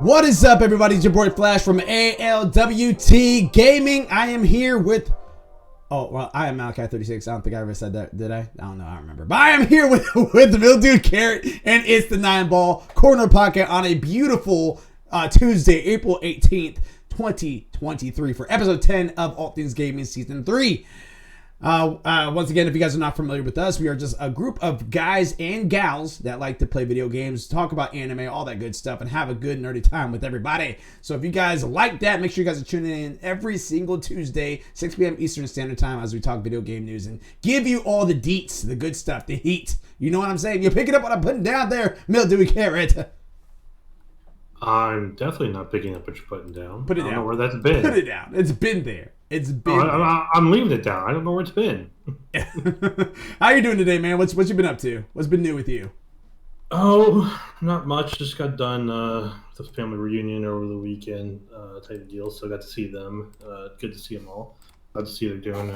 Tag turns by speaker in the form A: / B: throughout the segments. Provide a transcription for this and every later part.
A: What is up, everybody? It's your boy Flash from ALWT Gaming. I am here with... Oh, well, I am Malcat36. I don't think I ever said that, did I? I don't know. I don't remember. But I am here with the Mildew Carrot, and it's the 9-Ball Corner Pocket on a beautiful Tuesday, April 18th, 2023 for episode 10 of All Things Gaming Season 3. Once again, if you guys are not familiar with us, we are just a group of guys and gals that like to play video games, talk about anime, all that good stuff, and have a good nerdy time with everybody. So if you guys like that, make sure you guys are tuning in every single Tuesday, 6 p.m. Eastern Standard Time, as we talk video game news and give you all the deets, the good stuff, the heat. You know what I'm saying? You're picking up what I'm putting down there, Mildew Carrot.
B: I'm definitely not picking up what you're putting down.
A: Put it down.
B: I don't know where that's been.
A: Put it down. It's been there. It's been there.
B: I'm leaving it down. I don't know where it's been.
A: How you doing today, man? What's you been up to? What's been new with you?
B: Oh, not much. Just got done the family reunion over the weekend type of deal. So I got to see them. Good to see them all. Glad to see they're doing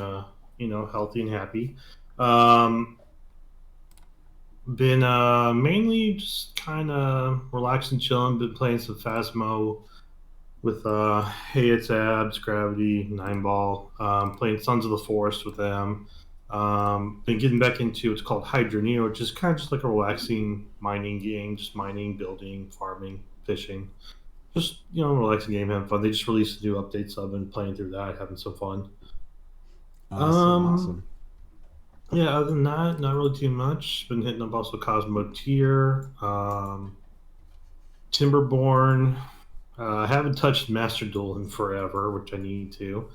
B: healthy and happy. Been mainly just kind of relaxing, chilling. Been playing some Phasmo with Hey It's Abs, Gravity, 9-Ball. Playing Sons of the Forest with them. Been getting back into what's called Hydroneer, which is kind of just like a relaxing mining game. Just mining, building, farming, fishing. Just, relaxing game, having fun. They just released new updates, so I've been playing through that, having some fun.
A: Awesome.
B: Yeah, other than that, not really too much. Been hitting up also Cosmo Tier, Timberborn. I haven't touched Master Duel in forever, which I need to.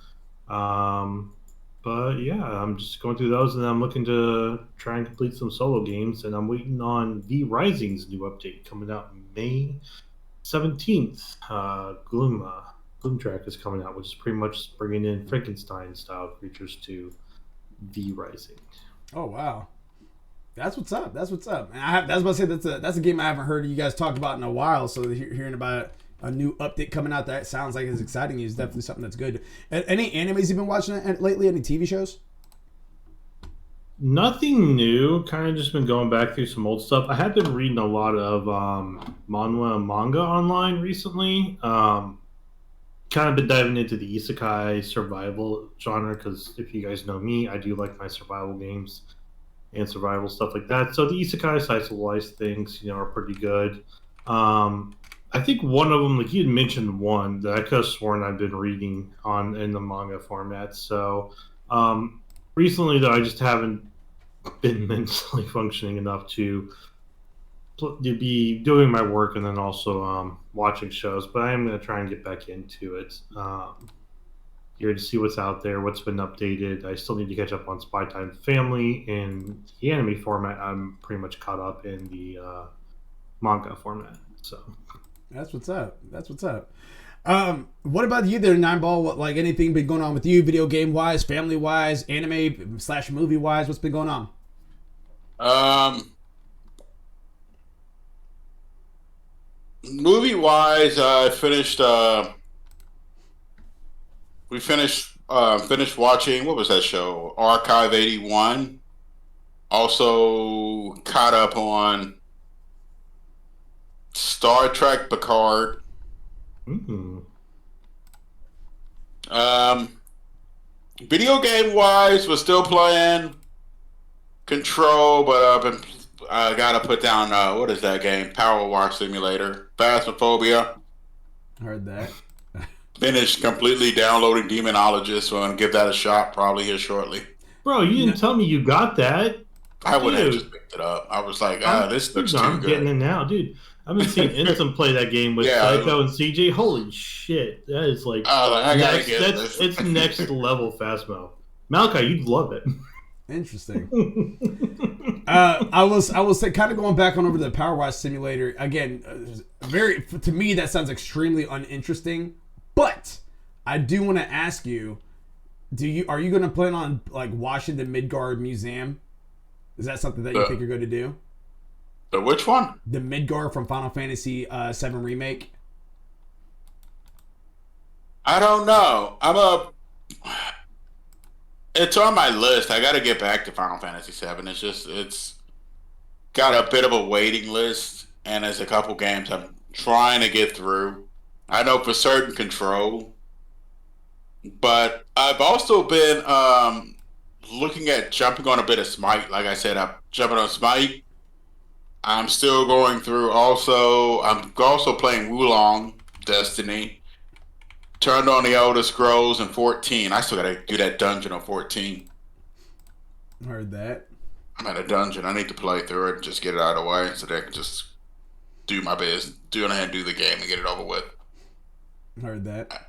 B: But yeah, I'm just going through those, and I'm looking to try and complete some solo games. And I'm waiting on V Rising's new update coming out May 17th. Gloomtrack is coming out, which is pretty much bringing in Frankenstein-style creatures to V Rising.
A: Oh wow, that's what's up. That's what's up. And I was about to say that's a game I haven't heard you guys talk about in a while. So hearing about a new update coming out that sounds like it's exciting is definitely something that's good. Any animes you've been watching lately? Any TV shows?
B: Nothing new. Kind of just been going back through some old stuff. I have been reading a lot of manhwa and manga online recently. Kind of been diving into the isekai survival genre because if you guys know me, I do like my survival games and survival stuff like that. So the isekai slice of life things, are pretty good. I think one of them, like you had mentioned one that I could have sworn I've been reading in the manga format. So recently, though, I just haven't been mentally functioning enough to be doing my work and then also watching shows, but I am going to try and get back into it here to see what's out there, what's been updated. I still need to catch up on Spy Time Family in the anime format. I'm pretty much caught up in the manga format. So
A: that's what's up. That's what's up. What about you there, Nine Ball? What, like, anything been going on with you, video game wise, family wise, anime slash movie wise? What's been going on?
C: Um, movie wise, I finished. We finished watching. What was that show? Archive 81. Also caught up on Star Trek Picard.
B: Mm-hmm.
C: Video game wise, we're still playing Control, but I gotta put down what is that game? Power Wash Simulator, Phasmophobia.
A: Heard that.
C: Finished completely downloading Demonologist, so I'm gonna give that a shot probably here shortly.
B: Bro, you didn't tell me you got that.
C: I would have
B: Dude.
C: just picked it up. I was like, this looks
B: I'm
C: too
B: getting
C: good.
B: it now, dude. I've been seeing Instant play that game with
C: Yeah.
B: Psycho and CJ. Holy shit, that is like
C: I gotta
B: next,
C: get
B: that's
C: this.
B: it's next level Phasmo. Malachi, you'd love it.
A: Interesting. I was kind of going back on over the Power Wash Simulator again. Very to me that sounds extremely uninteresting, but I do want to ask you: are you going to plan on like washing the Midgard Museum? Is that something that you think you're going to do?
C: The which one?
A: The Midgard from Final Fantasy VII Remake.
C: I don't know. It's on my list. I got to get back to Final Fantasy VII. It's got a bit of a waiting list, and there's a couple games I'm trying to get through. I know for certain Control, but I've also been looking at jumping on a bit of Smite. Like I said, I'm jumping on Smite. I'm still going through. I'm also playing Wulong Destiny. Turned on the Elder Scrolls in 14. I still gotta do that dungeon on 14.
A: Heard that.
C: I'm at a dungeon. I need to play through it and just get it out of the way so that I can just do my business, do it and do the game and get it over with.
A: Heard that.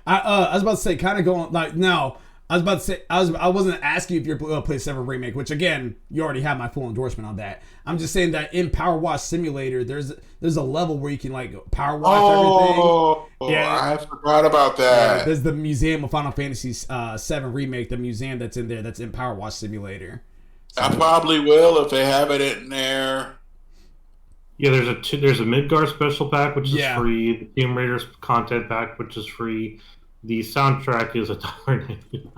A: I was about to say, kind of going like no. I was about to say I wasn't asking you if you're going to play 7 Remake, which again you already have my full endorsement on that. I'm just saying that in Power Wash Simulator, there's a level where you can like power wash everything. Yeah,
C: I forgot about that.
A: There's the Museum of Final Fantasy 7 Remake, the museum that's in there, that's in Power Wash Simulator. So,
C: I probably will if they have it in there.
B: Yeah, there's a Midgar special pack which is
A: Yeah.
B: free. The Tomb Raiders content pack which is free. The soundtrack is $1.99.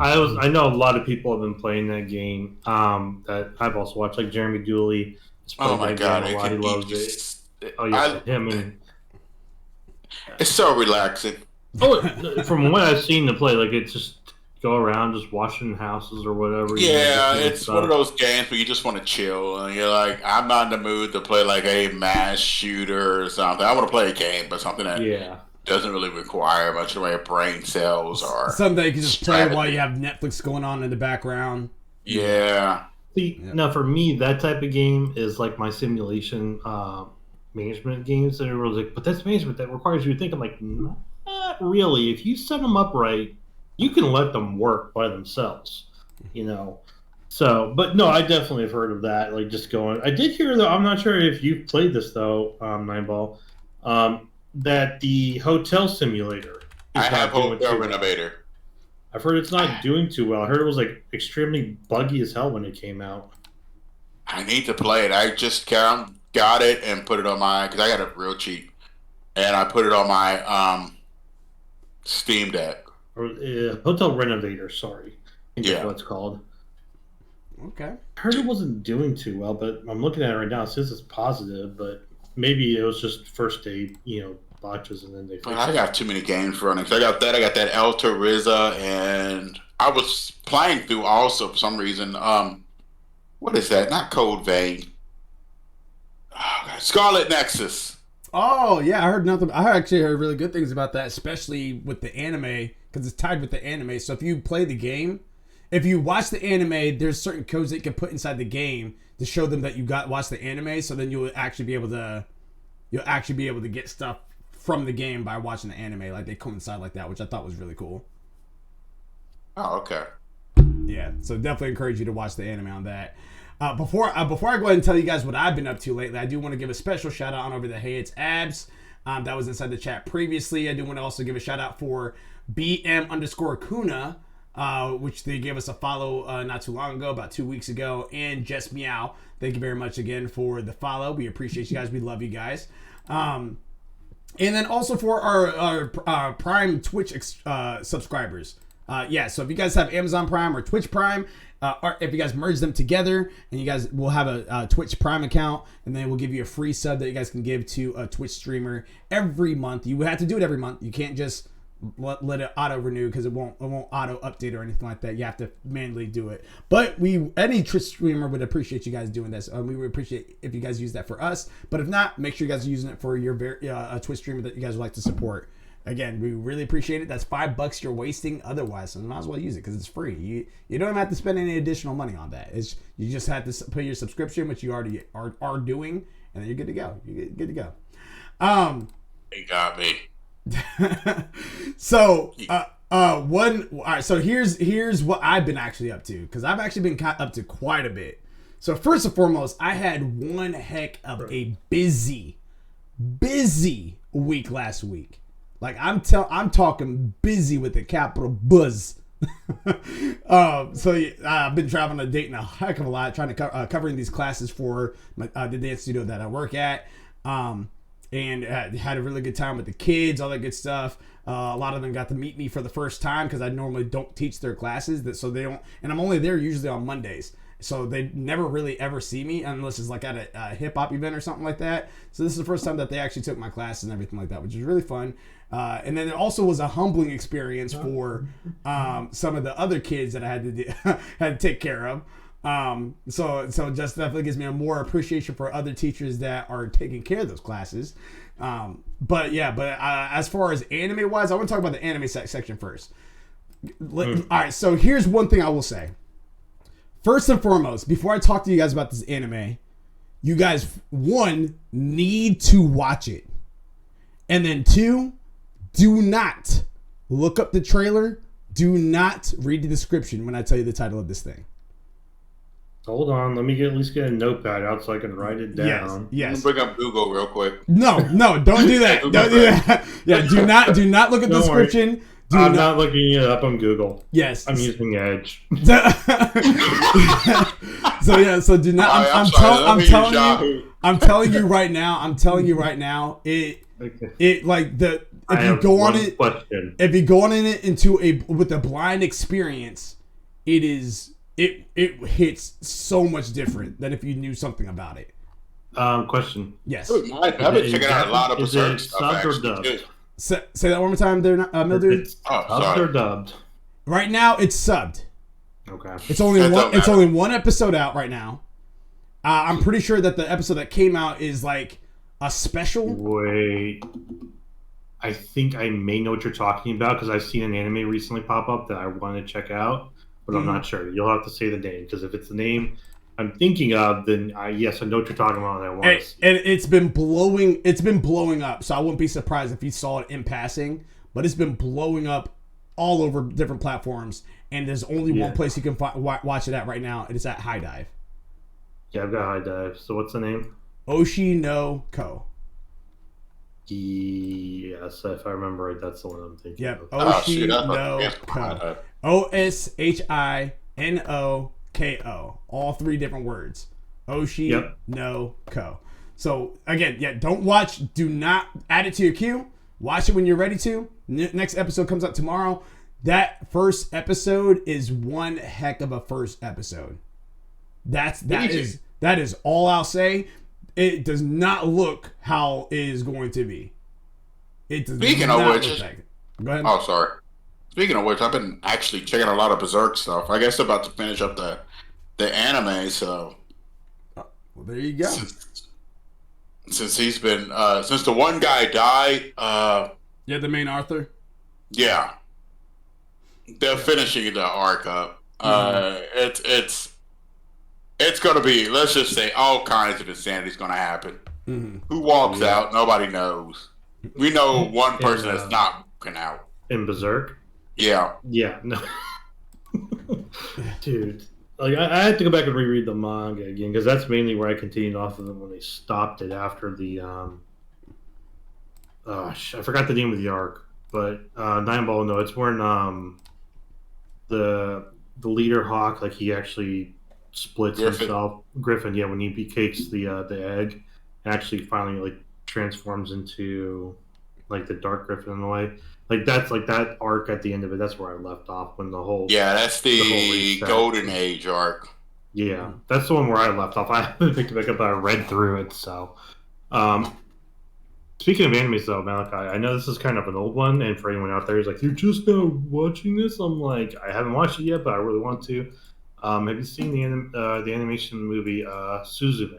B: I know a lot of people have been playing that game. That I've also watched, like Jeremy Dooley.
C: Oh my god,
B: a lot. He loves it. Oh yeah, him and
C: it's so relaxing.
B: from what I've seen to play, like it's just go around just washing houses or whatever.
C: Yeah, it's one of those games where you just want to chill and you're like, I'm not in the mood to play like a mass shooter or something. I want to play a game, but something that doesn't really require much in the way of brain cells or
A: something you can just play while you have Netflix going on in the background.
C: Yeah.
B: See, now for me, that type of game is like my simulation management games that are really like, but that's management that requires you to think. I'm like, not really. If you set them up right, you can let them work by themselves, you know. So, but no, I definitely have heard of that. Like just going, I did hear though. I'm not sure if you've played this though, Nineball. That the hotel simulator.
C: I have Hotel Renovator.
B: I've heard it's not doing too well. I heard it was like extremely buggy as hell when it came out.
C: I need to play it. I just got it and put it on my, because I got it real cheap, and I put it on my Steam Deck.
B: Or Hotel Renovator, sorry. I think that's what it's called.
A: Okay.
B: I heard it wasn't doing too well, but I'm looking at it right now. It says it's positive, but maybe it was just first day, botches, and then they.
C: But I got too many games running. So I got that El Riza, and I was playing through also for some reason. What is that? Not Code Vein. Oh, God. Scarlet Nexus.
A: Oh yeah, I heard nothing. I actually heard really good things about that, especially with the anime, because it's tied with the anime. So if you play the game, if you watch the anime, there's certain codes that you can put inside the game to show them that you watched the anime. So then you'll actually be able to get stuff from the game by watching the anime. Like they coincide like that, which I thought was really cool.
C: Oh, okay.
A: Yeah, so definitely encourage you to watch the anime on that. Before I go ahead and tell you guys what I've been up to lately, I do want to give a special shout out on over the Hey It's Abs. that was inside the chat previously. I do want to also give a shout out for BM_Kuna, which they gave us a follow not too long ago, about 2 weeks ago, and Just Meow. Thank you very much again for the follow. We appreciate you guys. We love you guys. And then also for our Prime Twitch subscribers. So if you guys have Amazon Prime or Twitch Prime, or if you guys merge them together, and you guys will have a Twitch Prime account, and then we'll give you a free sub that you guys can give to a Twitch streamer every month. You have to do it every month. You can't just let it auto renew, because it won't auto update or anything like that. You have to manually do it. But any Twitch streamer would appreciate you guys doing this. We would appreciate if you guys use that for us. But if not, make sure you guys are using it for your a Twitch streamer that you guys would like to support. Again, we really appreciate it. That's $5 you're wasting otherwise, so you might as well use it because it's free. You don't have to spend any additional money on that. You just have to pay your subscription, which you already are doing, and then you're good to go. You're good to go.
C: You got me.
A: So all right, so here's what I've been actually up to, because I've actually been up to quite a bit. So first and foremost, I had one heck of a busy week last week. Like I'm talking busy with the capital buzz. I've been traveling and dating a heck of a lot, trying to covering these classes for the dance studio that I work at. And had a really good time with the kids, all that good stuff. A lot of them got to meet me for the first time, because I normally don't teach their classes, so they don't. And I'm only there usually on Mondays, so they never really ever see me unless it's like at a hip hop event or something like that. So this is the first time that they actually took my classes and everything like that, which is really fun. And then it also was a humbling experience for some of the other kids that I had to take care of. So just definitely gives me a more appreciation for other teachers that are taking care of those classes. But as far as anime wise, I want to talk about the anime section first. All right. So here's one thing I will say. First and foremost, before I talk to you guys about this anime, you guys, one, need to watch it. And then two, do not look up the trailer. Do not read the description when I tell you the title of this thing.
B: Hold on, let me at least get a notepad out so I can write it down.
A: Yes.
C: Bring up Google real quick.
A: No, don't do that. Don't do that. Yeah, do not look at the description.
B: I'm not looking it up on Google.
A: Yes.
B: I'm using Edge.
A: So do not. I'm telling you right now. It like the if you go on it into with a blind experience, it hits so much different than if you knew something about it.
B: Question.
A: Yes.
C: I've been checking out a lot of Berserk stuff.
B: Subbed or dubbed?
A: Say that one more time there, Mildew.
B: Subbed or dubbed?
A: Right now, it's subbed.
B: Okay.
A: It's only one episode out right now. I'm pretty sure that the episode that came out is like a special.
B: Wait. I think I may know what you're talking about, because I've seen an anime recently pop up that I want to check out, but I'm not sure. You'll have to say the name, because if it's the name I'm thinking of, then I know what you're talking about. And I want to see.
A: And it's been blowing up. So I wouldn't be surprised if you saw it in passing. But it's been blowing up all over different platforms, and there's only one place you can watch it at right now, and it's at High Dive.
B: Yeah, I've got High Dive. So what's the name?
A: Oshi no Ko.
B: Yes, if I remember right, that's the one I'm thinking of.
A: Oshi no Ko. OSHINOKO. All three different words. Oshi no Ko. So again, don't watch. Do not add it to your queue. Watch it when you're ready to. Next episode comes out tomorrow. That first episode is one heck of a first episode. That is all I'll say. It does not look how it is going to be. It does
C: Speaking
A: not
C: of which,
A: look like it. Go ahead.
C: Oh, sorry. Speaking of which, I've been actually checking a lot of Berserk stuff. I guess about to finish up the anime, so.
A: Well, there you go.
C: Since he's been since the one guy died.
A: Yeah, the main Arthur.
C: Yeah. They're finishing the arc up. It's going to be, let's just say, all kinds of insanity is going to happen.
A: Mm-hmm.
C: Who walks out? Nobody knows. We know one person that's not walking out.
B: In Berserk?
C: Yeah.
B: Yeah, no. Dude. Like, I had to go back and reread the manga again, because that's mainly where I continued off of it when they stopped it after the I forgot the name of the arc, but Nine Ball. No, it's when the leader Hawk, like he actually splits
C: Griffin.
B: himself. Griffin, yeah, when he becates the egg, and actually finally like transforms into like the Dark Griffin in a way. Like that's like that arc at the end of it. That's where I left off when the whole
C: Yeah, that's
B: the whole
C: the
B: reset.
C: Golden Age arc.
B: Yeah, that's the one where I left off. I haven't picked it back up, but I read through it. So, speaking of animes, though, Malachi, I know this is kind of an old one, and for anyone out there who's like, "You're just now watching this," I'm like, I haven't watched it yet, but I really want to. Have you seen the animation movie Suzume?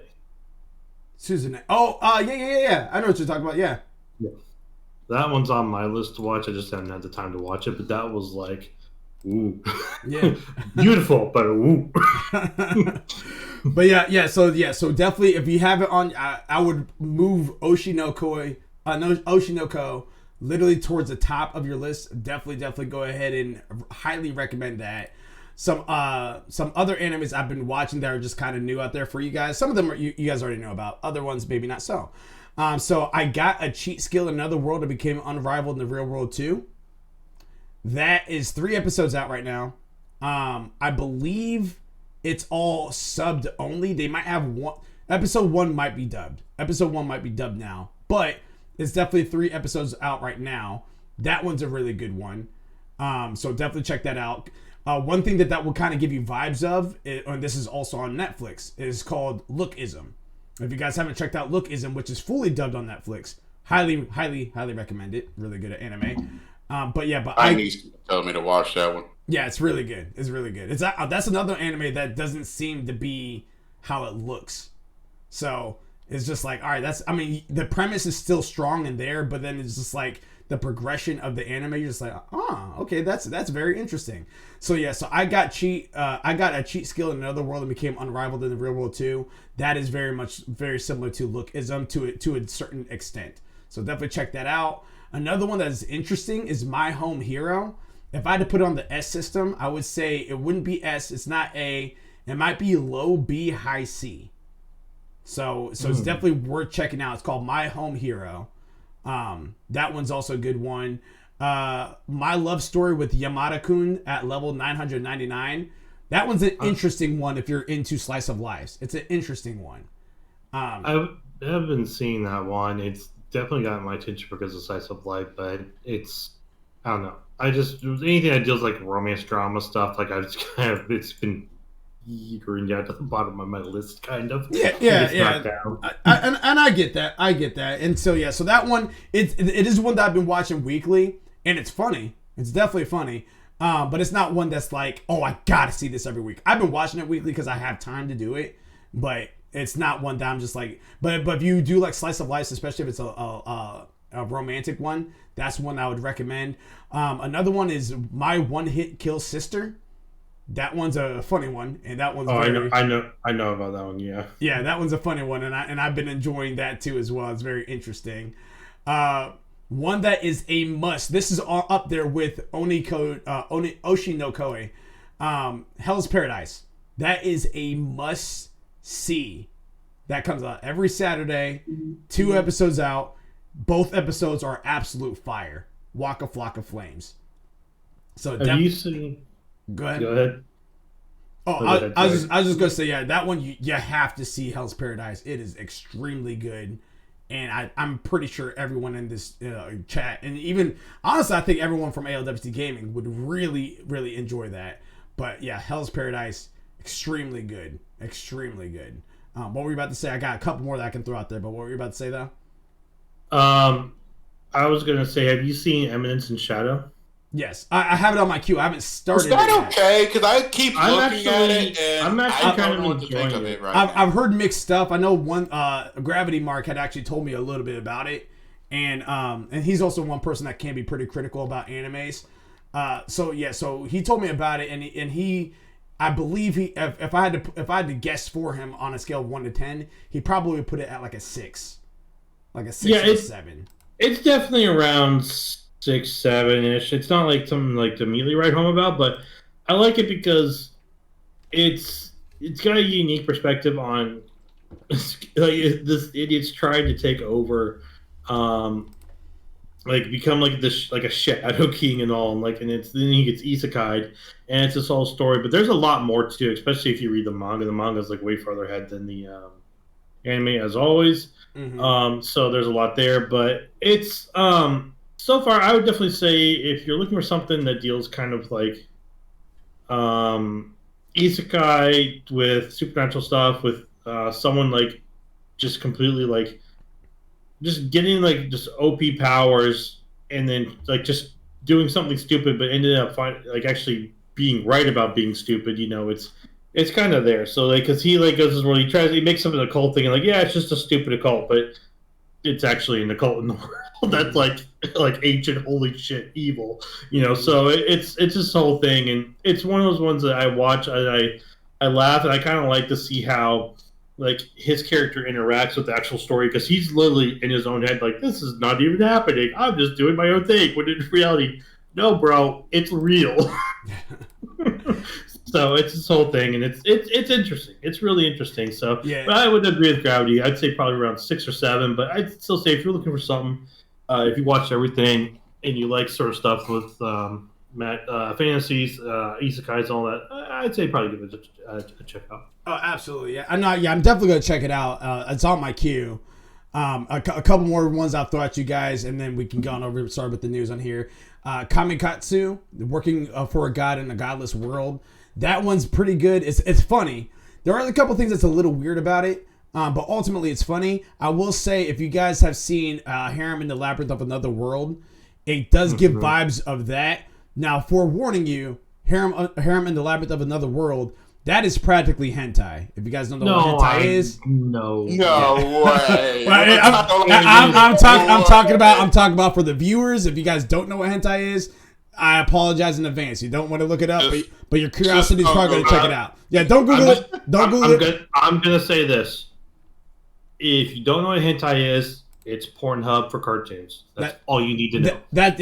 A: Susan. Oh, yeah. I know what you're talking about. Yeah.
B: Yeah, that one's on my list to watch. I just haven't had the time to watch it, but that was like, ooh,
A: Yeah.
B: beautiful, but ooh.
A: But so definitely if you have it on, I would move Oshinoko literally towards the top of your list. Definitely go ahead and highly recommend that. Some other animes I've been watching that are just kind of new out there for you guys. Some of them you guys already know about. Other ones maybe not so. So I got a cheat skill in another world that became unrivaled in the real world too. That is 3 episodes out right now. I believe it's all subbed only. They might have one. Episode 1 might be dubbed. Episode 1 might be dubbed now, but it's definitely 3 episodes out right now. That one's a really good one. So definitely check that out. One thing that will kind of give you vibes of, and this is also on Netflix, is called Lookism. If you guys haven't checked out Lookism, which is fully dubbed on Netflix, highly recommend it. Really good at anime. But
C: I need to tell me to watch that one.
A: Yeah, it's really good. It's that's another anime that doesn't seem to be how it looks. So it's just like, all right, the premise is still strong and there, but then it's just like the progression of the anime. You're just like, okay, that's very interesting. So yeah, so I got a cheat skill in another world and became unrivaled in the real world too. That is very similar to Lookism to a certain extent. So definitely check that out. Another one that is interesting is My Home Hero. If I had to put it on the S system, I would say it wouldn't be S. It's not A. It might be low B, high C. So it's definitely worth checking out. It's called My Home Hero. That one's also a good one. My Love Story with Yamada-kun at level 999. That one's an interesting one if you're into slice of lives. It's an interesting one.
B: I haven't seen that one. It's definitely got my attention because of slice of life, but I don't know. Anything that deals like romance drama stuff, like it's been yeetering down to the bottom of my list, kind of.
A: Yeah. And I get that. And so so that one, it is one that I've been watching weekly, and it's funny. It's definitely funny. But it's not one that's like, oh, I gotta see this every week. I've been watching it weekly because I have time to do it, but it's not one that I'm just like. But if you do like slice of life, especially if it's a romantic one, that's one I would recommend. Another one is My One Hit Kill Sister. That one's a funny one, and that one's.
B: I know about that one. Yeah.
A: Yeah, that one's a funny one, and I've been enjoying that too as well. It's very interesting. One that is a must. This is all up there with Oshi no Koe. Hell's Paradise. That is a must see. That comes out every Saturday. 2 episodes out. Both episodes are absolute fire. Waka Flocka Flames. So
B: have you seen?
A: Go ahead.
B: Oh,
A: I was just gonna say, yeah, that one you have to see Hell's Paradise. It is extremely good, and I'm pretty sure everyone in this chat, and even honestly, I think everyone from ALWT Gaming would really enjoy that. But yeah, Hell's Paradise, extremely good. What were you about to say? I got a couple more that I can throw out there, but what were you about to say though?
B: I was gonna say, have you seen Eminence in Shadow?
A: Yes, I have it on my queue. I haven't started.
C: Is that okay? Because I keep looking at it, and
B: I'm actually
C: I don't
B: kind of
C: know what to think of it right now.
A: I've heard mixed stuff. I know one Gravity Mark had actually told me a little bit about it, and he's also one person that can be pretty critical about animes. So he told me about it, and he I believe if I had to guess for him on a scale of 1 to 10, he probably would put it at like a 6, or a 7.
B: It's definitely around 6, 7-ish. It's not like something like to immediately write home about, but I like it because it's got a unique perspective on like this idiot's trying to take over like become like this like a shadow king and all, and like and it's then he gets isekai'd, and it's this whole story. But there's a lot more to, especially if you read the manga. The manga is like way further ahead than the anime, as always. So there's a lot there, but it's so far I would definitely say if you're looking for something that deals kind of like isekai with supernatural stuff with someone like just completely like just getting like just OP powers and then like just doing something stupid, but ended up like actually being right about being stupid. You know, it's kind of there. So like, cause he like goes this world, he makes something a cult thing, and like, yeah, it's just a stupid occult, but it's actually an occult in the world that's like ancient holy shit evil. You know, so it's this whole thing, and it's one of those ones that I watch and I laugh, and I kind of like to see how like his character interacts with the actual story, because he's literally in his own head like, this is not even happening, I'm just doing my own thing, when in reality, no bro, it's real. So it's this whole thing, and it's interesting, it's really interesting. So yeah, but I would agree with Gravity. I'd say probably around 6 or 7, but I'd still say if you're looking for something, if you watch everything and you like sort of stuff with fantasies, isekais and all that, I'd say probably give it a check out.
A: Oh, absolutely. Yeah, I'm definitely going to check it out. It's on my queue. A couple more ones I'll throw at you guys, and then we can go on over, start with the news on here. Kamikatsu, working for a god in a godless world. That one's pretty good. It's funny. There are a couple things that's a little weird about it, but ultimately it's funny. I will say, if you guys have seen Harem in the Labyrinth of Another World, it does give vibes of that. Now, forewarning you, Harem in the Labyrinth of Another World, that is practically hentai. If you guys don't know what hentai is,
C: no way.
A: I'm talking about for the viewers. If you guys don't know what hentai is, I apologize in advance. You don't want to look it up, but your curiosity is probably going to check it out. Yeah, don't Google it. Don't Google it.
B: I'm going to say this. If you don't know what hentai is, it's Pornhub for cartoons. That's all you need to know.
A: That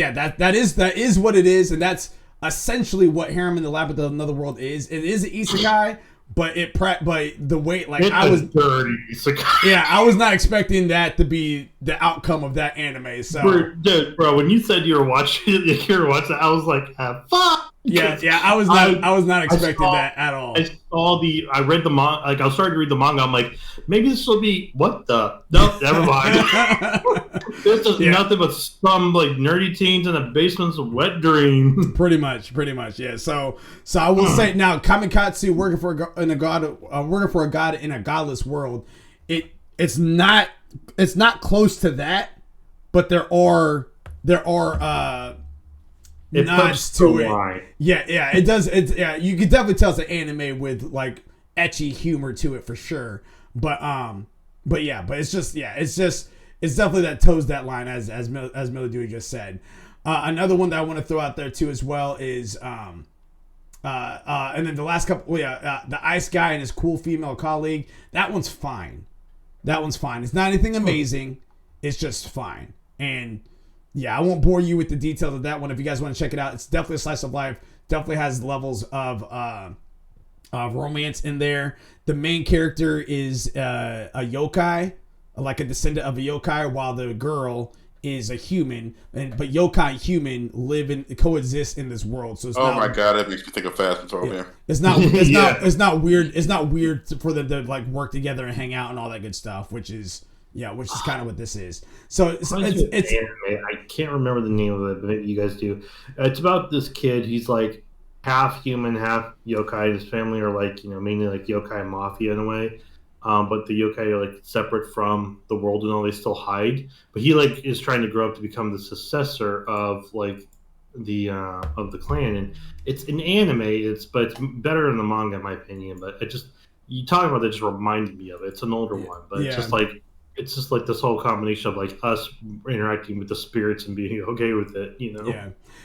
A: is what it is, and that's essentially what Harem in the Labyrinth of Another World is. It is an isekai, but the way like I was
B: dirty isekai.
A: Yeah, I was not expecting that to be the outcome of that anime. So,
B: bro, when you said you were watching it, I was like, fuck.
A: Yeah, I was not expecting that at all.
B: I read the manga, like I was starting to read the manga. I'm like, maybe this will be what the never mind. This is nothing but some like nerdy teens in the basement's wet dream.
A: Pretty much, yeah. So I will say now, Kamikatsu working for a god in a godless world. It's not close to that, but there are nods to it. Line. Yeah, it does. You can definitely tell it's an anime with like ecchi humor to it for sure. But it's definitely that toes that line as Millie just said. Another one that I want to throw out there too as well is and then the last couple, the ice guy and his cool female colleague. That one's fine. It's not anything amazing. It's just fine. And yeah, I won't bore you with the details of that one. If you guys want to check it out, it's definitely a slice of life. Definitely has levels of romance in there. The main character is a yokai, like a descendant of a yokai, while the girl is a human. But yokai and human coexist in this world. So it's
C: my god, it makes me think of Fast and Furious.
A: It's not weird. It's not weird for them to like work together and hang out and all that good stuff, which is kind of what this is. So it's
B: anime. I can't remember the name of it, but maybe you guys do. It's about this kid. He's like half human, half yokai. His family are like, mainly like yokai mafia in a way. But the yokai are like separate from the world and all. They still hide. But he like is trying to grow up to become the successor of like the clan. And it's an anime. But it's better in the manga in my opinion. But you talking about that just reminded me of it. It's an older one, but it's just like this whole combination of like us interacting with the spirits and being okay with it,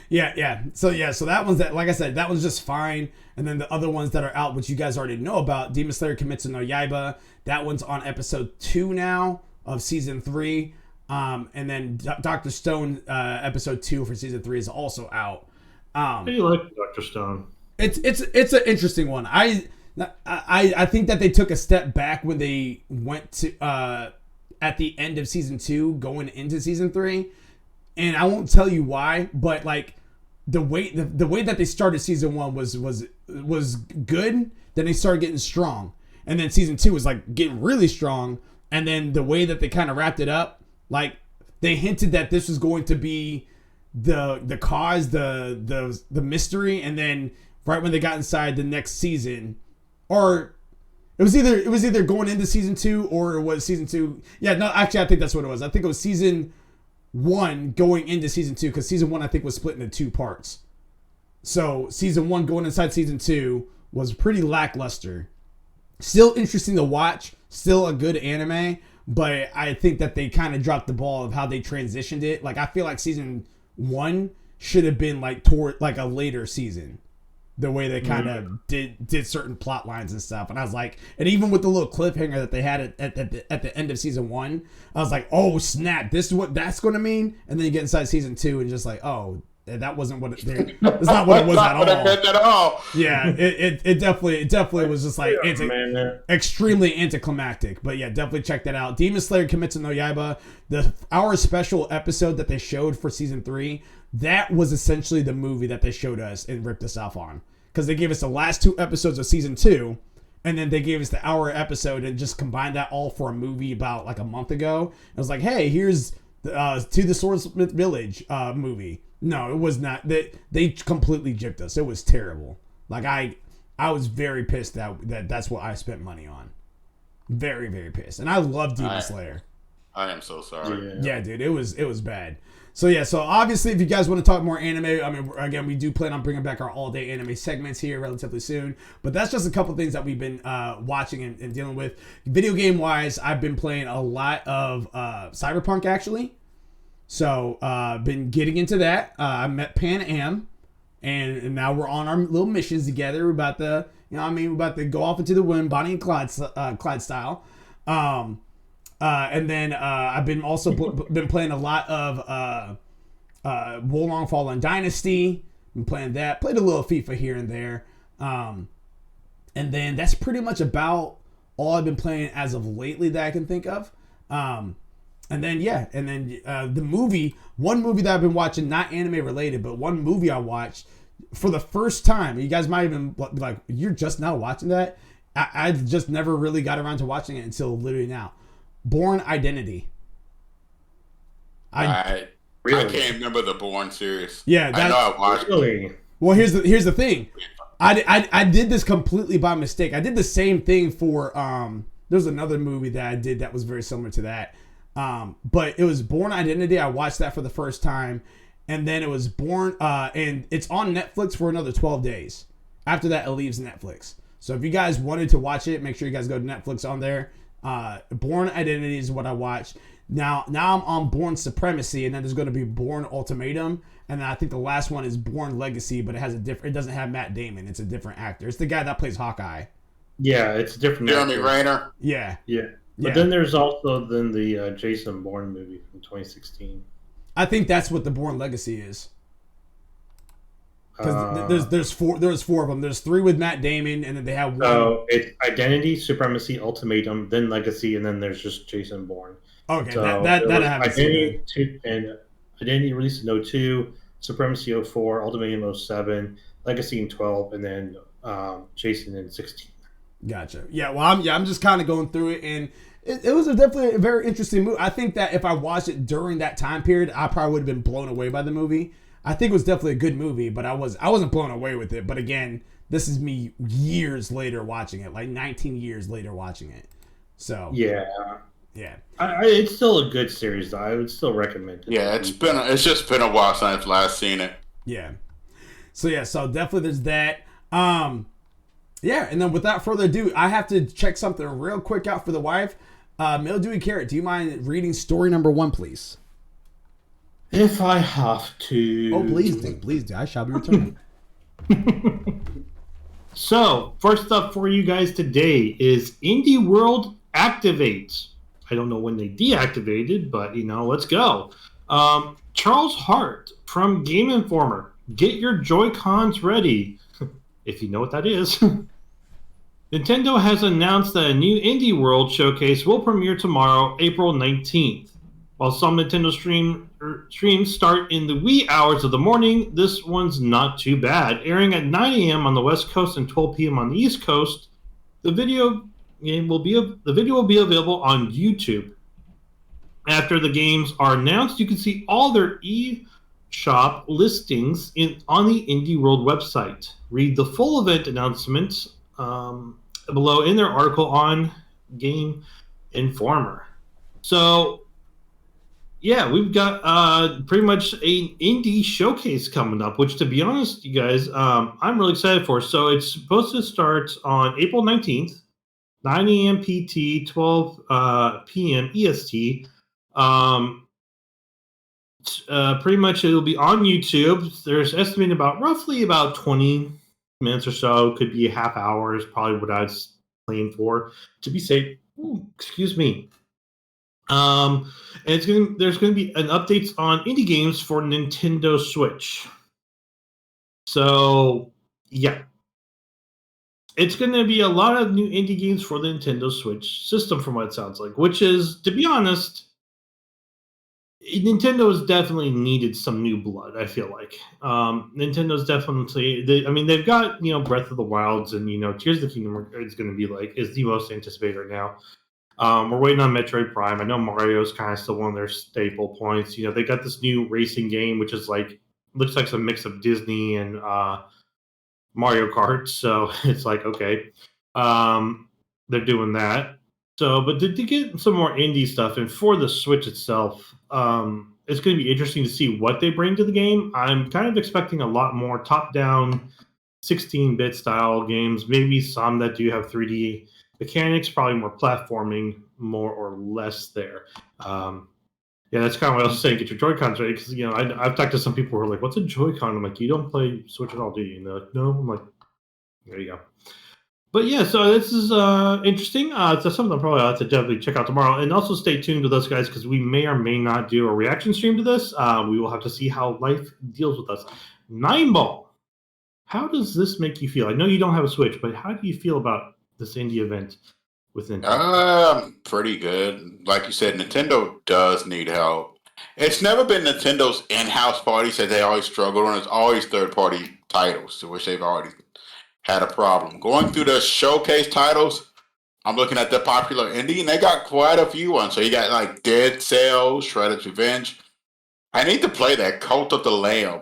A: Yeah. So that one's like I said, that one's just fine. And then the other ones that are out, which you guys already know about, Demon Slayer Kimetsu no Yaiba, that one's on episode 2 now of season 3. And then Dr. Stone episode 2 for season 3 is also out.
B: How do you like Dr. Stone?
A: It's an interesting one. I think that they took a step back when they went to at the end of season 2 going into season 3. and I won't tell you why, but like the way that they started season 1 was good. Then they started getting strong, and then season 2 was like getting really strong. And then the way that they kind of wrapped it up, like they hinted that this was going to be the cause, the mystery, and then right when they got inside the next season, or it was either going into season 2 or it was season 2. Yeah, no, actually I think that's what it was. I think it was season 1 going into season 2, because season 1 I think was split into 2 parts. So season 1 going inside season 2 was pretty lackluster. Still interesting to watch, still a good anime, but I think that they kind of dropped the ball of how they transitioned it. Like I feel like season 1 should have been like toward like a later season, the way they kind of did certain plot lines and stuff. And I was like, and even with the little cliffhanger that they had at the end of season 1, I was like, oh snap, this is what that's going to mean. And then you get inside season 2 and just like, oh, that wasn't what it. That's not what it was at all. Yeah, it definitely was just like extremely anticlimactic. But yeah, definitely check that out. Demon Slayer Kimetsu no Yaiba, our special episode that they showed for season 3, that was essentially the movie that they showed us and ripped us off on, because they gave us the last 2 episodes of season 2, and then they gave us the hour episode and just combined that all for a movie about like a month ago. It was like, hey, here's To the Swordsmith Village movie. No, it was not. They completely gypped us. It was terrible. Like I was very pissed that's what I spent money on. Very, very pissed. And I love Demon Slayer.
C: I am so sorry.
A: Yeah, dude, it was bad. So yeah, so obviously if you guys want to talk more anime, I mean, again, we do plan on bringing back our all-day anime segments here relatively soon. But that's just a couple things that we've been watching and dealing with. Video game-wise, I've been playing a lot of Cyberpunk, actually. So, been getting into that. I met Pan Am, and now we're on our little missions together. We're about to, we're about to go off into the wind, Bonnie and Clyde style. And then I've been also been playing a lot of Wolong Fallen Dynasty. Been playing that. Played a little FIFA here and there. And then that's pretty much about all I've been playing as of lately that I can think of. And then the one movie that I've been watching, not anime related, but one movie I watched for the first time. You guys might even be like, you're just now watching that? I just never really got around to watching it until literally now. Bourne Identity.
C: I can't remember the Bourne series.
A: Yeah,
C: I know I watched it.
A: Well, here's the thing. I did this completely by mistake. I did the same thing for there's another movie that I did that was very similar to that. But it was Bourne Identity. I watched that for the first time, and then it was Bourne, and it's on Netflix for another 12 days. After that, it leaves Netflix. So if you guys wanted to watch it, make sure you guys go to Netflix on there. Bourne Identity is what I watched. Now I'm on Bourne Supremacy, and then there's going to be Bourne Ultimatum, and then I think the last one is Bourne Legacy, but it doesn't have Matt Damon. It's a different actor. It's the guy that plays Hawkeye.
B: Yeah, it's a different
C: Jeremy
B: actor.
C: Renner.
B: Yeah. But then there's also the Jason Bourne movie from 2016.
A: I think that's what the Bourne Legacy is. Because there's four of them. There's 3 with Matt Damon, and then they have one.
B: So it's Identity, Supremacy, Ultimatum, then Legacy, and then there's just Jason Bourne.
A: Okay, so that I haven't
B: seen. Identity released in 02, Supremacy 04, Ultimatum 07, Legacy in 12, and then Jason in 16.
A: Gotcha. Yeah, well, I'm just kind of going through it, and it was definitely a very interesting movie. I think that if I watched it during that time period, I probably would have been blown away by the movie. I think it was definitely a good movie, but I wasn't blown away with it. But again, this is me years later watching it, like 19 years later watching it. So
B: yeah. It's still a good series, though. I would still recommend it.
C: Yeah, it's just been a while since I've last seen it.
A: Yeah. So definitely there's that. Yeah, and then without further ado, I have to check something real quick out for the wife. Mildewy Carrot, do you mind reading story number 1, please?
B: If I have to.
A: Oh, please do. I shall be returning.
B: So, first up for you guys today is Indie World activates. I don't know when they deactivated, but, let's go. Charles Hart from Game Informer. Get your Joy-Cons ready. If you know what that is. Nintendo has announced that a new Indie World showcase will premiere tomorrow, April 19th. While some Nintendo streams start in the wee hours of the morning, this one's not too bad. Airing at 9 a.m. on the West Coast and 12 p.m. on the East Coast, the video will be available on YouTube. After the games are announced, you can see all their eShop listings on the Indie World website. Read the full event announcement below in their article on Game Informer. So, yeah, we've got pretty much an indie showcase coming up, which, to be honest, you guys, I'm really excited for. So it's supposed to start on April 19th, 9 a.m. PT, 12 p.m. EST. Pretty much it'll be on YouTube. There's estimated roughly about 20 minutes or so. Could be a half hour is probably what I was playing for to be safe. Ooh, excuse me. And there's gonna be an updates on indie games for Nintendo Switch. So yeah, it's gonna be a lot of new indie games for the Nintendo Switch system, from what it sounds like. Which is, to be honest, Nintendo's definitely needed some new blood. I feel like Nintendo's definitely. They've got Breath of the Wilds and Tears of the Kingdom is going to be is the most anticipated right now. We're waiting on Metroid Prime. I know Mario's kind of still one of their staple points. They got this new racing game, which is looks like some mix of Disney and Mario Kart. So it's okay, they're doing that. So, but to get some more indie stuff, and for the Switch itself, it's going to be interesting to see what they bring to the game. I'm kind of expecting a lot more top-down, 16-bit style games. Maybe some that do have 3D mechanics, probably more platforming, more or less there. Yeah, that's kind of what I was saying. Get your Joy-Cons ready, because I've talked to some people who are like, "What's a Joy-Con?" I'm like, "You don't play Switch at all, do you?" And they're like, "No." I'm like, "There you go." But yeah, so this is interesting. It's something I'll probably have to definitely check out tomorrow. And also stay tuned with us, guys, because we may or may not do a reaction stream to this. We will have to see how life deals with us. Nineball, how does this make you feel? I know you don't have a Switch, but how do you feel about this indie event with Nintendo?
C: Pretty good. Like you said, Nintendo does need help. It's never been Nintendo's in-house parties that they always struggle on. It's always third-party titles, to which they've already had a problem. Going through the showcase titles, I'm looking at the popular indie, and they got quite a few ones. So you got Dead Cells, Shredder's Revenge. I need to play that Cult of the Lamb.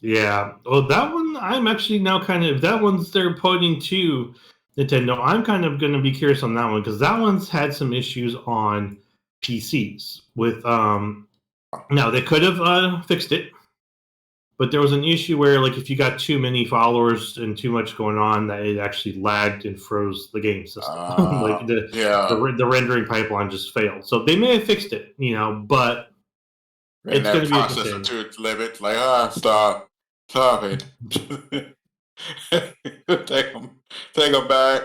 B: Yeah, well, that one I'm actually now if that one's they're pointing to Nintendo, I'm kind of going to be curious on that one, because that one's had some issues on PCs with now they could have fixed it. But there was an issue where, if you got too many followers and too much going on, that it actually lagged and froze the game system. The rendering pipeline just failed. So they may have fixed it, but it's going to be interesting.
C: To its limit, stop it. take them back.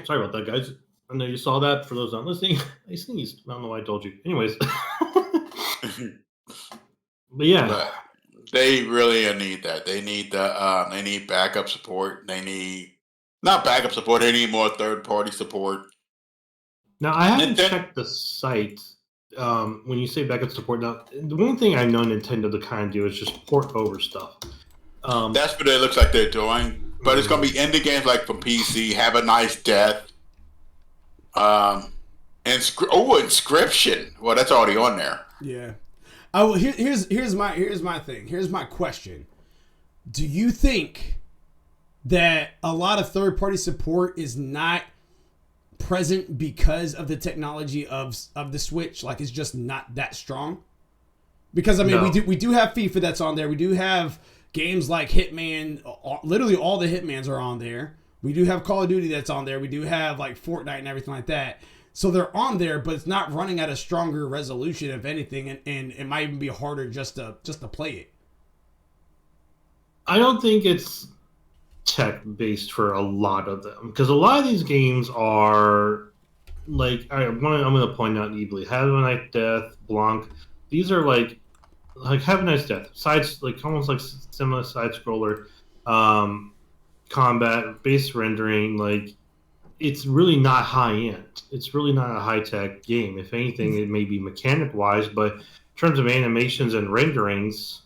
B: Sorry about that, guys. I know you saw that. For those not listening, I sneezed. I don't know why I told you. Anyways. But yeah,
C: but they really need that. They need they need backup support. They need not backup support. They need more third-party support.
B: Now I haven't checked the site. When you say backup support, now the one thing I know Nintendo to kind of do is just port over stuff.
C: That's what it looks like they're doing. But it's going to be indie games from PC. Have a Nice Death. Inscription. Well, that's already on there.
A: Yeah. Oh, here's my thing. Here's my question. Do you think that a lot of third-party support is not present because of the technology of the Switch? It's just not that strong? Because no. we do have FIFA that's on there. We do have games like Hitman. Literally all the Hitmans are on there. We do have Call of Duty that's on there. We do have Fortnite and everything like that. So they're on there, but it's not running at a stronger resolution, if anything, and it might even be harder just to play it.
B: I don't think it's tech-based for a lot of them, because a lot of these games are I'm going to point out Eebly, Have a Nice Death, Blanc. These are Have a Nice Death, sides almost similar side scroller, combat, base rendering, it's really not high end. It's really not a high tech game. If anything, it may be mechanic wise, but in terms of animations and renderings,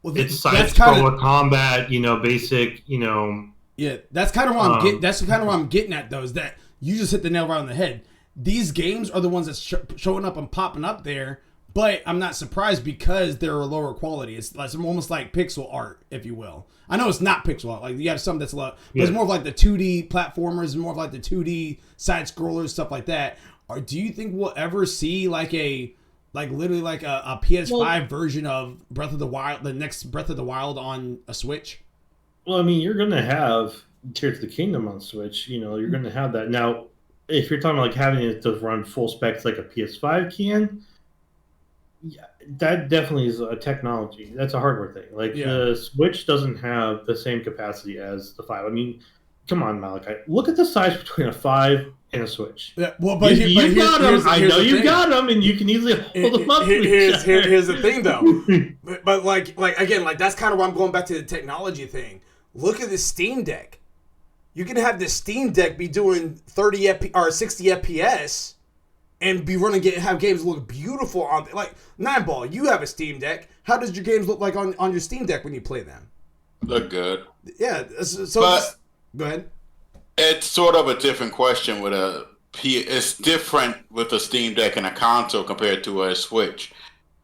A: Well,
B: it's side
A: that's kind of
B: scroller combat. Basic.
A: yeah. That's kind of what I'm getting. That's kind of what I'm getting at, though, is that you just hit the nail right on the head. These games are the ones that's showing up and popping up there, but I'm not surprised because they're a lower quality. It's almost like pixel art, if you will. I know it's not pixel art. Like you have some that's low, but it's more of like the 2D platformers, more of like the 2D side scrollers, stuff like that. Or do you think we'll ever see literally like a PS5 version of Breath of the Wild, the next Breath of the Wild on a Switch?
B: Well, I mean, you're going to have Tears of the Kingdom on Switch. You're going to have that. Now, if you're talking like having it to run full specs like a PS5 can, yeah, that definitely is a technology. That's a hardware thing. Like the Switch doesn't have the same capacity as the 5. I mean, come on, Malachi. Look at the size between a 5 and a Switch.
A: Yeah, well, but
B: you got them. I know you got them, and you can easily hold them up.
A: Here's the thing, though. but like again, like that's kind of why I'm going back to the technology thing. Look at the Steam Deck. You can have the Steam Deck be doing 30 or 60 FPS and be have games look beautiful on like Nineball. You have a Steam Deck. How does your games look like on your Steam Deck when you play them?
C: Look good.
A: Yeah. So go ahead.
C: It's sort of a different question with it's different with a Steam Deck and a console compared to a Switch.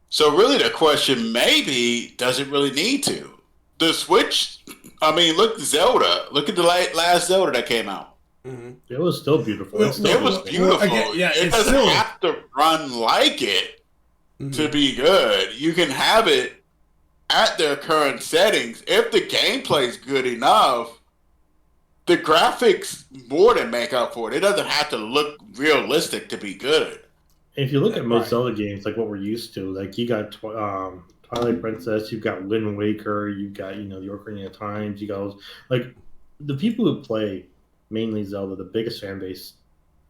C: So really the question maybe does it really need to? The Switch, I mean, look Zelda. Look at the last Zelda that came out.
B: Mm-hmm. It was still beautiful.
C: It was beautiful. Well, again, it doesn't have to run like it to be good. You can have it at their current settings. If the gameplay's good enough, the graphics more than make up for it. It doesn't have to look realistic to be good.
B: If you look at most Zelda games, like what we're used to, like you got Twilight Princess, you've got Wind Waker, you've got the Ocarina of Time, you got like the people who play mainly Zelda, the biggest fan base,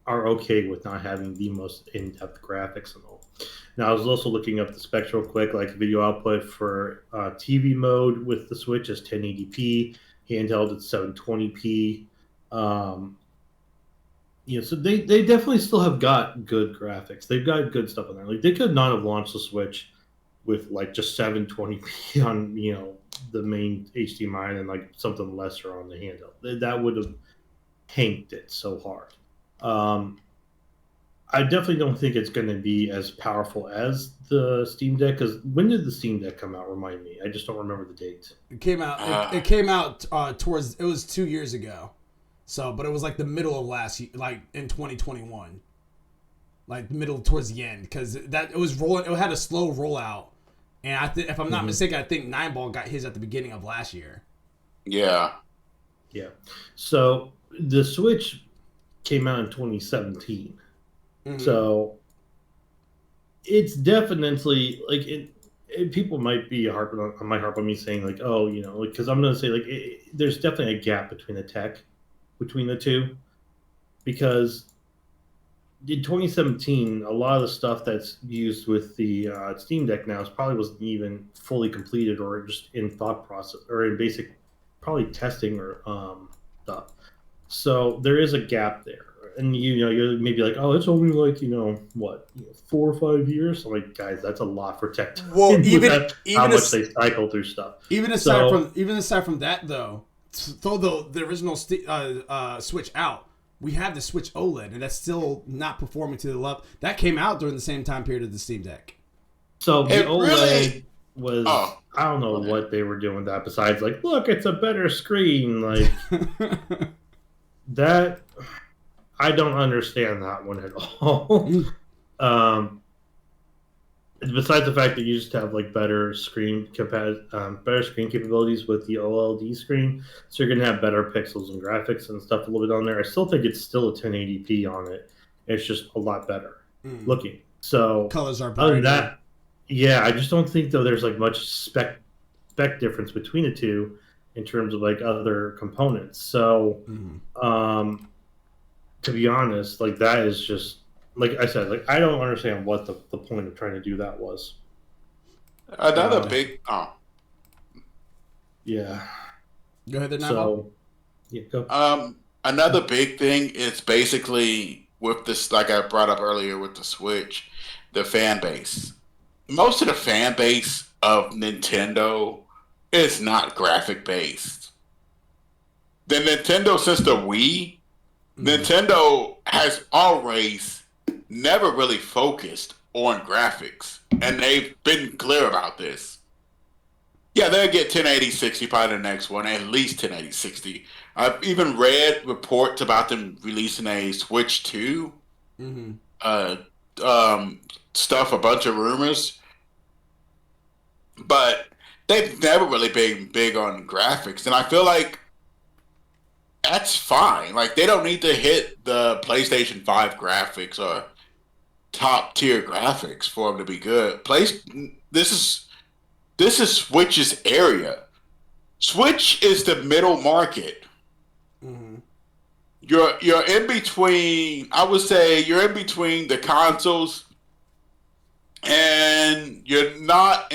B: are okay with not having the most in-depth graphics and all. Now I was also looking up the specs real quick, like video output for TV mode with the Switch is 1080p, handheld it's 720p. So they definitely still have got good graphics. They've got good stuff on there. Like they could not have launched the Switch with like just 720p on the main HDMI and like something lesser on the handheld. That would have tanked it so hard. I definitely don't think it's going to be as powerful as the Steam Deck. Because when did the Steam Deck come out? Remind me. I just don't remember the date.
A: It came out. It came out towards. It was 2 years ago. So, but it was like the middle of last year, like in 2021, like middle towards the end, because it was rolling. It had a slow rollout, and if I'm not mistaken, I think Nineball got his at the beginning of last year.
C: Yeah.
B: Yeah. So the Switch came out in 2017. So it's definitely like it. People might be harp on me saying like, oh, because I'm going to say like there's definitely a gap between the tech between the two, because in 2017 a lot of the stuff that's used with the Steam Deck now probably wasn't even fully completed or just in thought process or in basic probably testing or stuff. So there is a gap there. And you're maybe like, oh, it's only like 4 or 5 years. I'm like, guys, that's a lot for tech.
A: Well, even
B: how much they cycle through stuff.
A: Even aside from that, though, throw the original Switch out, we have the Switch OLED, and that's still not performing to the level that came out during the same time period of the Steam Deck.
B: So the OLED was I don't know what they were doing with that besides like, look, it's a better screen, like that. I don't understand that one at all. Besides the fact that you just have like better screen capabilities with the OLED screen, so you're gonna have better pixels and graphics and stuff a little bit on there. I still think it's still a 1080p on it. It's just a lot better looking. So
A: colors are brighter.
B: Other than that, yeah, I just don't think though there's like much spec difference between the two in terms of like other components. So. To be honest, like that is just like I said, like I don't understand what the point of trying to do that was.
C: Another big
B: yeah.
A: Go ahead there,
B: So yeah, go.
C: Another big thing is basically with this, like I brought up earlier with the Switch, the fan base. Most of the fan base of Nintendo is not graphic based. The Nintendo since the Wii, Nintendo has always never really focused on graphics, and they've been clear about this. Yeah, they'll get 1080 60 by the next one, at least 1080 60. I've even read reports about them releasing a Switch 2
A: Mm-hmm.
C: uh, stuff, a bunch of rumors, but they've never really been big on graphics, and I feel like that's fine. Like they don't need to hit the PlayStation 5 graphics or top tier graphics for them to be good. This is Switch's area. Switch is the middle market.
A: Mm-hmm.
C: You're in between. I would say you're in between the consoles, and you're not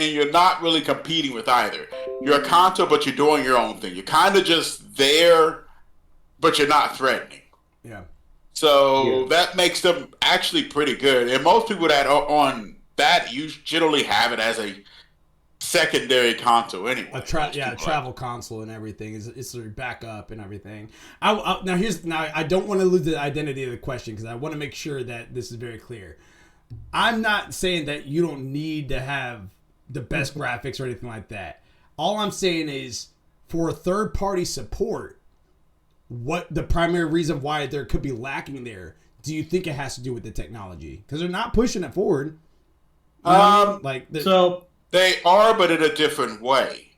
C: really competing with either. You're a console, but you're doing your own thing. You're kind of just there, but you're not threatening.
A: Yeah.
C: So that makes them actually pretty good. And most people that are on that, you generally have it as a secondary console anyway.
A: A travel console and everything is their backup and everything. Now I don't want to lose the identity of the question because I want to make sure that this is very clear. I'm not saying that you don't need to have the best graphics or anything like that. All I'm saying is for third party support, what the primary reason why there could be lacking there? Do you think it has to do with the technology? Because they're not pushing it forward. You know what I mean? Like
C: they are, but in a different way.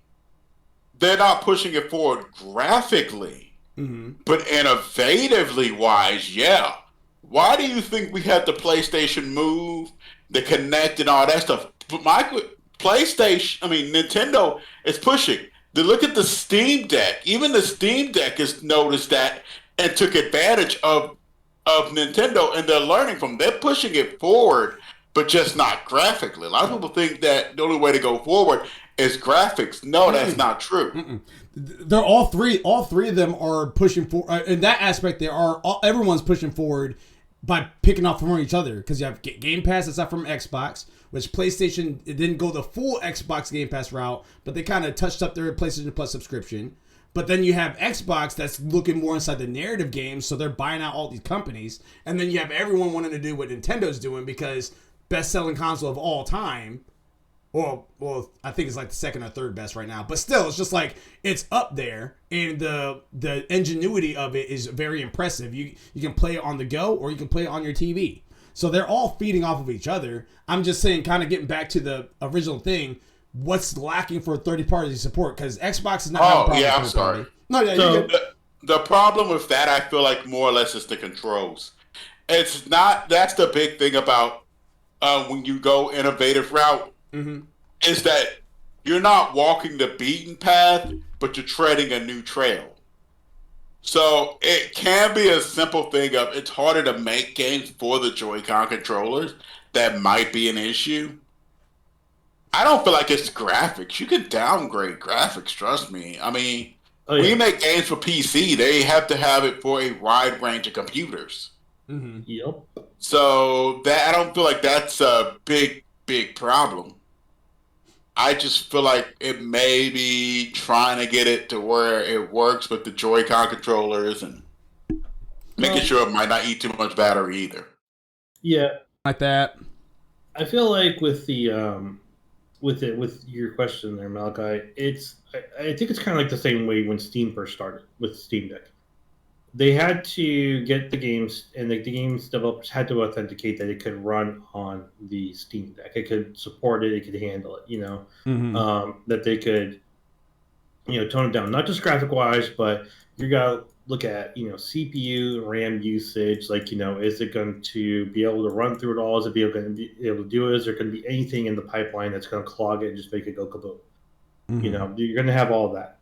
C: They're not pushing it forward graphically, but innovatively wise, yeah. Why do you think we had the PlayStation Move, the Kinect, and all that stuff? But Nintendo is pushing. Look at the Steam Deck. Even the Steam Deck has noticed that and took advantage of Nintendo, and they're learning from. They're pushing it forward, but just not graphically. A lot of people think that the only way to go forward is graphics. No, that's not true.
A: They're all three of them are pushing forward in that aspect. Everyone's pushing forward by picking off from each other because you have Game Pass that's not from Xbox, which PlayStation it didn't go the full Xbox Game Pass route, but they kind of touched up their PlayStation Plus subscription. But then you have Xbox that's looking more inside the narrative games, so they're buying out all these companies, and then you have everyone wanting to do what Nintendo's doing because best-selling console of all time. Well, I think it's like the second or third best right now, but still, it's just like it's up there, and the ingenuity of it is very impressive. You can play it on the go, or you can play it on your TV. So they're all feeding off of each other. I'm just saying, kind of getting back to the original thing, what's lacking for third-party support? Because Xbox is not.
C: Oh yeah, I'm sorry.
A: No, yeah, you're good.
C: The problem with that, I feel like more or less is the controls. It's not. That's the big thing about when you go innovative route. Is that you're not walking the beaten path, but you're treading a new trail. So it can be a simple thing of it's harder to make games for the Joy-Con controllers. That might be an issue. I don't feel like it's graphics. You can downgrade graphics, trust me. I mean, when you make games for PC, they have to have it for a wide range of computers.
B: Yep.
C: So that I don't feel like that's a big problem. I just feel like it may be trying to get it to where it works with the Joy-Con controllers and making sure it might not eat too much battery either.
B: Yeah,
A: like that.
B: I feel like with your question there, Malachi, I think it's kind of like the same way when Steam first started with Steam Deck. They had to get the games, and the games developers had to authenticate that it could run on the Steam Deck. It could support it. It could handle it. That they could, tone it down, not just graphic wise, but you got to look at CPU and RAM usage. Like is it going to be able to run through it all? Is it going to be able to do it? Is there going to be anything in the pipeline that's going to clog it and just make it go kaboom? You're going to have all of that.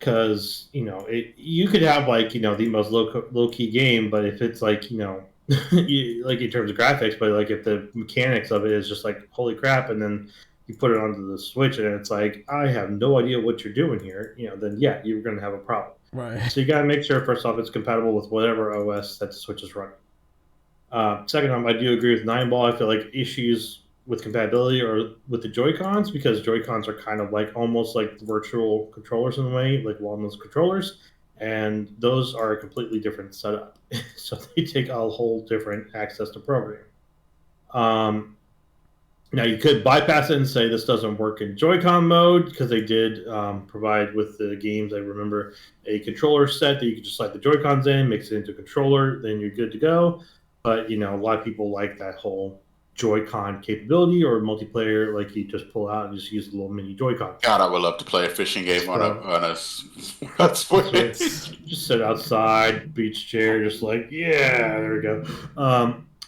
B: Because you could have the most low key game, but if it's like in terms of graphics, but like if the mechanics of it is just like holy crap, and then you put it onto the Switch and it's like I have no idea what you're doing here, then yeah, you're going to have a problem.
A: Right.
B: So you got to make sure, first off, it's compatible with whatever OS that the Switch is running. Second off, I do agree with Nine Ball. I feel like issues with compatibility or with the Joy-Cons, because Joy-Cons are kind of like almost like virtual controllers in a way, like wall-mounted controllers, and those are a completely different setup. So they take a whole different access to programming. Now you could bypass it and say this doesn't work in Joy-Con mode, because they did provide with the games, I remember, a controller set that you could just slide the Joy-Cons in, mix it into a controller, then you're good to go. But a lot of people like that whole Joy-Con capability or multiplayer, like you just pull out and just use the little mini Joy-Con.
C: God, I would love to play a fishing game on a Switch.
B: Just sit outside, beach chair, just like, yeah, there we go.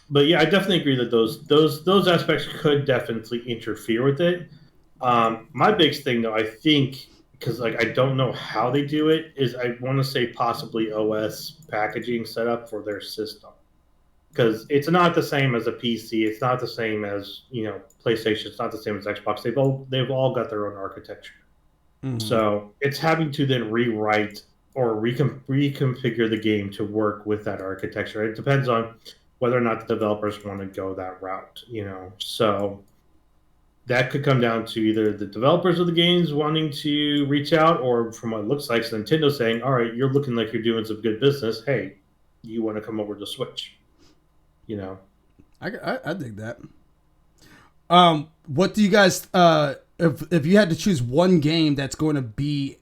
B: But yeah, I definitely agree that those aspects could definitely interfere with it. My biggest thing, though, I think, because like I don't know how they do it, is I want to say possibly OS packaging setup for their system, because it's not the same as a PC. It's not the same as PlayStation. It's not the same as Xbox. They've all got their own architecture. Mm-hmm. So it's having to then rewrite or reconfigure the game to work with that architecture. It depends on whether or not the developers want to go that route, So that could come down to either the developers of the games wanting to reach out, or from what it looks like, Nintendo saying, all right, you're looking like you're doing some good business. Hey, you want to come over to Switch?
A: I dig that. What do you guys, if you had to choose one game that's going to be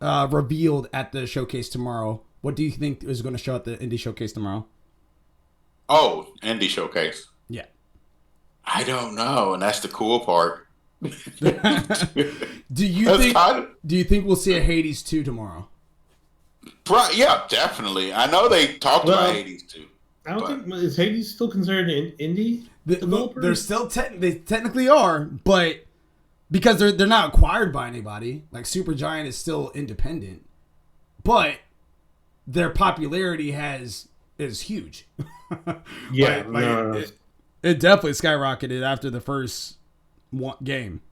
A: revealed at the showcase tomorrow, what do you think is going to show at the Indie Showcase tomorrow?
C: Oh, Indie Showcase.
A: Yeah.
C: I don't know, and that's the cool part.
A: Do you think we'll see a Hades 2 tomorrow?
C: Yeah, definitely. I know they talked about Hades 2.
B: I don't think, is Hades still considered an indie developer?
A: They're still they technically are, but because they're not acquired by anybody. Like Supergiant is still independent, but their popularity is huge.
B: Yeah,
A: it definitely skyrocketed after the first game.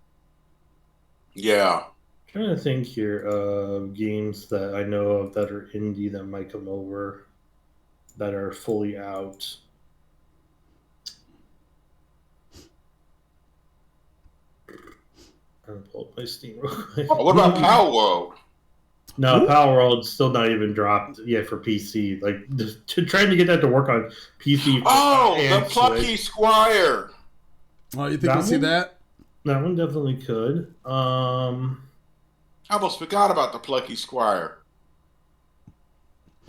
C: Yeah.
B: I'm trying to think here of games that I know of that are indie that might come over that are fully out. I'm gonna pull up my Steam real quick.
C: Oh, what about Power World?
B: No, Power World's still not even dropped yet for PC. Like, trying to get that to work on PC.
C: Oh, the Plucky Squire.
A: Oh, you think we'll see that?
B: That one definitely could.
C: I almost forgot about the Plucky Squire.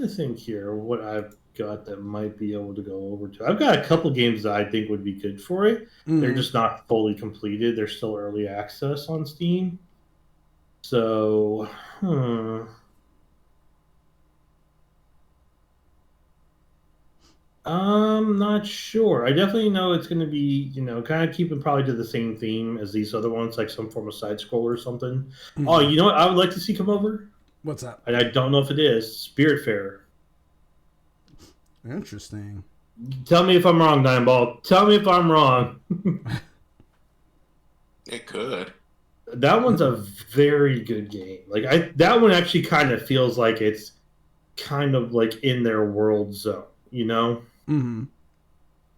B: I think here what I've got that might be able to go over to. I've got a couple games that I think would be good for it. Mm-hmm. They're just not fully completed. They're still early access on Steam. So, I'm not sure. I definitely know it's going to be, kind of keeping probably to the same theme as these other ones, like some form of side scroller or something. Mm-hmm. Oh, you know what I would like to see come over?
A: What's that?
B: And I don't know if it is Spiritfarer.
A: Interesting.
B: Tell me if I'm wrong, Nineball. Tell me if I'm wrong.
C: It could.
B: That one's a very good game. Like that one actually kind of feels like it's kind of like in their world zone,
A: Mm-hmm.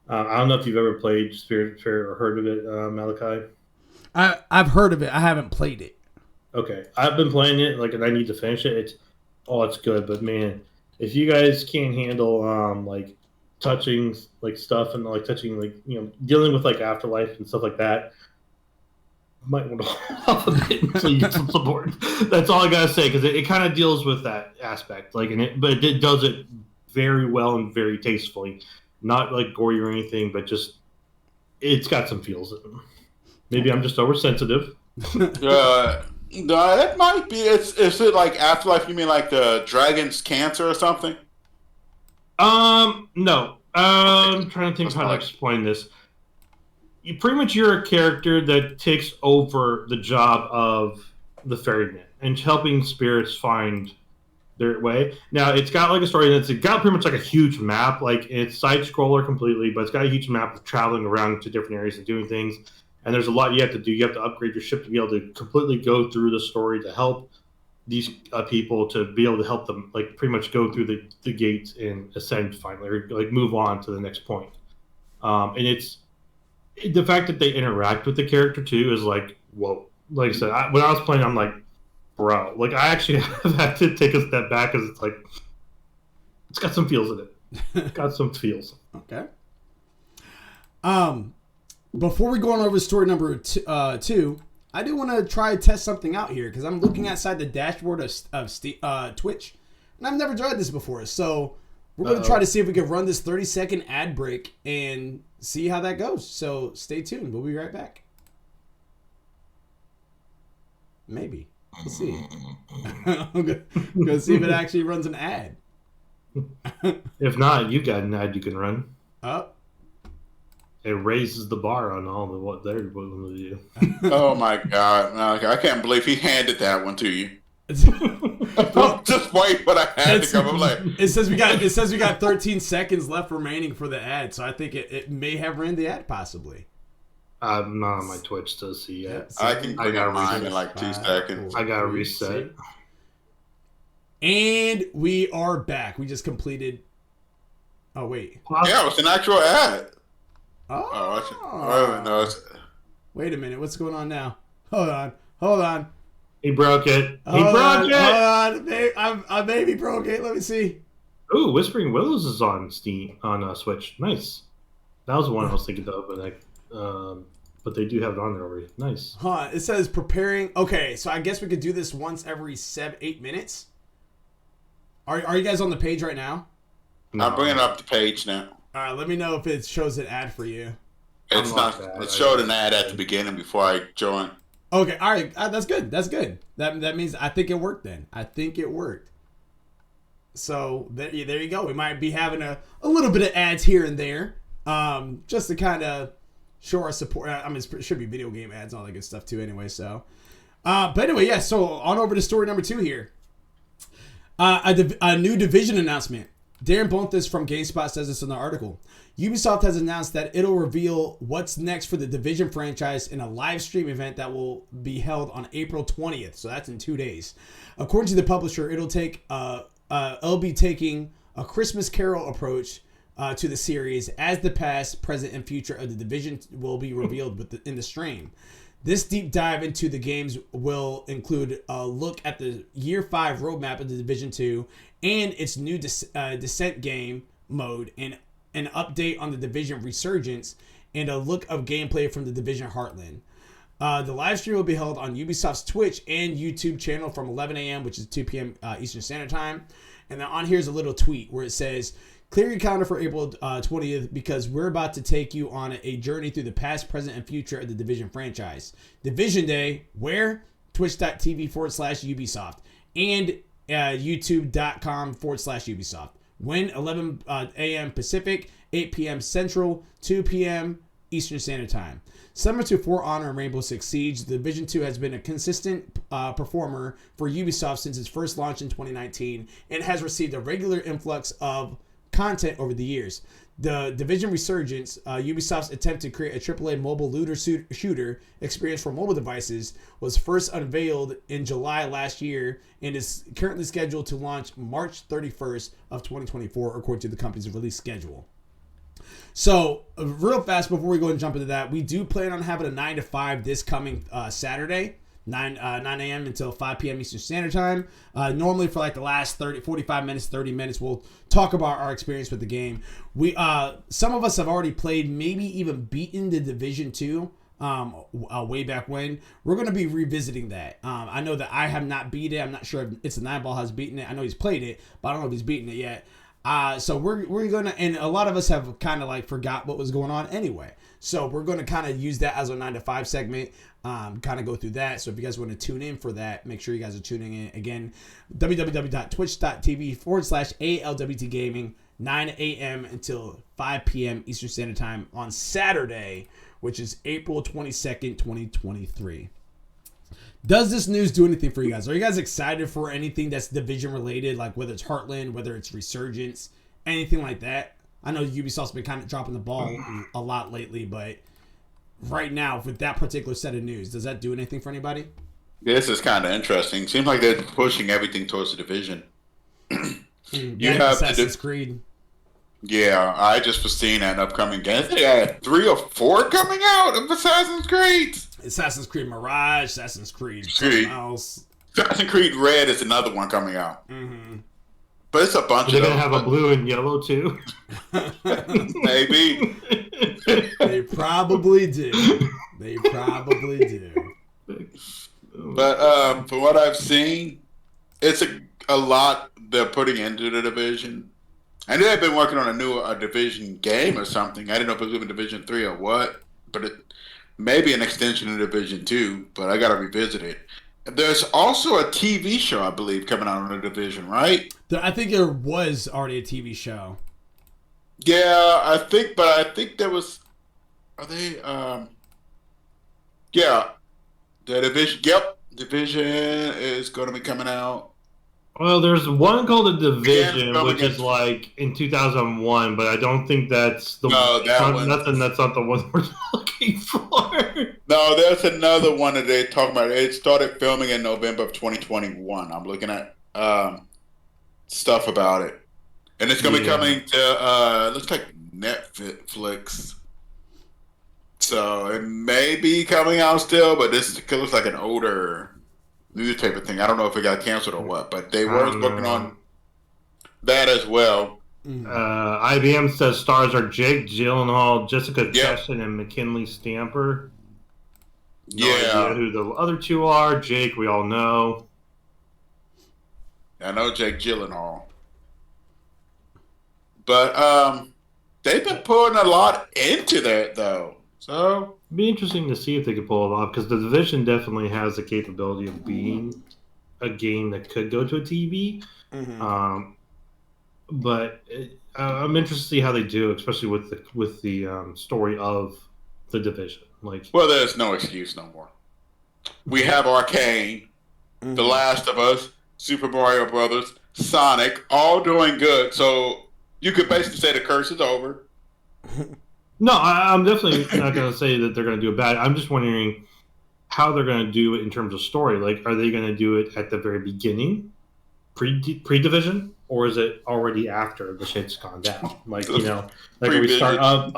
B: I don't know if you've ever played Spiritfarer or heard of it, Malachi.
A: I've heard of it. I haven't played it.
B: Okay, I've been playing it, and I need to finish it. It's good, but man, if you guys can't handle like touching like stuff and like touching like dealing with like afterlife and stuff like that, might want to hold off a bit until you get some support. That's all I gotta say, because it kind of deals with that aspect, but it does it very well and very tastefully. Not like gory or anything, but just it's got some feels in them. Maybe I'm just oversensitive.
C: No, that might be. Is it like Afterlife? You mean like the Dragon's Cancer or something?
B: No. I'm trying to think how to explain this. You're a character that takes over the job of the ferryman and helping spirits find their way. Now, it's got like a story that's got pretty much like a huge map. Like it's side scroller completely, but it's got a huge map of traveling around to different areas and doing things. And there's a lot you have to do. You have to upgrade your ship to be able to completely go through the story to help these people to be able to help them like pretty much go through the gates and ascend finally, or like move on to the next point. And it's the fact that they interact with the character too is like, whoa. Like I said, when I was playing, I'm like, bro, like I actually have had to take a step back because it's like, it's got some feels in it. It's got some feels.
A: Okay. Before we go on over to story number 2, I do want to try to test something out here because I'm looking outside the dashboard of Twitch, and I've never tried this before. So we're going to try to see if we can run this 30-second ad break and see how that goes. So stay tuned. We'll be right back. Maybe. We'll see. I'm going to see if it actually runs an ad.
B: If not, you got an ad you can run.
A: Oh.
B: It raises the bar on all of what they're willing to do.
C: Oh my God! I can't believe he handed that one to you. Just wait, but I had to come. I'm like,
A: it says we got 13 seconds left remaining for the ad, so I think it may have ran the ad possibly.
B: I'm not on my Twitch to see yet.
C: I can bring up mine in like 2 seconds.
B: I gotta reset.
A: And we are back. We just completed. Oh wait.
C: Yeah, it's an actual ad.
A: Oh.
C: No.
A: Wait a minute. What's going on now? Hold on.
B: He broke it. Hold
A: on. I maybe broke it. Let me see.
B: Ooh, Whispering Willows is on Steam on Switch. Nice. That was the one I was thinking of, but they do have it on there already. Nice.
A: It says preparing. Okay, so I guess we could do this once every 8 minutes. Are you guys on the page right now?
C: No. I'm bringing up the page now.
A: All right, let me know if it shows an ad for you.
C: It's not. It showed an ad at the beginning before I joined.
A: Okay, all right, that's good. That's good. That means I think it worked then. I think it worked. So there you go. We might be having a little bit of ads here and there, just to kind of show our support. I mean, it should be video game ads and all that good stuff too. Anyway, so, but anyway, yeah. So on over to story number 2 here. A new Division announcement. Darren Bonthis from GameSpot says this in the article. Ubisoft has announced that it'll reveal what's next for the Division franchise in a live stream event that will be held on April 20th. So that's in 2 days. According to the publisher, it'll be taking a Christmas Carol approach to the series, as the past, present, and future of the Division will be revealed in the stream. This deep dive into the games will include a look at the Year 5 roadmap of the Division 2 and its new Descent game mode, and an update on the Division Resurgence, and a look of gameplay from the Division Heartland. The live stream will be held on Ubisoft's Twitch and YouTube channel from 11 a.m., which is 2 p.m. Eastern Standard Time. And then on here's a little tweet where it says, clear your calendar for April 20th because we're about to take you on a journey through the past, present, and future of the Division franchise. Division Day, where? Twitch.tv/Ubisoft and youtube.com/Ubisoft. When? 11 a.m. Pacific, 8 p.m. Central, 2 p.m. Eastern Standard Time. Similar to For Honor and Rainbow Six Siege, the Division 2 has been a consistent performer for Ubisoft since its first launch in 2019 and has received a regular influx of content over the years. The Division Resurgence, Ubisoft's attempt to create a AAA mobile looter shooter experience for mobile devices, was first unveiled in July last year and is currently scheduled to launch March 31st of 2024, according to the company's release schedule. So, real fast before we go and jump into that, we do plan on having a 9 to 5 this coming Saturday. 9 a.m. until 5 p.m. Eastern Standard Time. Normally for like the last 45 minutes, 30 minutes, we'll talk about our experience with the game. We some of us have already played, maybe even beaten the Division 2 way back when. We're going to be revisiting that. I know that I have not beat it. I'm not sure if It's a Nineball has beaten it. I know he's played it, but I don't know if he's beaten it yet. So we're going to, and a lot of us have kind of like forgot what was going on anyway. So we're going to kind of use that as our 9 to 5 segment, kind of go through that. So if you guys want to tune in for that, make sure you guys are tuning in. Again, www.twitch.tv/ALWT Gaming, 9 a.m. until 5 p.m. Eastern Standard Time on Saturday, which is April 22nd, 2023. Does this news do anything for you guys? Are you guys excited for anything that's Division related, like whether it's Heartland, whether it's Resurgence, anything like that? I know Ubisoft's been kind of dropping the ball a lot lately, but right now with that particular set of news, does that do anything for anybody?
C: This is kind of interesting. Seems like they're pushing everything towards the division. You
A: And
C: have
A: Assassin's Creed.
C: Yeah, I just was seeing that upcoming game. They had 3 or 4 coming out of Assassin's Creed.
A: Assassin's Creed Mirage, Assassin's Creed something else.
C: Assassin's Creed Red is another one coming out.
A: Mm-hmm.
C: But it's a bunch
B: They're
C: of
B: going to have a blue and yellow too.
C: Maybe.
A: They probably do. They probably do.
C: But from what I've seen, it's a lot they're putting into the division. I knew they've been working on a division game or something. I didn't know if it was in Division 3 or what, but it may be an extension of Division 2, but I got to revisit it. There's also a TV show, I believe, coming out on the division, right?
A: I think there was already a TV show.
C: Yeah, I think there was. Are they? Yeah, the division. Yep, division is going to be coming out.
B: Well, there's one called The Division,
C: Yeah,
B: which is like in 2001, but I don't think that's the
C: No, that one.
B: that's not the one we're looking for.
C: No, there's another one that they talking about. It started filming in November of 2021. I'm looking at stuff about it, and it's going to be coming to looks like Netflix. So it may be coming out still, but this looks like an older newspaper thing. I don't know if it got canceled or what, but they were working on that as well.
B: IBM says stars are Jake Gyllenhaal, Jessica Chastain, and McKinley Stamper. No idea who the other two are. Jake, we all know.
C: I know Jake Gyllenhaal. But they've been putting a lot into that, though. So
B: it'd be interesting to see if they could pull it off, because the Division definitely has the capability of being a game that could go to a TV. Mm-hmm. But I'm interested to see how they do, especially with the story of the Division.
C: Well, there's no excuse no more. We have Arcane, The Last of Us, Super Mario Brothers, Sonic, all doing good. So you could basically say the curse is over.
B: No, I'm definitely not going to say that they're going to do it bad. I'm just wondering how they're going to do it in terms of story. Are they going to do it at the very beginning, pre-division, or is it already after the shit's gone down? Are we start of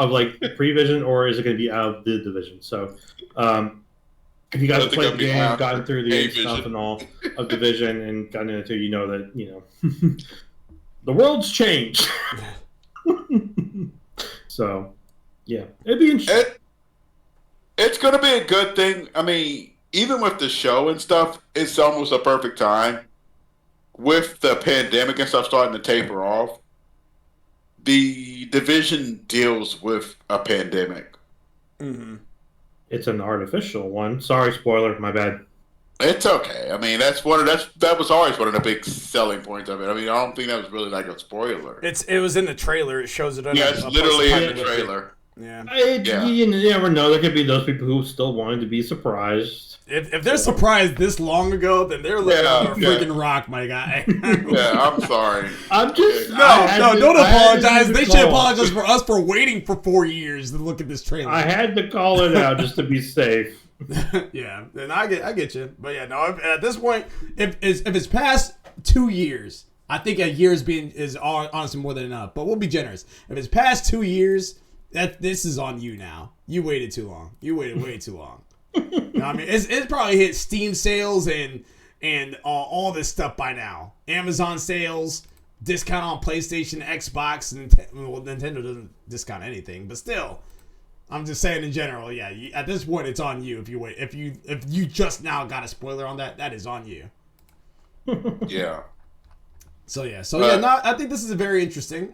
B: pre-vision, or is it going to be out of the division? So, if you guys have played the game, gotten through the stuff and all of division, and gotten into it, you know that the world's changed. So. Yeah, it'd be interesting.
C: It's going to be a good thing. I mean, even with the show and stuff, it's almost a perfect time. With the pandemic and stuff starting to taper off, the division deals with a pandemic.
A: Mm-hmm.
B: It's an artificial one. Sorry, spoiler. My bad.
C: It's okay. I mean, that was always one of the big selling points of it. I mean, I don't think that was really like a spoiler.
A: It was in the trailer. It shows it.
C: Yeah, it's literally in the trailer.
A: Yeah.
B: You never know. There could be those people who still wanted to be surprised.
A: If they're surprised this long ago, then they're living on a freaking rock, my guy.
C: Yeah, I'm sorry.
B: I'm just
A: no. Don't apologize. They should apologize for us for waiting for 4 years to look at this trailer.
B: I had to call it out just to be safe.
A: Yeah, and I get you, but yeah, no. At this point, if it's past 2 years, I think a year is honestly more than enough. But we'll be generous. If it's past 2 years. This is on you now. You waited too long. You waited way too long. I mean, it's probably hit Steam sales and all this stuff by now. Amazon sales, discount on PlayStation, Xbox, and Nintendo doesn't discount anything, but still, I'm just saying in general. Yeah, at this point, it's on you. If you wait, if you just now got a spoiler on that is on you.
C: Yeah.
A: I think this is very interesting.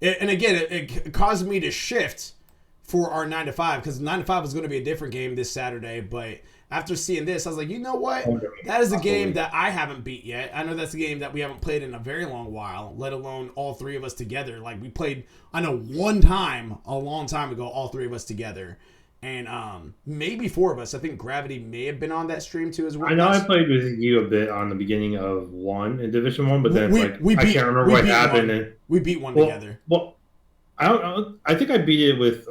A: And again, it caused me to shift for our 9 to 5, because 9 to 5 was going to be a different game this Saturday. But after seeing this, I was like, you know what? That is a game that I haven't beat yet. I know that's a game that we haven't played in a very long while, let alone all three of us together. Like, we played, I know, one time a long time ago, all three of us together. And maybe 4 of us. I think Gravity may have been on that stream too as well.
B: I know I played with you a bit on the beginning of 1 in Division 1, but then I can't remember what happened.
A: We beat one together.
B: Well, I think I beat it with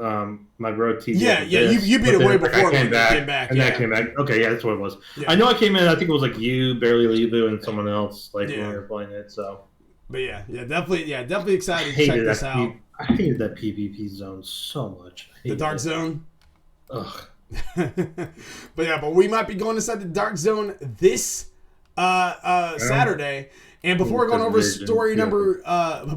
B: my Road TV.
A: Yeah, you beat it way before
B: I came back, and
A: yeah.
B: then I came back. Okay, yeah, that's what it was.
A: Yeah.
B: I know I came in. I think it was like you, Barely Levu, and someone else when we
A: Yeah.
B: were playing it. So,
A: But definitely excited to check this out.
B: I hated that PvP zone so much.
A: The Dark Zone.
B: Ugh.
A: But we might be going inside the Dark Zone this Saturday. And before we're going over story number,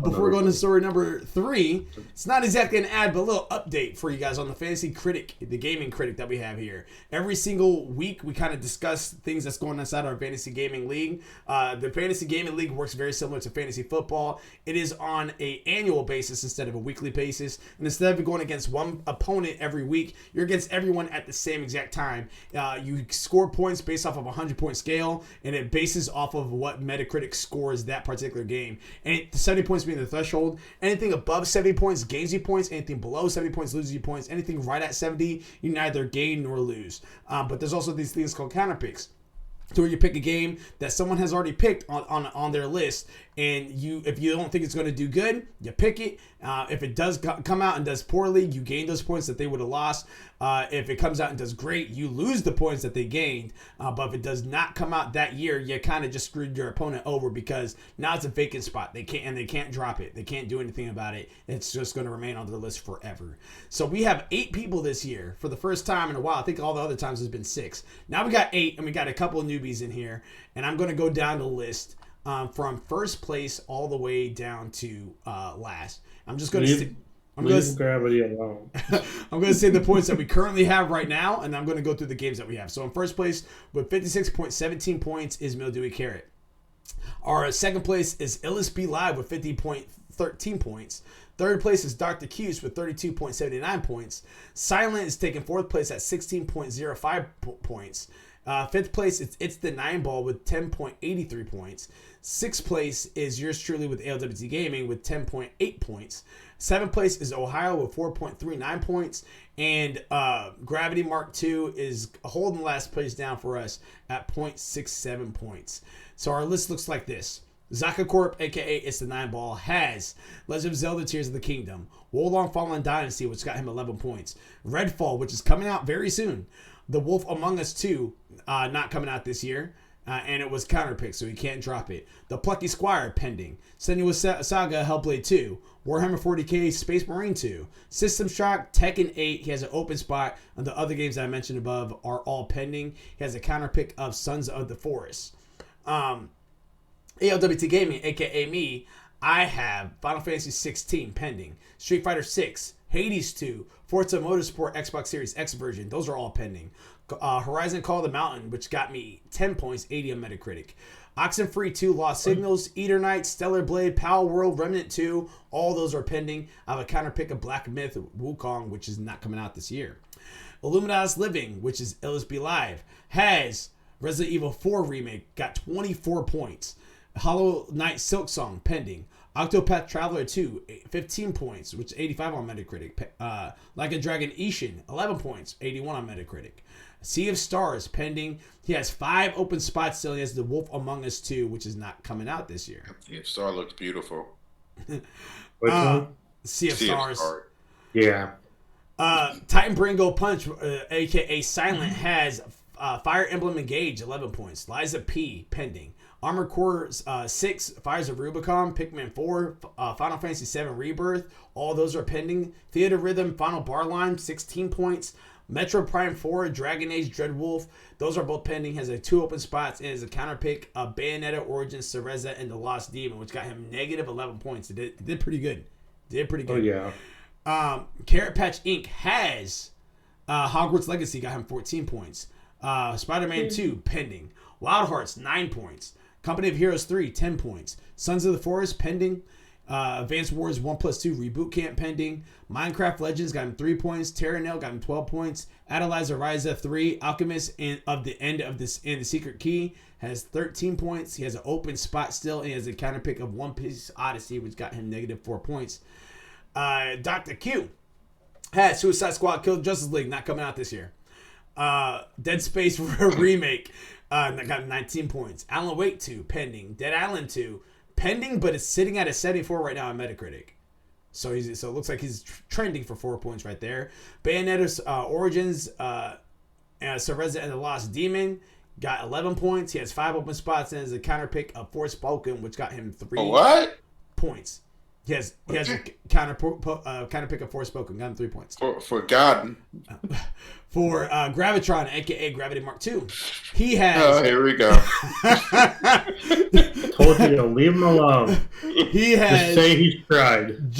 A: before we're going to story number 3, it's not exactly an ad, but a little update for you guys on the Fantasy Critic, the gaming critic that we have here. Every single week, we kind of discuss things that's going on inside our Fantasy Gaming League. The Fantasy Gaming League works very similar to Fantasy Football. It is on an annual basis instead of a weekly basis. And instead of going against one opponent every week, you're against everyone at the same exact time. You score points based off of a 100-point scale, and it bases off of what Metacritic scores that particular game. And 70 points being the threshold. Anything above 70 points gains you points. Anything below 70 points loses you points. Anything right at 70, you neither gain nor lose. But there's also these things called counter picks. To where you pick a game that someone has already picked on their list, and if you don't think it's going to do good, you pick it. If it does come out and does poorly, you gain those points that they would have lost. If it comes out and does great, you lose the points that they gained. But if it does not come out that year, you kind of just screwed your opponent over, because now it's a vacant spot. They can't drop it. They can't do anything about it. It's just going to remain on their list forever. So we have 8 people this year for the first time in a while. I think all the other times has been 6. Now we got 8, and we got a couple of newbies in here, and I'm going to go down the list from first place all the way down to last. I'm just going to
B: leave gravity alone.
A: I'm going to say the points that we currently have right now, and I'm going to go through the games that we have. So in first place with 56.17 points is Mildewy Carrot. Our second place is ALWT Live with 50.13 points. Third place is Dr. Cuse with 32.79 points. Silent is taking fourth place at 16.05 points. Fifth place, it's the 9 Ball with 10.83 points. Sixth place is yours truly with ALWT Gaming with 10.8 points. Seventh place is Ohio with 4.39 points. And Gravity Mark II is holding last place down for us at 0.67 points. So our list looks like this. Zaka Corp, aka It's the 9 Ball, has Legend of Zelda Tears of the Kingdom, Wolong Fallen Dynasty, which got him 11 points, Redfall, which is coming out very soon, The Wolf Among Us 2, not coming out this year, and it was counterpicked, so he can't drop it. The Plucky Squire, pending. Senua's Saga, Hellblade 2, Warhammer 40k, Space Marine 2, System Shock, Tekken 8, he has an open spot, and the other games that I mentioned above are all pending. He has a counterpick of Sons of the Forest. ALWT Gaming, aka me, I have Final Fantasy 16 pending, Street Fighter 6, Hades 2, Forza Motorsport Xbox Series X version, those are all pending. Horizon Call of the Mountain, which got me 10 points, 80 on Metacritic. Oxenfree 2, Lost Signals, Eater Knight, Stellar Blade, Power World, Remnant 2, all those are pending. I have a counterpick of Black Myth, Wukong, which is not coming out this year. Illuminatus Living, which is ALWT Live, has Resident Evil 4 Remake, got 24 points. Hollow Knight Silksong, pending. Octopath Traveler 2, 15 points, which is 85 on Metacritic. Like a Dragon Ishin, 11 points, 81 on Metacritic. Sea of Stars, pending. He has 5 open spots still. He has The Wolf Among Us 2, which is not coming out this year.
C: Sea of Stars looks beautiful.
B: Which one?
A: Sea of Stars.
B: Yeah.
A: Titan Bringo Punch, a.k.a. Silent, has Fire Emblem Engage, 11 points. Liza P, pending. Armored Core 6, Fires of Rubicon, Pikmin 4, Final Fantasy 7 Rebirth, all those are pending. Theater Rhythm, Final Bar Line, 16 points. Metro Prime 4, Dragon Age Dreadwolf, those are both pending. Has 2 open spots and is a counterpick of Bayonetta Origins, Cereza, and The Lost Demon, which got him negative 11 points. It did pretty good.
B: Oh, yeah.
A: Carrot Patch Inc. has Hogwarts Legacy, got him 14 points. Spider-Man 2, pending. Wild Hearts, 9 points. Company of Heroes 3, 10 points. Sons of the Forest, pending. Advanced Wars 1+2 Reboot Camp, pending. Minecraft Legends got him 3 points. Terranil got him 12 points. Adeliza Ryza 3. Alchemist and the Secret Key has 13 points. He has an open spot still, and he has a counterpick of One Piece Odyssey, which got him negative 4 points. Dr. Q has Suicide Squad Kill Justice League, not coming out this year. Dead Space Remake, that got 19 points. Alan Wake 2, pending. Dead Island 2, pending, but it's sitting at a 74 right now on Metacritic. So it looks like he's trending for 4 points right there. Bayonetta's Origins, so Resident and the Lost Demon got 11 points. He has 5 open spots and has a counter pick of Forspoken, which got him 3 points. He has a counter pick of Forspoken, got him 3 points.
C: Forgotten.
A: For Gravitron, aka Gravity Mark II, he has.
C: Oh, here we go.
B: Told you to leave him alone.
A: He has.
B: Just say he's tried.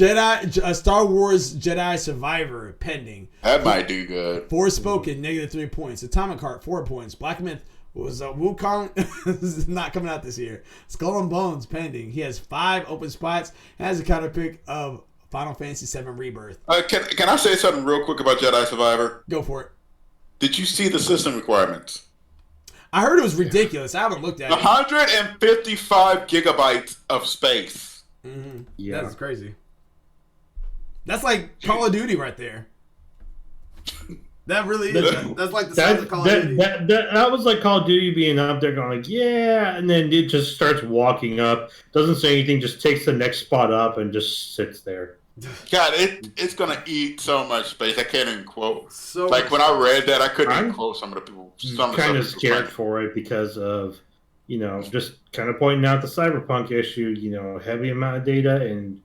A: Star Wars Jedi Survivor pending.
C: That might do good.
A: Forspoken, -3 points. Atomic Heart, 4 points. Black Myth was Wukong. This is not coming out this year. Skull and Bones pending. He has 5 open spots. Has a counter pick of Final Fantasy VII Rebirth.
C: Can I say something real quick about Jedi Survivor?
A: Go for it.
C: Did you see the system requirements?
A: I heard it was ridiculous. I haven't looked at it.
C: 155 gigabytes of space.
A: Mm-hmm.
B: Yeah.
A: That's crazy. That's like Call of Duty right there. That really is. That's like the size of Call of Duty.
B: That was like Call of Duty being up there going like, yeah, and then it just starts walking up, doesn't say anything, just takes the next spot up and just sits there.
C: God, it's gonna eat so much space. I can't even quote. When
A: So
C: I read that, I couldn't even quote some of the people.
B: I'm kind of scared for it because of, just kind of pointing out the Cyberpunk issue, heavy amount of data and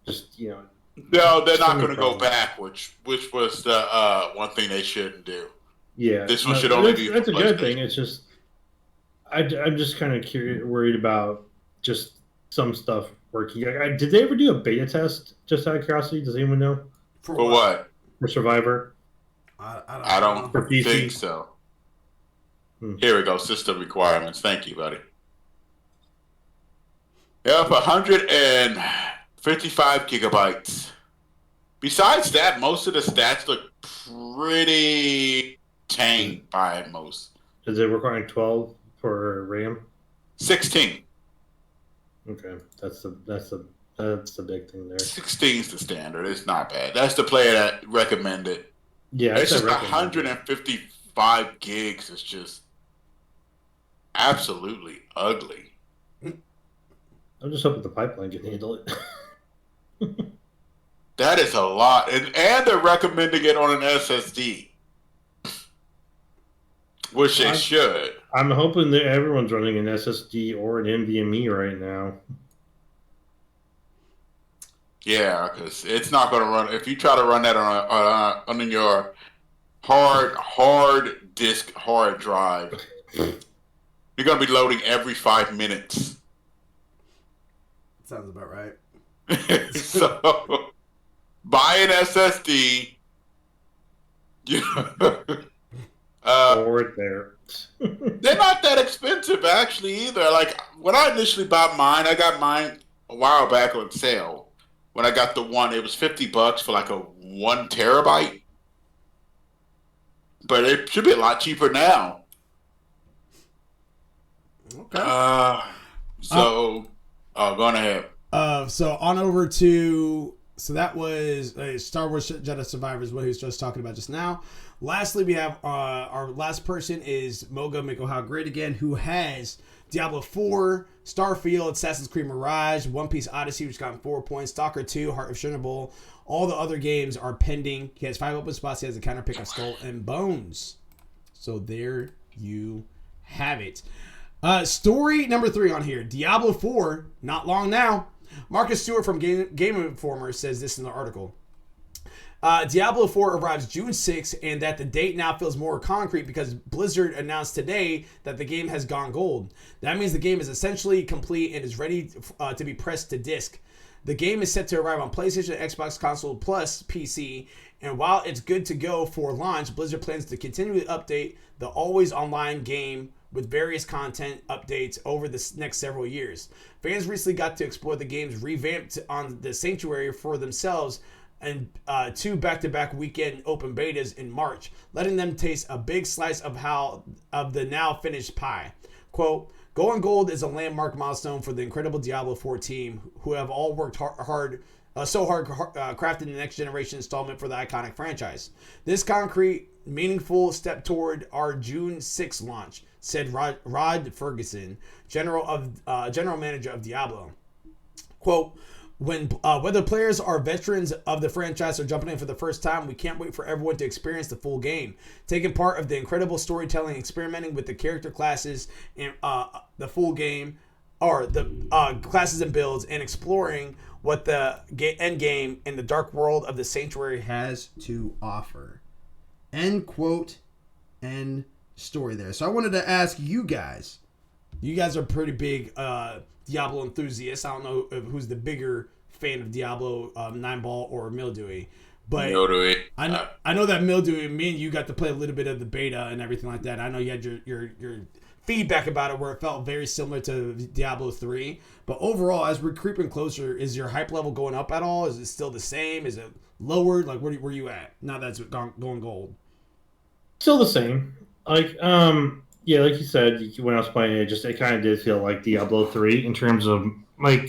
B: just,
C: No, they're not going to go back, which was the one thing they shouldn't do.
B: Yeah,
C: this one should only be.
B: That's a good thing. It's just, I'm just kind of worried about just some stuff working. Did they ever do a beta test? Just out of curiosity, does anyone know?
C: For what?
B: For Survivor.
C: I don't think so. Here we go. System requirements. Thank you, buddy. Yep, 155 gigabytes. Besides that, most of the stats look pretty tame by most.
B: Is it requiring 12 for RAM?
C: 16.
B: Okay, that's the big thing there.
C: 16 is the standard. It's not bad. That's the player that recommended.
B: Yeah,
C: it's just 155 gigs. It's just absolutely ugly.
B: I'm just hoping the pipeline can handle it.
C: That is a lot, and they're recommending it on an SSD, which they should.
B: I'm hoping that everyone's running an SSD or an NVMe right now.
C: Yeah, because it's not going to run. If you try to run that on your hard disk hard drive, you're going to be loading every 5 minutes.
A: sounds about right.
C: So, buy an SSD.
B: Forward there.
C: They're not that expensive, actually, either. Like, when I initially bought mine, I got mine a while back on sale. When I got the one, it was $50 for like a 1 terabyte. But it should be a lot cheaper now.
A: Okay.
C: Go on ahead.
A: So on over to, so that was Star Wars Jedi Survivors, what he was just talking about just now. Lastly, we have our last person is Moga Make Ohio Great Again, who has Diablo 4, Starfield, Assassin's Creed Mirage, One Piece Odyssey, which got 4 points, Stalker 2, Heart of Chernobyl. All the other games are pending. He has 5 open spots. He has a counter pick of Skull and Bones. So there you have it. Story number 3 on here. Diablo 4, not long now. Marcus Stewart from Game Informer says this in the article. Diablo 4 arrives June 6th, and that the date now feels more concrete because Blizzard announced today that the game has gone gold. That means the game is essentially complete and is ready to be pressed to disc. The game is set to arrive on PlayStation, Xbox Console, plus PC, and while it's good to go for launch, Blizzard plans to continually update the always online game with various content updates over the next several years. Fans recently got to explore the game's revamped on the Sanctuary for themselves and 2 back-to-back weekend open betas in March, letting them taste a big slice of the now finished pie. Quote, "Going gold is a landmark milestone for the incredible Diablo 4 team, who have all worked hard crafting the next generation installment for the iconic franchise. This concrete, meaningful step toward our June 6th launch," said Rod Ferguson, general manager of Diablo. Quote, Whether players are veterans of the franchise or jumping in for the first time, we can't wait for everyone to experience the full game. Taking part of the incredible storytelling, experimenting with the character classes in the full game, or the classes and builds, and exploring what the end game in the dark world of the Sanctuary has to offer. End quote. End story there. So I wanted to ask you guys. You guys are pretty big Diablo enthusiasts. I don't know who's the bigger fan of Diablo, 9-Ball or Mildewy. But
C: Mildewy.
A: I know that Mildewy, me and you got to play a little bit of the beta and everything like that. I know you had your feedback about it where it felt very similar to Diablo 3. But overall, as we're creeping closer, is your hype level going up at all? Is it still the same? Is it lowered? Like, where you at now that it's going gold?
B: Still the same. Like, yeah, like you said, when I was playing it, it kind of did feel like Diablo 3 in terms of like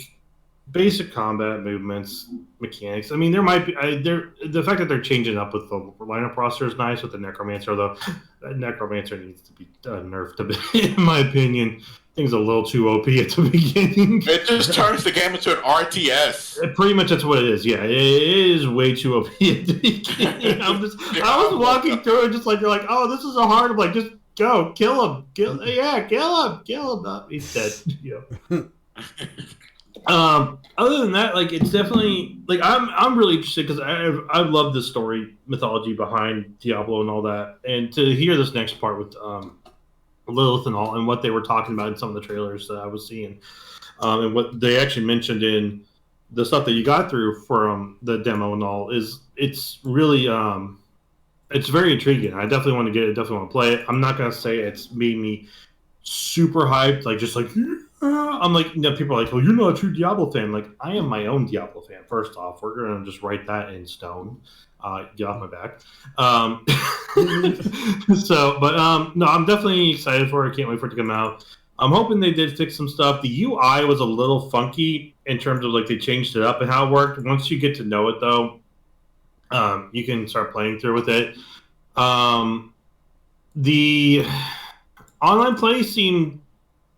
B: basic combat movements, mechanics. I mean, there might be the fact that they're changing up with the lineup roster is nice with the Necromancer, though. That Necromancer needs to be nerfed a bit, in my opinion. Thing's a little too OP at the beginning.
C: It just turns the game into an RTS.
B: Pretty much that's what it is. Yeah, it is way too OP at the beginning. I was walking through it just like they're like, oh, this is a hard. I'm like, just go, kill him, kill him. He's dead. Yeah. Other than that, like it's definitely like I'm really interested because I love the story mythology behind Diablo and all that, and to hear this next part with Lilith and all, and what they were talking about in some of the trailers that I was seeing, and what they actually mentioned in the stuff that you got through from the demo and all is it's really it's very intriguing. I definitely want to get it. Definitely want to play it. I'm not gonna say it's made me super hyped, like just like. I'm like, you know, people are like, well, you're not a true Diablo fan. Like, I am my own Diablo fan. First off, we're gonna just write that in stone. Get off my back. No, I'm definitely excited for it. I can't wait for it to come out. I'm hoping they did fix some stuff. The UI was a little funky in terms of like they changed it up and how it worked. Once you get to know it, though, you can start playing through with it. The online play seemed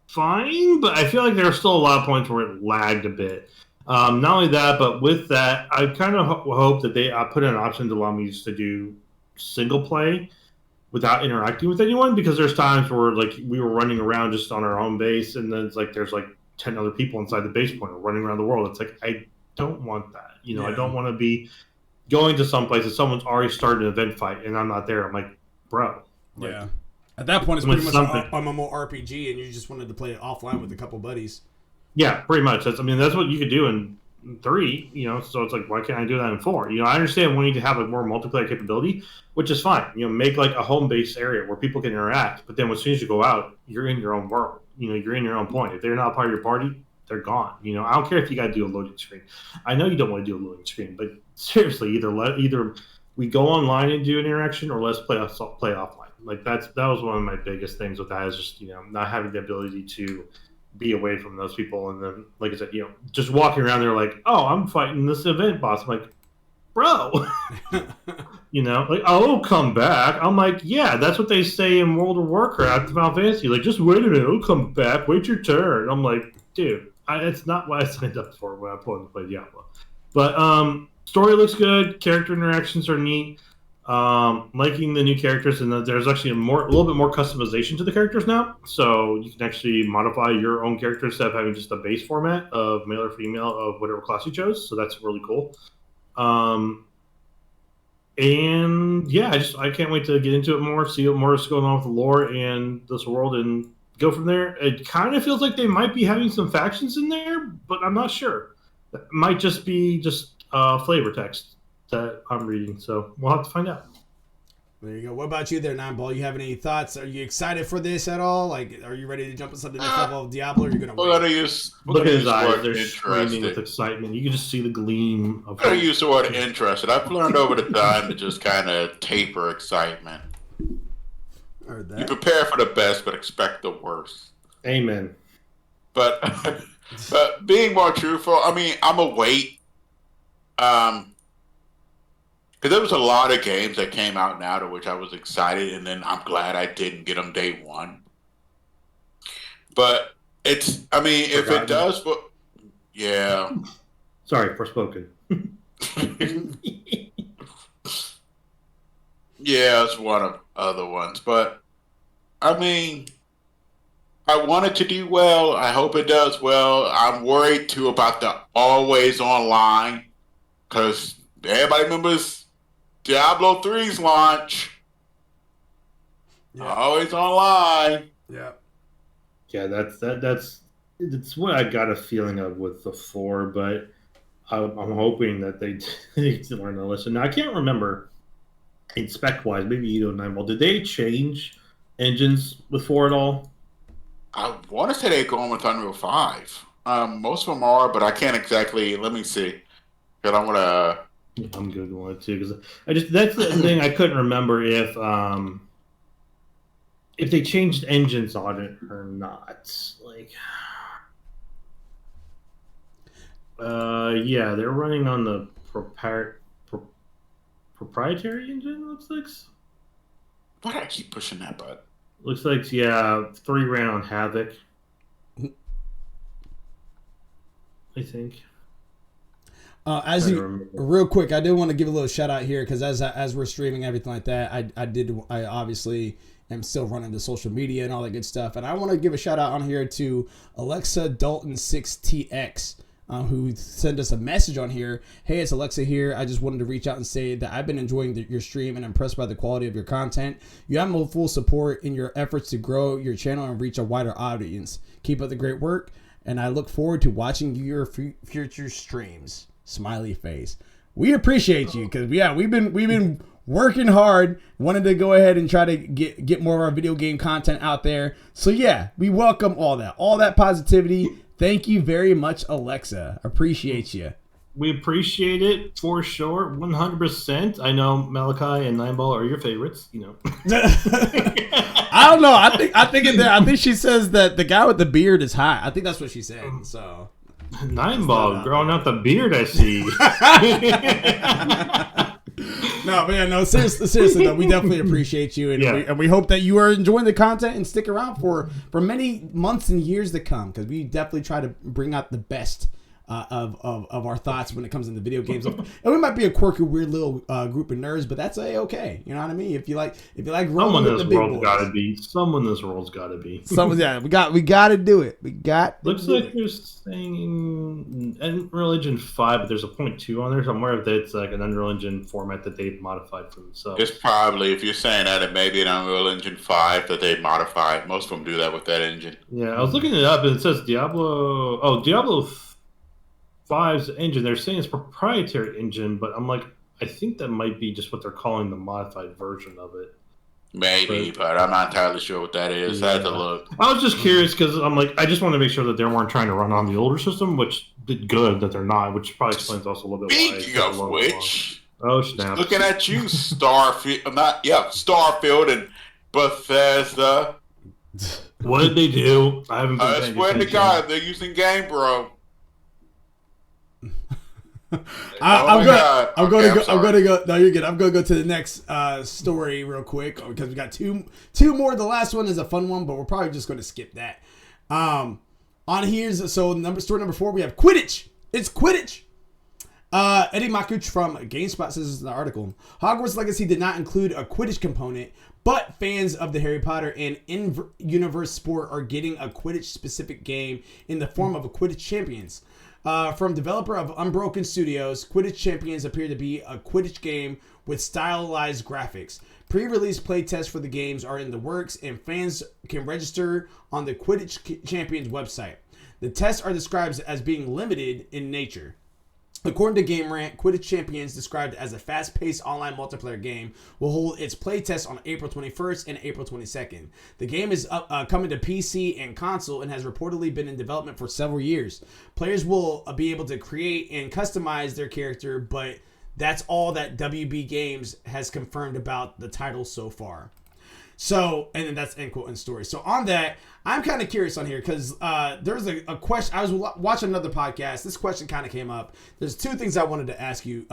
B: fine, but I feel like there are still a lot of points where it lagged a bit. Not only that, but with that, I kind of hope that they put in an option to allow me just to do single play without interacting with anyone, because there's times where like we were running around just on our own base, and then it's like there's like 10 other people inside the base point running around the world. It's like I don't want that. You know, yeah. I don't want to be going to some place and someone's already started an event fight and I'm not there. I'm like, bro. Like,
A: yeah. At that point, it's pretty much a MMORPG, and you just wanted to play it offline with a couple buddies.
B: Yeah, pretty much. That's what you could do in 3, you know, so it's like, why can't I do that in 4? You know, I understand wanting to have a more multiplayer capability, which is fine. You know, make like a home-based area where people can interact, but then as soon as you go out, you're in your own world. You know, you're in your own point. If they're not part of your party, they're gone. You know, I don't care if you got to do a loading screen. I know you don't want to do a loading screen, but seriously, either we go online and do an interaction, or let's play offline. Like that was one of my biggest things with that, is just, you know, not having the ability to be away from those people. And then, like I said, you know, just walking around there like, oh, I'm fighting this event boss. I'm like, bro, you know, like, I'll come back. I'm like, yeah, that's what they say in World of Warcraft, Final Fantasy. Like, just wait a minute, it'll come back. Wait your turn. I'm like, dude, it's not what I signed up for when I wanted to play Diablo. But story looks good. Character interactions are neat. Liking the new characters, and there's actually a little bit more customization to the characters now, so you can actually modify your own character instead of having just a base format of male or female of whatever class you chose. So that's really cool. And yeah, I can't wait to get into it more, see what more is going on with the lore and this world, and go from there. It kind of feels like they might be having some factions in there, but I'm not sure. It might just be flavor text that I'm reading, so we'll have to find out.
A: There you go. What about you there, 9-Ball? You have any thoughts? Are you excited for this at all? Like, are you ready to jump into the next level of Diablo, or are you going to wait?
B: Look at his eyes. They're screaming with excitement. You can just see the gleam of...
C: I'm going to use the word interested. I've learned over the time to just kind of taper excitement.
A: Heard that.
C: You prepare for the best, but expect the worst.
B: Amen.
C: But being more truthful, I mean, I'm a wait. Because there was a lot of games that came out now to which I was excited, and then I'm glad I didn't get them day one. But if it does, but yeah.
B: Sorry, Forspoken.
C: Yeah, it's one of other ones, but I mean, I want it to do well. I hope it does well. I'm worried too about the always online because everybody remembers Diablo 3's launch. Yeah. Always online.
A: Yeah.
B: Yeah, that's what I got a feeling of with the 4, but I'm hoping that they learn a lesson. Now I can't remember in spec wise, maybe you know 9 Ball. Did they change engines with 4 at all?
C: I want to say they're going with Unreal 5. Most of them are, but I can't exactly. Let me see. Because I want to.
B: I'm googling it too because that's the thing I couldn't remember if they changed engines on it or not. Like, yeah, they're running on the proprietary engine. Looks like.
C: Why do I keep pushing that button?
B: Looks like 3 ran on Havoc. I think.
A: Real quick, I do want to give a little shout out here because as we're streaming everything like that, I obviously am still running the social media and all that good stuff, and I want to give a shout out on here to Alexa Dalton 6TX. Who sent us a message on here. Hey, it's Alexa here. I just wanted to reach out and say that I've been enjoying your stream and impressed by the quality of your content. You have my full support in your efforts to grow your channel and reach a wider audience. Keep up the great work, and I look forward to watching your future streams. Smiley face. We appreciate you because we've been working hard. Wanted to go ahead and try to get more of our video game content out there. So yeah, we welcome all that positivity. Thank you very much, Alexa. Appreciate you.
B: We appreciate it for sure, 100%. I know Malachi and 9 Ball are your favorites. You know.
A: I don't know. I think she says that the guy with the beard is hot. I think that's what she said. So
B: 9 Ball growing out the beard, I see.
A: No, but yeah, no. Seriously, though, we definitely appreciate you, and we hope that you are enjoying the content and stick around for many months and years to come, because we definitely try to bring out the best of our thoughts when it comes into video games. And we might be a quirky, weird little group of nerds, but that's okay. You know what I mean? If you like rolling with the big boys.
B: Someone in this world's gotta be.
A: We gotta do it.
B: Looks like they're saying Unreal Engine 5, but there's a 0.2 on there, so I'm aware that it's like an Unreal Engine format that they've modified for themselves.
C: It's probably, if you're saying that, it may be an Unreal Engine 5 that they've modified. Most of them do that with that engine.
B: Yeah, I was looking it up, and it says Diablo 5's engine. They're saying it's proprietary engine, but I'm like, I think that might be just what they're calling the modified version of it.
C: Maybe, but I'm not entirely sure what that is. I had to look.
B: I was just curious because I'm like, I just want to make sure that they weren't trying to run on the older system, which did good that they're not, which probably explains also a little bit why.
C: Speaking of which,
B: oh snap!
C: Looking at you, Starfield, Starfield and Bethesda.
B: What did they do? I haven't been paying attention.
C: I swear to God, they're using Game Bro.
A: I'm going to go. No, you're good. I'm going to go to the next story real quick because we got two more. The last one is a fun one, but we're probably just going to skip that. On here's story number 4. We have Quidditch. It's Quidditch. Eddie Makuch from GameSpot says this in the article. Hogwarts Legacy did not include a Quidditch component, but fans of the Harry Potter and in-universe sport are getting a Quidditch-specific game in the form of a Quidditch Champions. From developer of Unbroken Studios, Quidditch Champions appear to be a Quidditch game with stylized graphics. Pre-release playtests for the games are in the works, and fans can register on the Quidditch Champions website. The tests are described as being limited in nature. According to GameRant, Quidditch Champions, described as a fast-paced online multiplayer game, will hold its playtest on April 21st and April 22nd. The game is coming to PC and console and has reportedly been in development for several years. Players will be able to create and customize their character, but that's all that WB Games has confirmed about the title so far. So, and then that's end quote and story. So on that, I'm kind of curious on here because there's a question. I was watching another podcast. This question kind of came up. There's 2 things I wanted to ask you,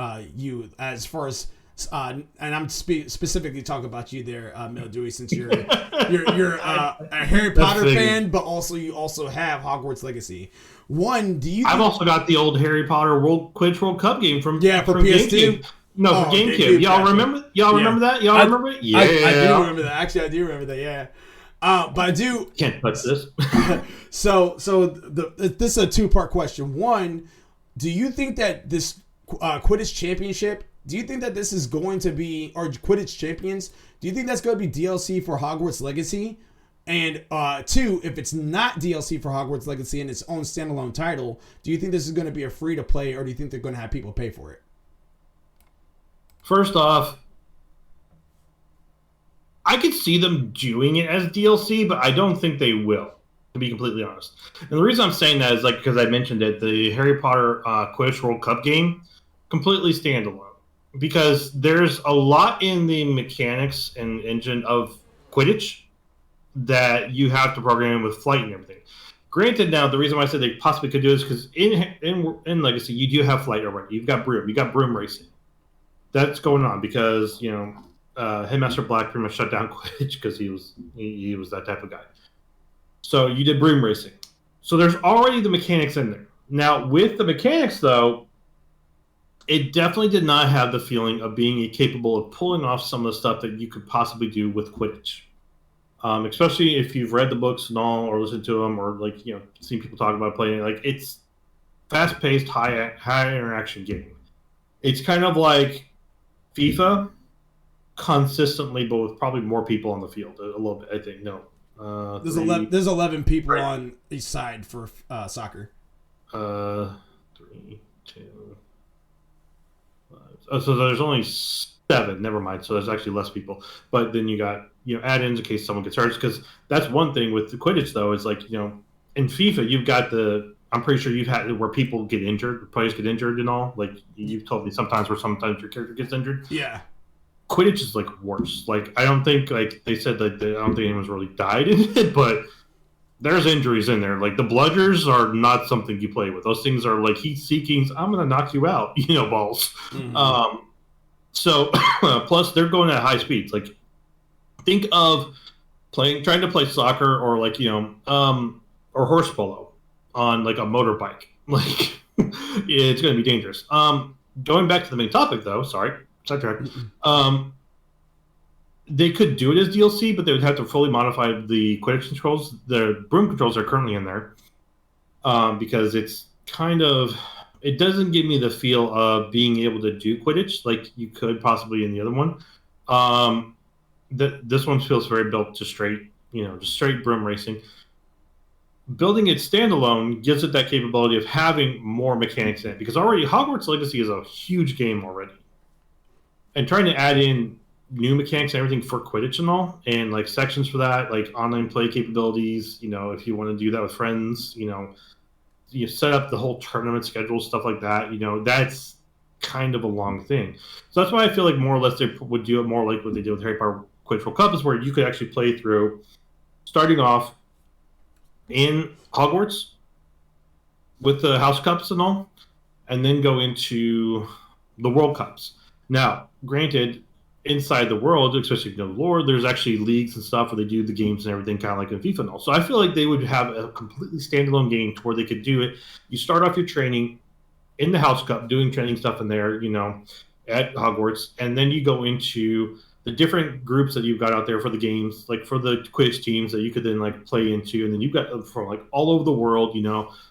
A: as far as and I'm specifically talking about you there, Mildewey, since you're a Harry Potter fan, but you also have Hogwarts Legacy. One, do you?
B: I've also got the old Harry Potter Quidditch World Cup game from
A: for PS2.
B: GameCube. No, for GameCube. Y'all remember? Remember that? Y'all remember it? Yeah,
A: I do remember that. Actually, I do remember that. Yeah. But I do
B: can't touch this.
A: so this is a two-part question. One, do you think that this Quidditch Championship? Do you think that this is going to be, or Quidditch Champions? Do you think that's going to be DLC for Hogwarts Legacy? And two, if it's not DLC for Hogwarts Legacy and its own standalone title, do you think this is going to be a free to play, or do you think they're going to have people pay for it?
B: First off, I could see them doing it as DLC, but I don't think they will, to be completely honest. And the reason I'm saying that is because I mentioned it, the Harry Potter Quidditch World Cup game, completely standalone. Because there's a lot in the mechanics and engine of Quidditch that you have to program with flight and everything. Granted, now the reason why I said they possibly could do this because in Legacy you do have flight already. You got broom racing. That's going on because Headmaster Black pretty much shut down Quidditch because he was that type of guy. So you did broom racing. So there's already the mechanics in there. Now with the mechanics though, it definitely did not have the feeling of being capable of pulling off some of the stuff that you could possibly do with Quidditch. Especially if you've read the books and all, or listened to them, or seen people talk about playing it. It's fast-paced, high interaction game. It's kind of like FIFA, consistently, but with probably more people on the field. A little bit, I think. No,
A: there's 11 people on each side for soccer.
B: 3, 2. So there's only 7. Never mind. So there's actually less people. But then you got add-ins in case someone gets hurt. Because that's one thing with the Quidditch though is in FIFA you've got I'm pretty sure you've had where people get injured, players get injured and all. Like you've told me sometimes your character gets injured.
A: Yeah.
B: Quidditch is worse. I don't think they said that I don't think anyone's really died in it, but there's injuries in there. The bludgers are not something you play with. Those things are heat-seekings. I'm going to knock you out, balls. Mm-hmm. So, plus they're going at high speeds. Think of trying to play soccer or or horse polo on a motorbike. It's going to be dangerous. Going back to the main topic though, sorry, sidetrack. They could do it as DLC, but they would have to fully modify the Quidditch controls. The broom controls are currently in there because it's it doesn't give me the feel of being able to do Quidditch like you could possibly in the other one. This one feels very built to straight broom racing. Building it standalone gives it that capability of having more mechanics in it because already Hogwarts Legacy is a huge game already. And trying to add in new mechanics and everything for Quidditch and all, and sections for that, online play capabilities, if you want to do that with friends, you set up the whole tournament schedule, stuff like that, that's kind of a long thing. So that's why I feel more or less they would do it more like what they did with Harry Potter Quidditch World Cup, is where you could actually play through starting off in Hogwarts with the House Cups and all, and then go into the World Cups. Now, granted, inside the world, especially if you know the lore, there's actually leagues and stuff where they do the games and everything, kind of like in FIFA and all. So I feel like they would have a completely standalone game to where they could do it. You start off your training in the House Cup, doing training stuff in there, at Hogwarts, and then you go into the different groups that you've got out there for the games, for the Quidditch teams that you could then play into, and then you've got from all over the world,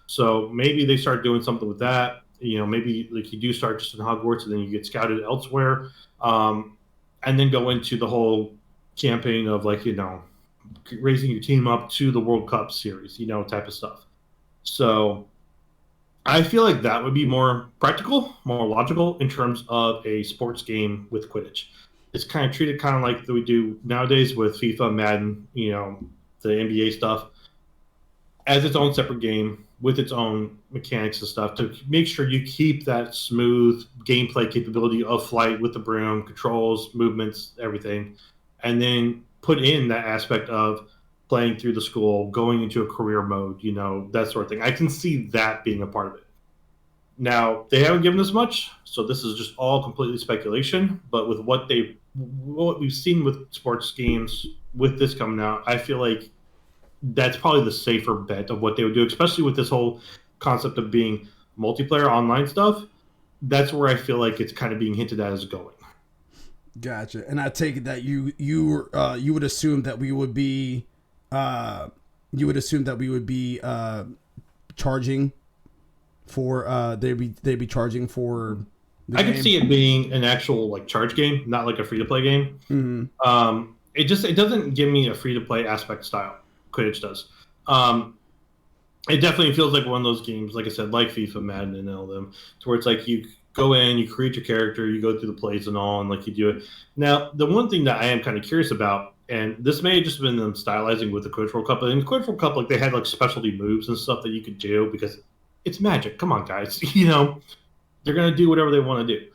B: So maybe they start doing something with that. Maybe you do start just in Hogwarts and then you get scouted elsewhere. And then go into the whole campaign of raising your team up to the World Cup series, type of stuff. So I feel like that would be more practical, more logical in terms of a sports game with Quidditch. It's kind of treated kind of like we do nowadays with FIFA, Madden, the NBA stuff, as its own separate game with its own mechanics and stuff to make sure you keep that smooth gameplay capability of flight with the broom, controls, movements, everything, and then put in that aspect of playing through the school, going into a career mode, that sort of thing. I can see that being a part of it. Now, they haven't given us much, so this is just all completely speculation. But with what we've seen with sports games, with this coming out, I feel like that's probably the safer bet of what they would do, especially with this whole concept of being multiplayer online stuff. That's where I feel like it's kind of being hinted at as going.
A: Gotcha. And I take it that you would assume that we would be charging for they'd be charging for the game.
B: Could see it being an actual like charge game, not like a free to play game.
A: Mm-hmm.
B: It doesn't give me a free to play aspect style. Quidditch does. It definitely feels like one of those games, like I said, like FIFA, Madden, and all them, to where it's like you go in, you create your character, you go through the plays and all, and like you do it. Now, the one thing that I am kind of curious about, and this may have just been them stylizing with the Quidditch World Cup, but in the Quidditch World Cup, like they had like specialty moves and stuff that you could do because it's Magic. Come on, guys. They're going to do whatever they want to do.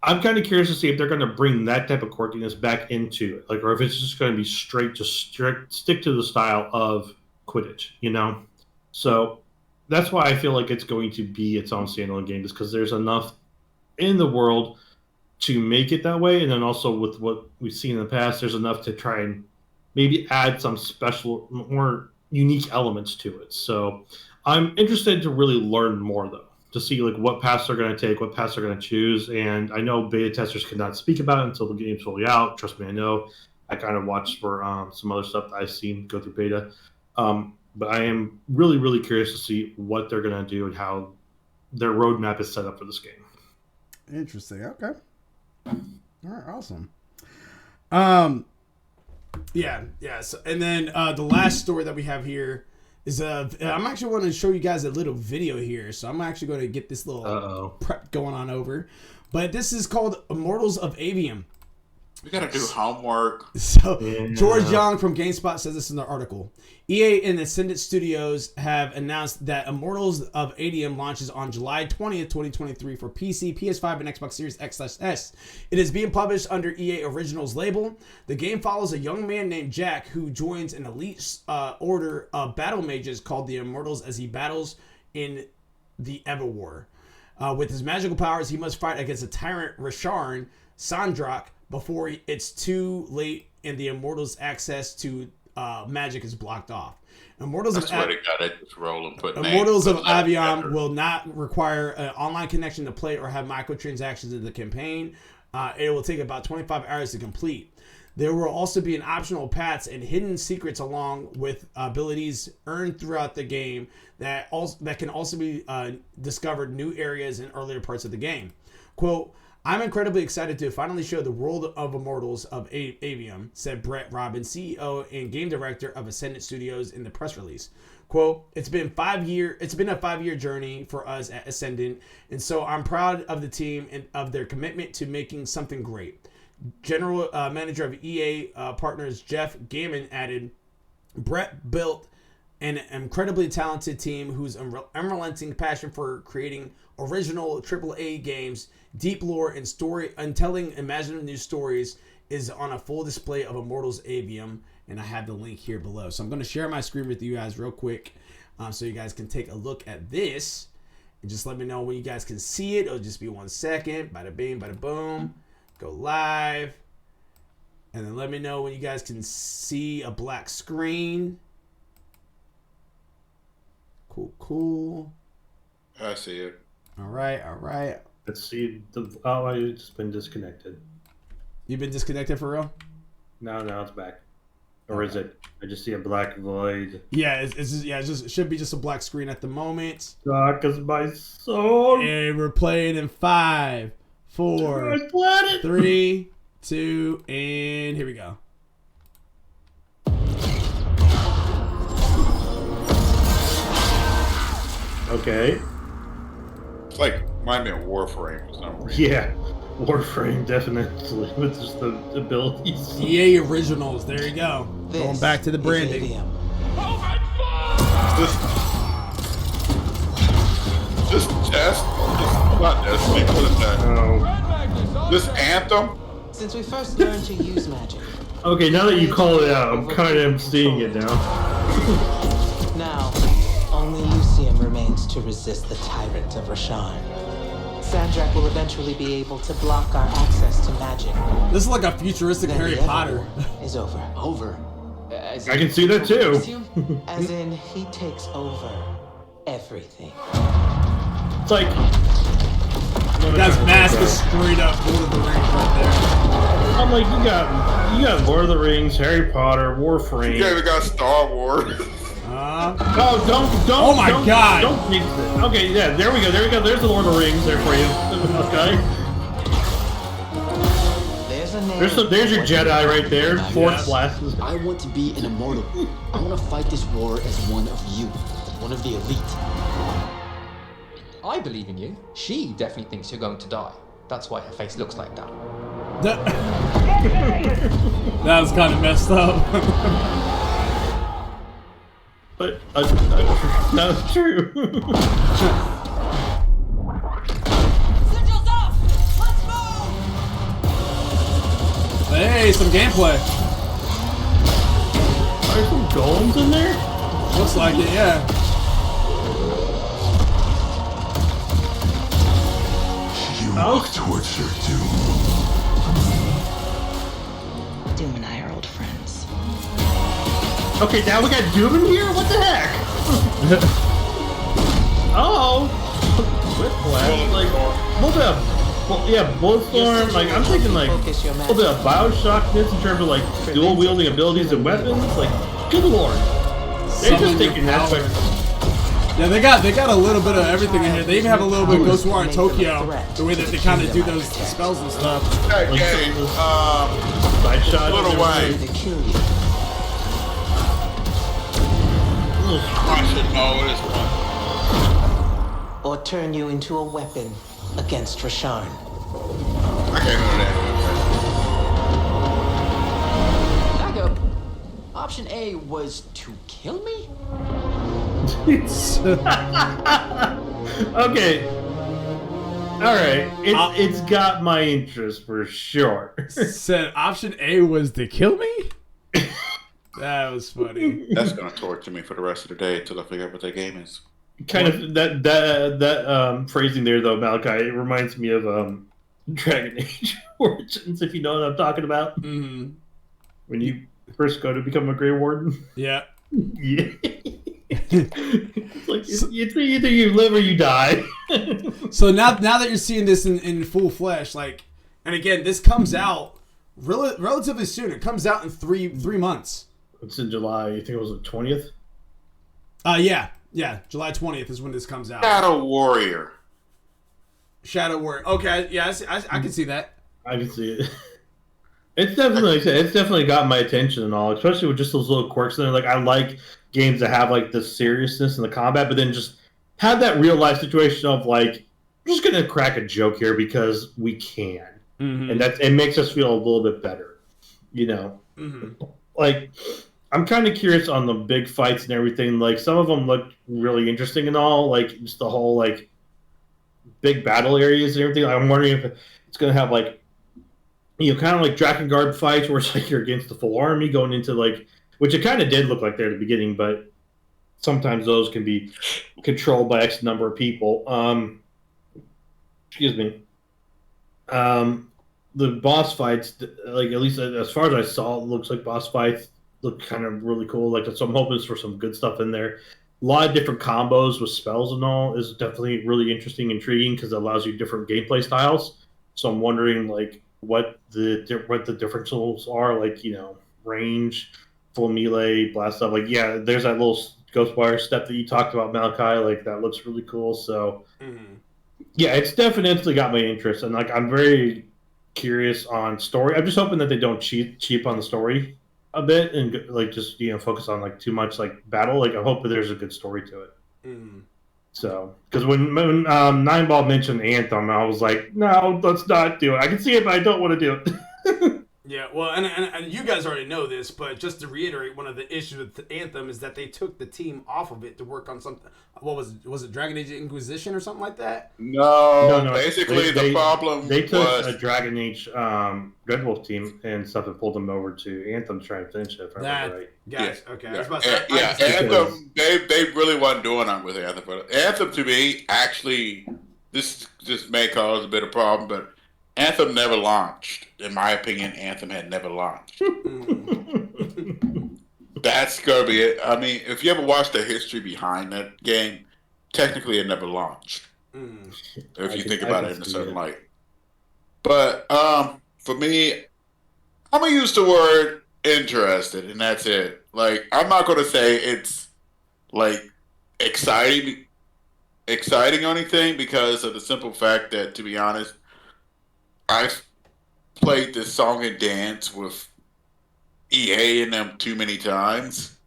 B: I'm kind of curious to see if they're going to bring that type of quirkiness back into it, like, or if it's just going to be stick to the style of Quidditch, So that's why I feel like it's going to be its own standalone game, is because there's enough in the world to make it that way, and then also with what we've seen in the past, there's enough to try and maybe add some special, more unique elements to it. So I'm interested to really learn more, though, to see like what paths they're going to take, what paths they're going to choose. And I know beta testers cannot speak about it until the game's fully out. Trust me, I know. I kind of watched for some other stuff that I've seen go through beta. But I am really, really curious to see what they're going to do and how their roadmap is set up for this game.
A: Interesting. Okay. All right. Awesome. Yeah. So, and then the last story that we have here is I'm actually going to show you guys a little video here. So I'm actually going to get this little prep going on over. But this is called Immortals of Aveum.
C: We gotta do homework.
A: So George Young from GameSpot says this in the article. EA and Ascendant Studios have announced that Immortals of Aveum launches on July 20th, 2023 for PC, PS5, and Xbox Series X/S. It is being published under EA Originals label. The game follows a young man named Jack who joins an elite order of battle mages called the Immortals as he battles in the Ever War. With his magical powers, he must fight against a tyrant Rasharn Sandrak before it's too late and the Immortals' access to magic is blocked off. Immortals of Aveum will not require an online connection to play or have microtransactions in the campaign. It will take about 25 hours to complete. There will also be an optional paths and hidden secrets along with abilities earned throughout the game that can also be discovered new areas in earlier parts of the game. Quote, "I'm incredibly excited to finally show the world of Immortals of Aveum," said Brett Robbins, CEO and game director of Ascendant Studios, in the press release. Quote, It's been a 5-year journey for us at Ascendant, and so I'm proud of the team and of their commitment to making something great." General manager of EA partners Jeff Gammon added, "Brett built an incredibly talented team whose unrelenting passion for creating original AAA games, deep lore, and story and telling imaginative new stories is on a full display of Immortals Aveum." And I have the link here below. So I'm going to share my screen with you guys real quick so you guys can take a look at this. And just let me know when you guys can see it. It'll just be 1 second. Bada bing, bada boom. Go live. And then let me know when you guys can see a black screen. Cool.
C: I see it.
A: All right.
B: Let's see. I've just been disconnected.
A: You've been disconnected for real?
B: No, it's back. Or is it? I just see a black void.
A: Yeah, it should be just a black screen at the moment.
B: Dark as my soul.
A: And we're playing in 5, 4, 3, 2, and here we go.
B: Okay.
C: It's like remind me of Warframe for some reason.
B: Yeah, Warframe definitely with just the abilities.
A: EA Originals, there you go. Going back to the branding.
C: This Anthem.
D: Since we first learned to use magic.
B: Okay, now that you call it out, I'm kind of seeing it now.
D: Now, only Lucium remains needs to resist the tyrant of Rasharn. Sandrak will eventually be able to block our access to magic.
A: This is like a futuristic
D: Then
A: Harry
D: the
A: Potter.
D: Evermore is over.
E: Over.
B: I can see that too.
D: As in, he takes over everything.
B: It's like
A: That's mask is straight up Lord of the Rings right there.
B: I'm like, you got Lord of the Rings, Harry Potter, Warframe.
C: Yeah, we got Star Wars.
B: Oh, don't!
A: Oh my God.
B: Don't jinx it. Okay, yeah, there we go. There's the Lord of the Rings there for you. Okay. There's your Jedi right there. Force blasts.
E: I want to be an immortal. I want to fight this war as one of you, one of the elite.
F: I believe in you. She definitely thinks you're going to die. That's why her face looks like that.
A: That was kind of messed up.
B: But that's true.
G: Sigils up! Let's move!
A: Hey, some gameplay.
B: Are there some golems in there?
A: Looks like it, yeah.
H: You walk towards your doom.
G: Doom and I are old friends.
B: Okay, now we got Doom in here? What the heck? Oh! Whiplash, like, a little bit of, well, yeah, Bulletstorm, like, I'm thinking, like, a little bit of Bioshockness in terms of, like, dual-wielding abilities and weapons, like, good lord. They're just taking that, like,
A: yeah, they got a little bit of everything in here. They even have a little bit of Ghost War in Tokyo. The way that they kind of do those spells and stuff.
C: That game,
B: side shot.
C: Little way.
D: To kill you.
C: I should know this one.
D: Or turn you into a weapon against Rasharn.
C: I can't remember that.
E: Back up. Option A was to kill me?
B: Okay. Alright. It's got my interest for sure.
A: Said option A was to kill me? That was funny.
C: That's gonna torture me for the rest of the day until I figure out what that game is.
B: Kind of that phrasing there though, Malachi, it reminds me of Dragon Age Origins, if you know what I'm talking about.
A: Mm-hmm.
B: When you first go to become a Grey Warden.
A: Yeah.
B: Yeah. It's like it's either you live or you die.
A: So now that you're seeing this in full flesh, like, and again, this comes out relatively soon. It comes out in three months.
B: It's in July. You think it was the 20th?
A: Yeah. July 20th is when this comes out.
C: Shadow Warrior.
A: Okay, yeah, I can see that.
B: I can see it. It's definitely got my attention and all, especially with just those little quirks in there. Like, I like games that have like the seriousness in the combat, but then just have that real life situation of like, we're just gonna crack a joke here because we can, and it makes us feel a little bit better, you know. Like, I'm kind of curious on the big fights and everything. Like, some of them look really interesting and all, like just the whole like big battle areas and everything. I'm wondering if it's gonna have like, you know, kind of like Drakengard fights where it's like you're against the full army going into like, which it kind of did look like there at the beginning, but sometimes those can be controlled by X number of people. Excuse me. The boss fights, like, at least as far as I saw, it looks like boss fights look kind of really cool. Like, so I'm hoping for some good stuff in there. A lot of different combos with spells and all is definitely really interesting, intriguing, because it allows you different gameplay styles. So I'm wondering, like, what the differentials are, like, you know, range, full melee, blast stuff. Like, yeah, there's that little Ghostwire step that you talked about, Malachi. Like, that looks really cool. So, yeah, it's definitely got my interest, and like, I'm very curious on story. I'm just hoping that they don't cheap on the story a bit, and like just, you know, focus on like too much like battle. Like, I hope that there's a good story to it. So, because when Nineball mentioned Anthem, I was like, no, let's not do it. I can see it, but I don't want to do it.
A: Yeah, well, and you guys already know this, but just to reiterate, one of the issues with Anthem is that they took the team off of it to work on something. What was it Dragon Age Inquisition or something like that?
C: No, basically the problem
B: they took
C: was
B: a Dragon Age Red Wolf team and stuff and pulled them over to Anthem to try and finish it. If I remember right.
A: Guys, okay. I
C: Yeah,
A: was about to say,
C: Anthem. They really wasn't doing it with Anthem, but Anthem to me actually this may cause a bit of problem, but Anthem never launched. In my opinion, Anthem had never launched. That's gonna be it. I mean, if you ever watch the history behind that game, technically it never launched. If you think about it in a certain light. But for me, I'm gonna use the word interested, and that's it. Like, I'm not gonna say it's like exciting or anything because of the simple fact that, to be honest, I've played this song and dance with EA and them too many times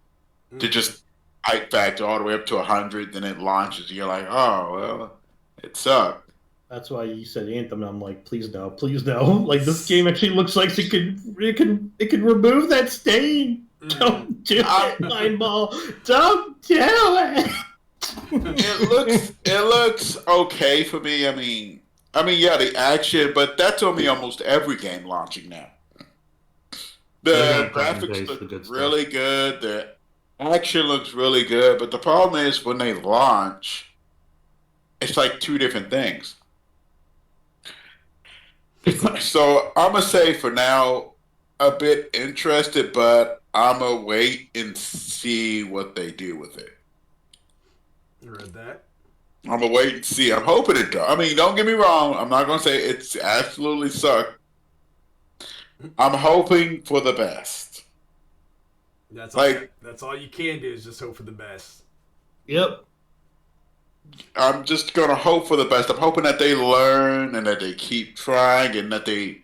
C: to just hike factor all the way up to 100, then it launches. And you're like, oh well, it sucked.
B: That's why you said Anthem. And I'm like, please no, please no. Like, this game actually looks like it could remove that stain. Don't do it, Mindball. Don't do it.
C: It looks okay for me. I mean, yeah, the action, but that's on me almost every game launching now. The graphics look really good. The action looks really good. But the problem is when they launch, it's like two different things. So I'm going to say for now, a bit interested, but I'm going to wait and see what they do with it.
A: You read that?
C: I'm going to wait and see. I'm hoping it does. I mean, don't get me wrong. I'm not going to say it's absolutely sucked. I'm hoping for the best.
A: That's all you can do is just hope for the best.
B: Yep.
C: I'm just going to hope for the best. I'm hoping that they learn and that they keep trying and that they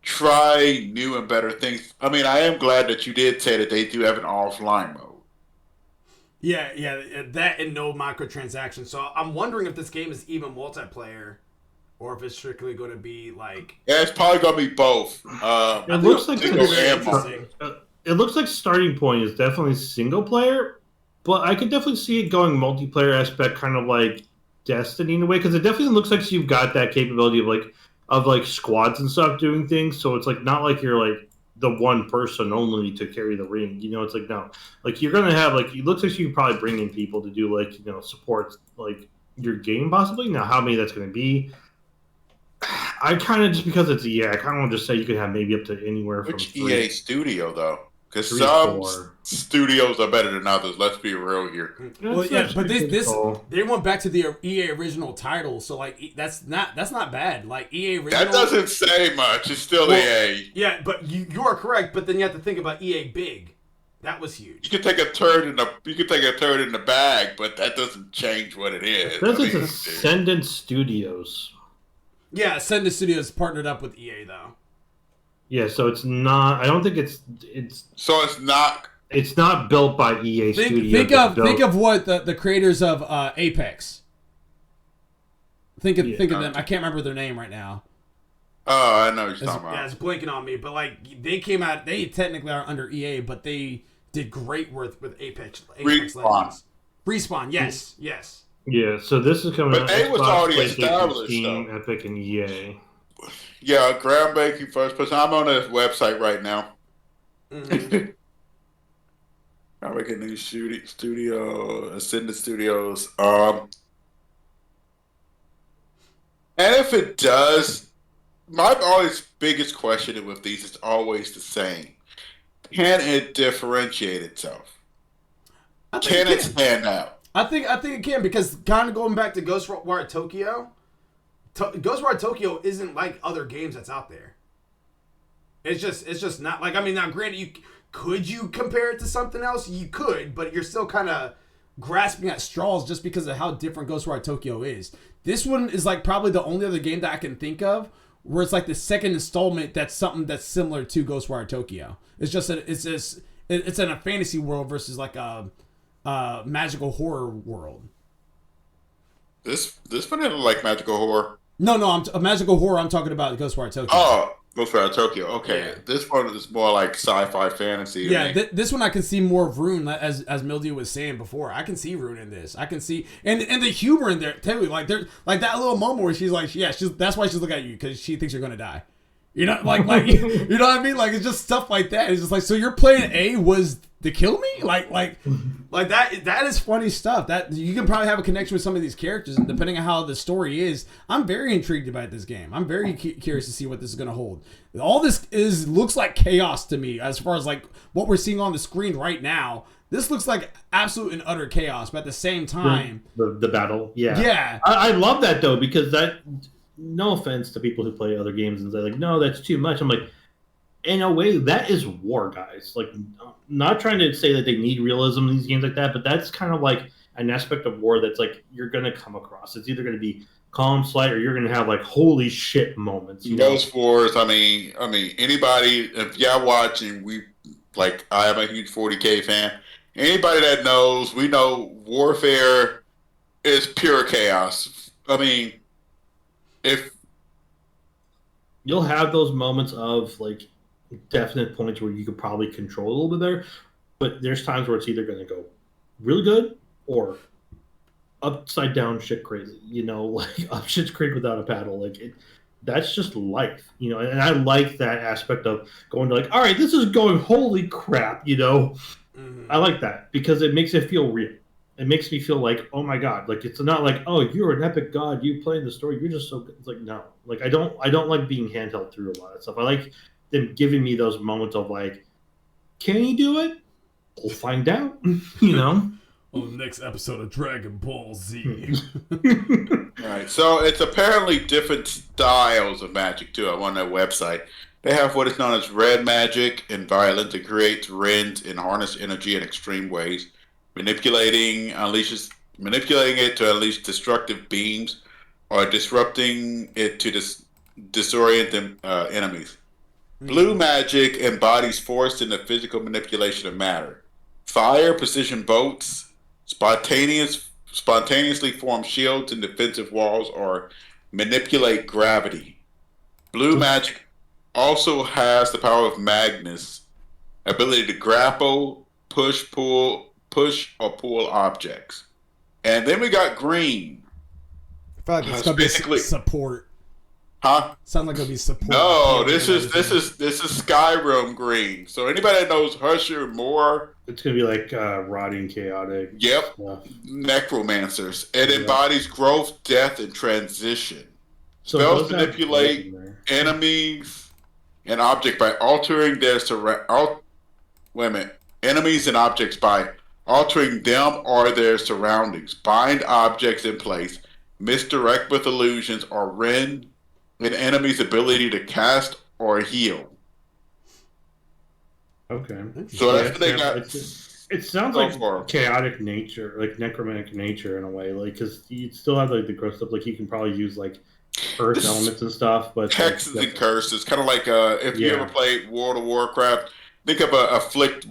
C: try new and better things. I mean, I am glad that you did say that they do have an offline mode.
A: Yeah, that and no microtransactions. So I'm wondering if this game is even multiplayer, or if it's strictly going to be like.
C: Yeah, it's probably going to be both.
B: It looks like starting point is definitely single player, but I could definitely see it going multiplayer aspect, kind of like Destiny in a way, because it definitely looks like you've got that capability of like squads and stuff doing things. So it's like not like you're like the one person only to carry the ring. You know, it's like no, like you're gonna have like it looks like you can probably bring in people to do like support like your game possibly. Now how many that's gonna be, I kind of just because it's EA, I kind of want to just say you could have maybe up to anywhere from
C: Which
B: 3.
C: EA studio though? Because some studios are better than others. Let's be real here.
A: Well, yeah, but this they went back to the EA original title, so like that's not bad. Like EA original.
C: That doesn't say much. It's still EA.
A: Yeah, but you are correct. But then you have to think about EA Big. That was huge.
C: You could take a turd in the bag, but that doesn't change what it is.
B: This is Ascendant Studios.
A: Yeah, Ascendant Studios partnered up with EA though.
B: Yeah, so it's not. I don't think it's.
C: So it's not.
B: It's not built by EA Studios.
A: Think of what the creators of Apex. Think of them. I can't remember their name right now.
C: Oh, I know what you're talking about.
A: Yeah, it's blinking on me. But like they came out. They technically are under EA, but they did great work with Apex Legends. Respawn. Yes.
B: Yeah. So this is coming out.
C: But they was already established.
B: Steam, Epic, and EA.
C: Yeah, groundbreaking first person. I'm on his website right now. Mm-hmm. I'm making new studio, Ascendant Studios. And if it does, my always biggest question with these is always the same: can it differentiate itself? Can it stand out?
A: I think it can, because kind of going back to Ghostwire Tokyo. Ghostwire Tokyo isn't like other games that's out there. It's just not like, I mean, now granted, could you compare it to something else? You could, but you're still kind of grasping at straws just because of how different Ghostwire Tokyo is. This one is like probably the only other game that I can think of where it's like the second installment that's something that's similar to Ghostwire Tokyo. It's just it's in a fantasy world versus like a magical horror
C: This one isn't like magical horror.
A: No, a magical horror. I'm talking about Ghostwire Tokyo.
C: Oh, Ghostwire Tokyo. Okay,
A: Yeah.
C: this one is more like sci-fi fantasy.
A: Yeah, this one I can see more of Rune, as Mildew was saying before. I can see Rune in this. I can see and the humor in there too. Like there, like that little moment where she's like, yeah, that's why she's looking at you because she thinks you're gonna die. You know, like you know what I mean? Like it's just stuff like that. It's just like, so your plan A was to kill me? Like that is funny stuff. That you can probably have a connection with some of these characters, and depending on how the story is, I'm very intrigued about this game. I'm very curious to see what this is going to hold. All this looks like chaos to me, as far as like what we're seeing on the screen right now. This looks like absolute and utter chaos, but at the same time,
B: the battle,
A: yeah.
B: I love that though, because that. No offense to people who play other games and say like, no, that's too much. I'm like, in a way, that is war, guys. Like, not trying to say that they need realism in these games like that, but that's kind of like an aspect of war that's like you're gonna come across. It's either gonna be calm, slight, or you're gonna have like holy shit moments.
C: Most wars, I mean, anybody, if y'all watching, I am a huge 40K fan. Anybody that knows, we know warfare is pure chaos. I mean, if
B: you'll have those moments of like definite points where you could probably control a little bit there, but there's times where it's either going to go really good or upside down shit crazy, like up shit's creek without a paddle. Like that's just life, and I like that aspect of going to like, all right, this is going holy crap, I like that because it makes it feel real. It makes me feel like, oh my god, like it's not like, oh, you're an epic god, you playing the story, you're just so good. It's like, no, like I don't like being handheld through a lot of stuff. I like them giving me those moments of like, can you do it? We'll find out,
A: On the next episode of Dragon Ball Z.
C: Right, so it's apparently different styles of magic too. I'm on their website. They have what is known as red magic and violent that creates rend and harness energy in extreme ways. Manipulating it to unleash destructive beams, or disrupting it to disorient enemies. Blue magic embodies force in the physical manipulation of matter. Fire precision bolts, spontaneously form shields and defensive walls, or manipulate gravity. Blue magic also has the power of Magnus, ability to grapple, push or pull objects. And then we got green.
A: I feel like it's gonna be support.
C: Huh?
A: Sound like it'll be support.
C: No, this is Skyrim green. So anybody that knows Husher more,
B: it's gonna be like rotting chaotic.
C: Yep. Stuff. Necromancers. It embodies growth, death, and transition. So spells manipulate enemies and objects by altering their enemies and objects by altering them or their surroundings, bind objects in place, misdirect with illusions, or rend an enemy's ability to cast or heal.
B: Okay.
C: So that's what they got.
B: It sounds like chaotic nature, like necromantic nature in a way, like because you still have like the gross stuff. Like you can probably use like earth elements and stuff, but
C: hexes and curses, kind of like if you ever played World of Warcraft. Think of affliction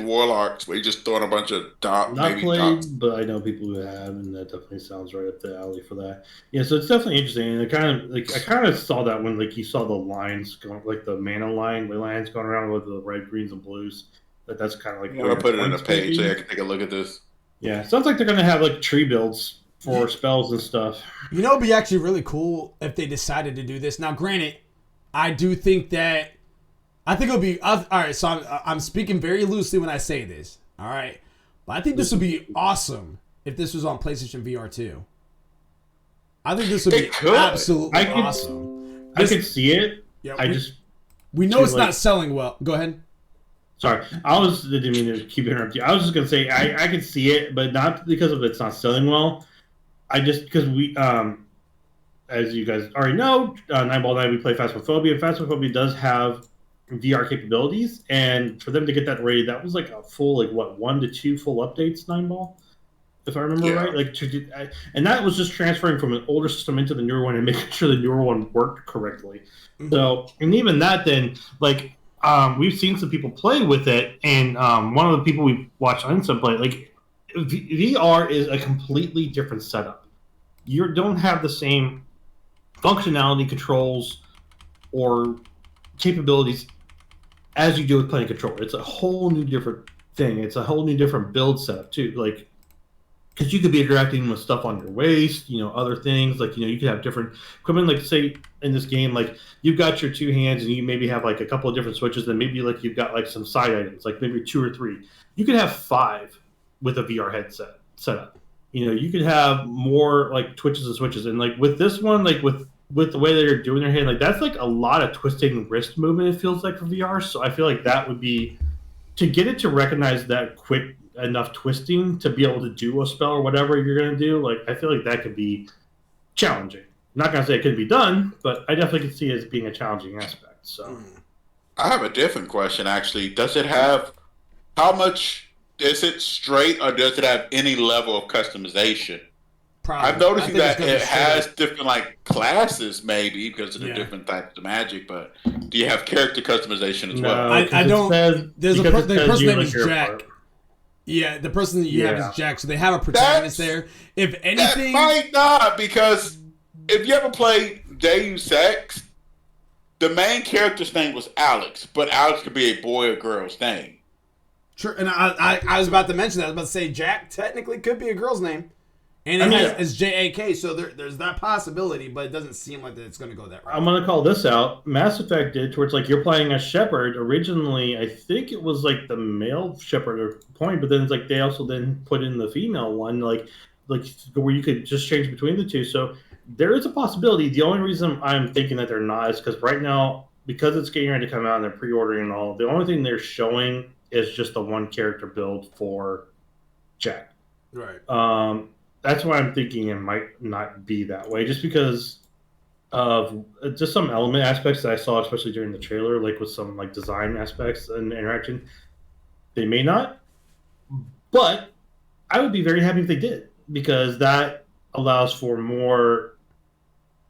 C: warlocks, where you just throwing a bunch of
B: Not played, but I know people who have, and that definitely sounds right up the alley for that. Yeah, so it's definitely interesting, and I kind of saw that when like you saw the lines going, like the mana line, the lines going around with the red, greens, and blues. That's kind of like.
C: I'm gonna put it in a page so I can take a look at this.
B: Yeah, sounds like they're gonna have like tree builds for spells and stuff.
A: It'd be actually really cool if they decided to do this. Now, granted, I do think that. I think it'll be all right. So I'm speaking very loosely when I say this. All right, but I think this would be awesome if this was on PlayStation VR 2. I think this would be absolutely awesome.
B: I could see it. Yeah,
A: we know it's not selling well. Go ahead.
B: Sorry, didn't mean to keep interrupting you. I was just gonna say I could see it, but not because of it's not selling well. Because we as you guys already know, 9ball Night we play Phasmophobia. Phasmophobia does have VR capabilities, and for them to get that rated, that was like a full 1 to 2 full updates, 9ball, if I remember right. And that was just transferring from an older system into the newer one and making sure the newer one worked correctly. Mm-hmm. So, and even that, then we've seen some people play with it, and one of the people we watched on Insta play, VR is a completely different setup. You don't have the same functionality, controls, or capabilities as you do with playing controller. It's a whole new different thing. It's a whole new different build setup too. Like, because you could be interacting with stuff on your waist, other things. Like, you could have different equipment. Like, say in this game, like you've got your 2 hands and you maybe have like a couple of different switches, and maybe like you've got like some side items, like maybe 2 or 3. You could have 5 with a VR headset setup. You could have more like twitches and switches. And like with this one, like with the way that they're doing their hand, like that's like a lot of twisting wrist movement, it feels like, for VR. So I feel like that would be, to get it to recognize that quick enough twisting to be able to do a spell or whatever you're going to do, like I feel like that could be challenging. I'm not going to say it couldn't be done, but I definitely could see it as being a challenging aspect. So
C: I have a different question, actually. Does it have, how much, is it straight, or does it have any level of customization?
A: Probably.
C: I'm noticing that
A: it's gonna
C: it
A: be
C: has
A: straight.
C: different like classes, maybe because of the different types of magic. But do you have character customization as well?
A: I don't. There's the person name is Jack.
B: Part.
A: Yeah, the person that you have is Jack. So they have a protagonist there. If anything,
C: that might not, because if you ever played Deus Ex, the main character's name was Alex, but Alex could be a boy or girl's name.
A: Sure, and I was about to mention that. I was about to say Jack technically could be a girl's name. And it's JAK, so there's that possibility, but it doesn't seem like that it's going to go that route.
B: I'm going to call this out. Mass Effect did, towards like you're playing a shepherd. Originally, I think it was like the male shepherd or point, but then it's like they also then put in the female one, like where you could just change between the two. So there is a possibility. The only reason I'm thinking that they're not is because right now, because it's getting ready to come out and they're pre-ordering and all, the only thing they're showing is just the one character build for Jack.
A: Right.
B: That's why I'm thinking it might not be that way, just because of just some element aspects that I saw, especially during the trailer, like with some like design aspects and interaction. They may not, but I would be very happy if they did, because that allows for more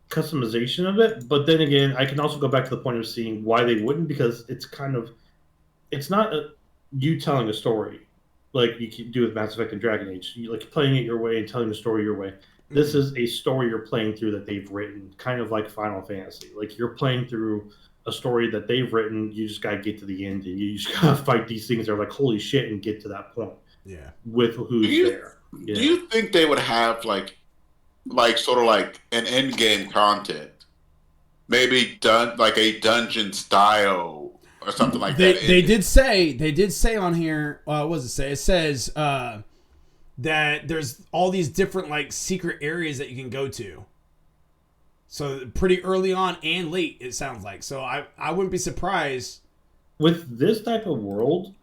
B: customization of it. But then again, I can also go back to the point of seeing why they wouldn't, because it's not you telling a story like you can do with Mass Effect and Dragon Age. You like playing it your way and telling the story your way. This is a story you're playing through that they've written, kind of like Final Fantasy. Like you're playing through a story that they've written. You just gotta get to the end, and you just gotta fight these things that are like holy shit and get to that point.
A: Yeah.
B: With who's there.
C: Do you think they would have like sort of like an end game content, maybe done like a dungeon style? Or something like that.
A: They did say on here, what does it say? It says that there's all these different like secret areas that you can go to. So pretty early on and late, it sounds like. So I wouldn't be surprised.
B: With this type of world,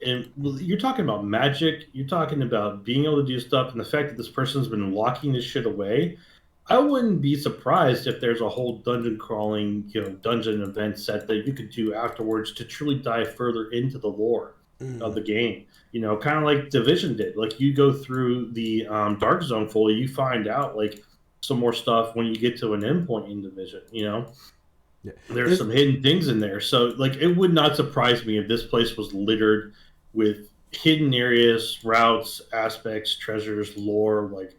B: and you're talking about magic, you're talking about being able to do stuff, and the fact that this person's been locking this shit away, I wouldn't be surprised if there's a whole dungeon crawling, dungeon event set that you could do afterwards to truly dive further into the lore of the game. Kind of like Division did. Like you go through the Dark Zone fully, you find out like some more stuff when you get to an endpoint in Division. Yeah. There's some hidden things in there. So like it would not surprise me if this place was littered with hidden areas, routes, aspects, treasures, lore, like.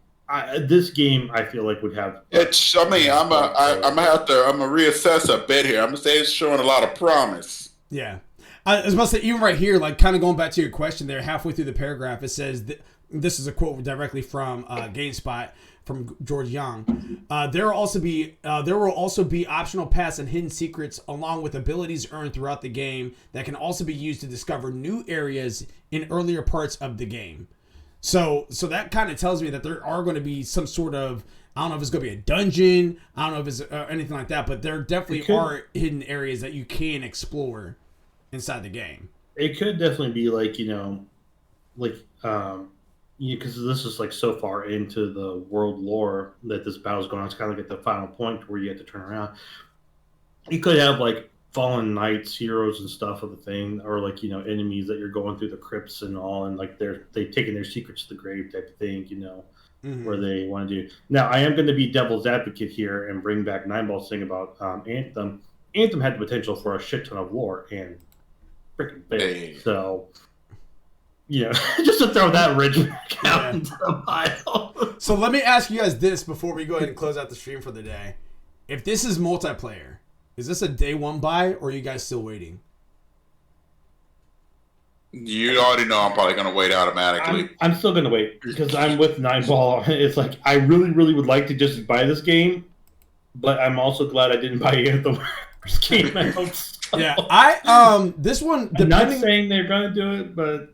B: This game, I feel like would have.
C: It's. I mean, I'm gonna reassess a bit here. I'm gonna say it's showing a lot of promise.
A: Yeah, I was about to say, even right here, like kind of going back to your question there, halfway through the paragraph, it says this is a quote directly from GameSpot from George Young. There will also be optional paths and hidden secrets along with abilities earned throughout the game that can also be used to discover new areas in earlier parts of the game. So that kind of tells me that there are going to be some sort of, I don't know if it's going to be a dungeon, I don't know if it's anything like that, but there definitely are hidden areas that you can explore inside the game.
B: It could definitely be like, because this is like so far into the world lore that this battle's going on. It's kind of like at the final point where you have to turn around. You could have like fallen knights, heroes and stuff of the thing, or like enemies that you're going through the crypts and all, and like they've taken their secrets to the grave type of thing, where they want to do. Now I am going to be devil's advocate here and bring back Nineball's thing about Anthem. Anthem had the potential for a shit ton of lore and freaking big. So just to throw that ridge back out into the pile.
A: So let me ask you guys this before we go ahead and close out the stream for the day. If this is multiplayer, Is this a day one buy, or are you guys still waiting?
C: You already know I'm probably going to wait automatically.
B: I'm still going to wait because I'm with 9ball. It's like I really, really would like to just buy this game, but I'm also glad I didn't buy Anthem first game out. So.
A: Yeah, this one.
B: I'm not saying they're going to do it, but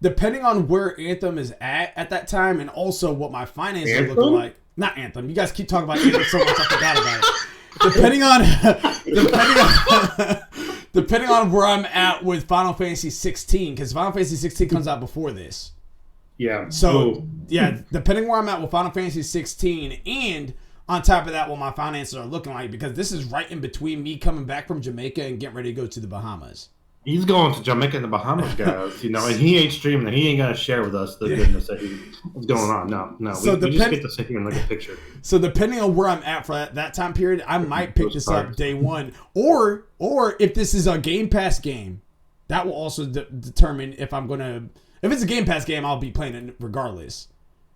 A: depending on where Anthem is at that time, and also what my finances are looking like. Not Anthem. You guys keep talking about Anthem so much, I forgot about it. Depending on where I'm at with Final Fantasy 16, because Final Fantasy 16 comes out before this.
B: Yeah.
A: So, depending where I'm at with Final Fantasy 16, and on top of that, what my finances are looking like, because this is right in between me coming back from Jamaica and getting ready to go to the Bahamas.
B: He's going to Jamaica and the Bahamas, guys. And he ain't streaming it. He ain't gonna share with us the goodness that what's going on. No. So we just get to sit here and look at a picture. So depending
A: on where I'm at for that time period, I might pick this up day one, or if this is a Game Pass game, that will also determine if I'm gonna. If it's a Game Pass game, I'll be playing it regardless.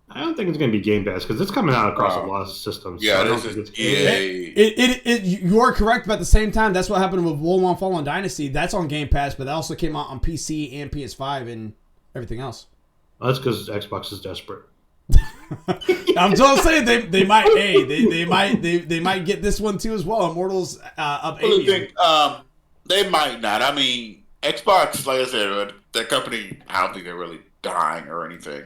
B: I don't think it's going to be Game Pass because it's coming out across a lot of systems.
C: Yeah,
B: so
C: this is EA.
A: You are correct, but at the same time, that's what happened with Wolong Fallen Dynasty. That's on Game Pass, but that also came out on PC and PS5 and everything else.
B: Well, that's because Xbox is desperate.
A: I'm just saying they might. They might get this one too as well. Immortals of Aveum.
C: They might not. I mean, Xbox, like I said, that company. I don't think they're really dying or anything.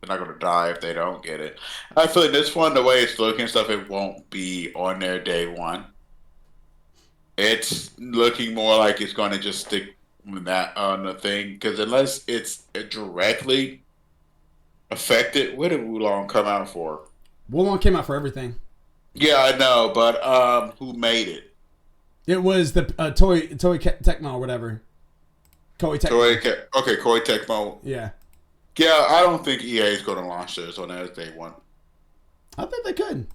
C: They're not going to die if they don't get it. I feel like this one, the way it's looking and stuff, it won't be on their day one. It's looking more like it's going to just stick with that on the thing. Because unless it's directly affected, what did Wulong come out for?
A: Wulong came out for everything.
C: Yeah, I know, but who made it?
A: It was the Toei Tecmo or whatever. Koei Tecmo.
C: Koei Tecmo.
A: Yeah.
C: Yeah, I don't think EA is going to launch this on their day one.
A: I think they could.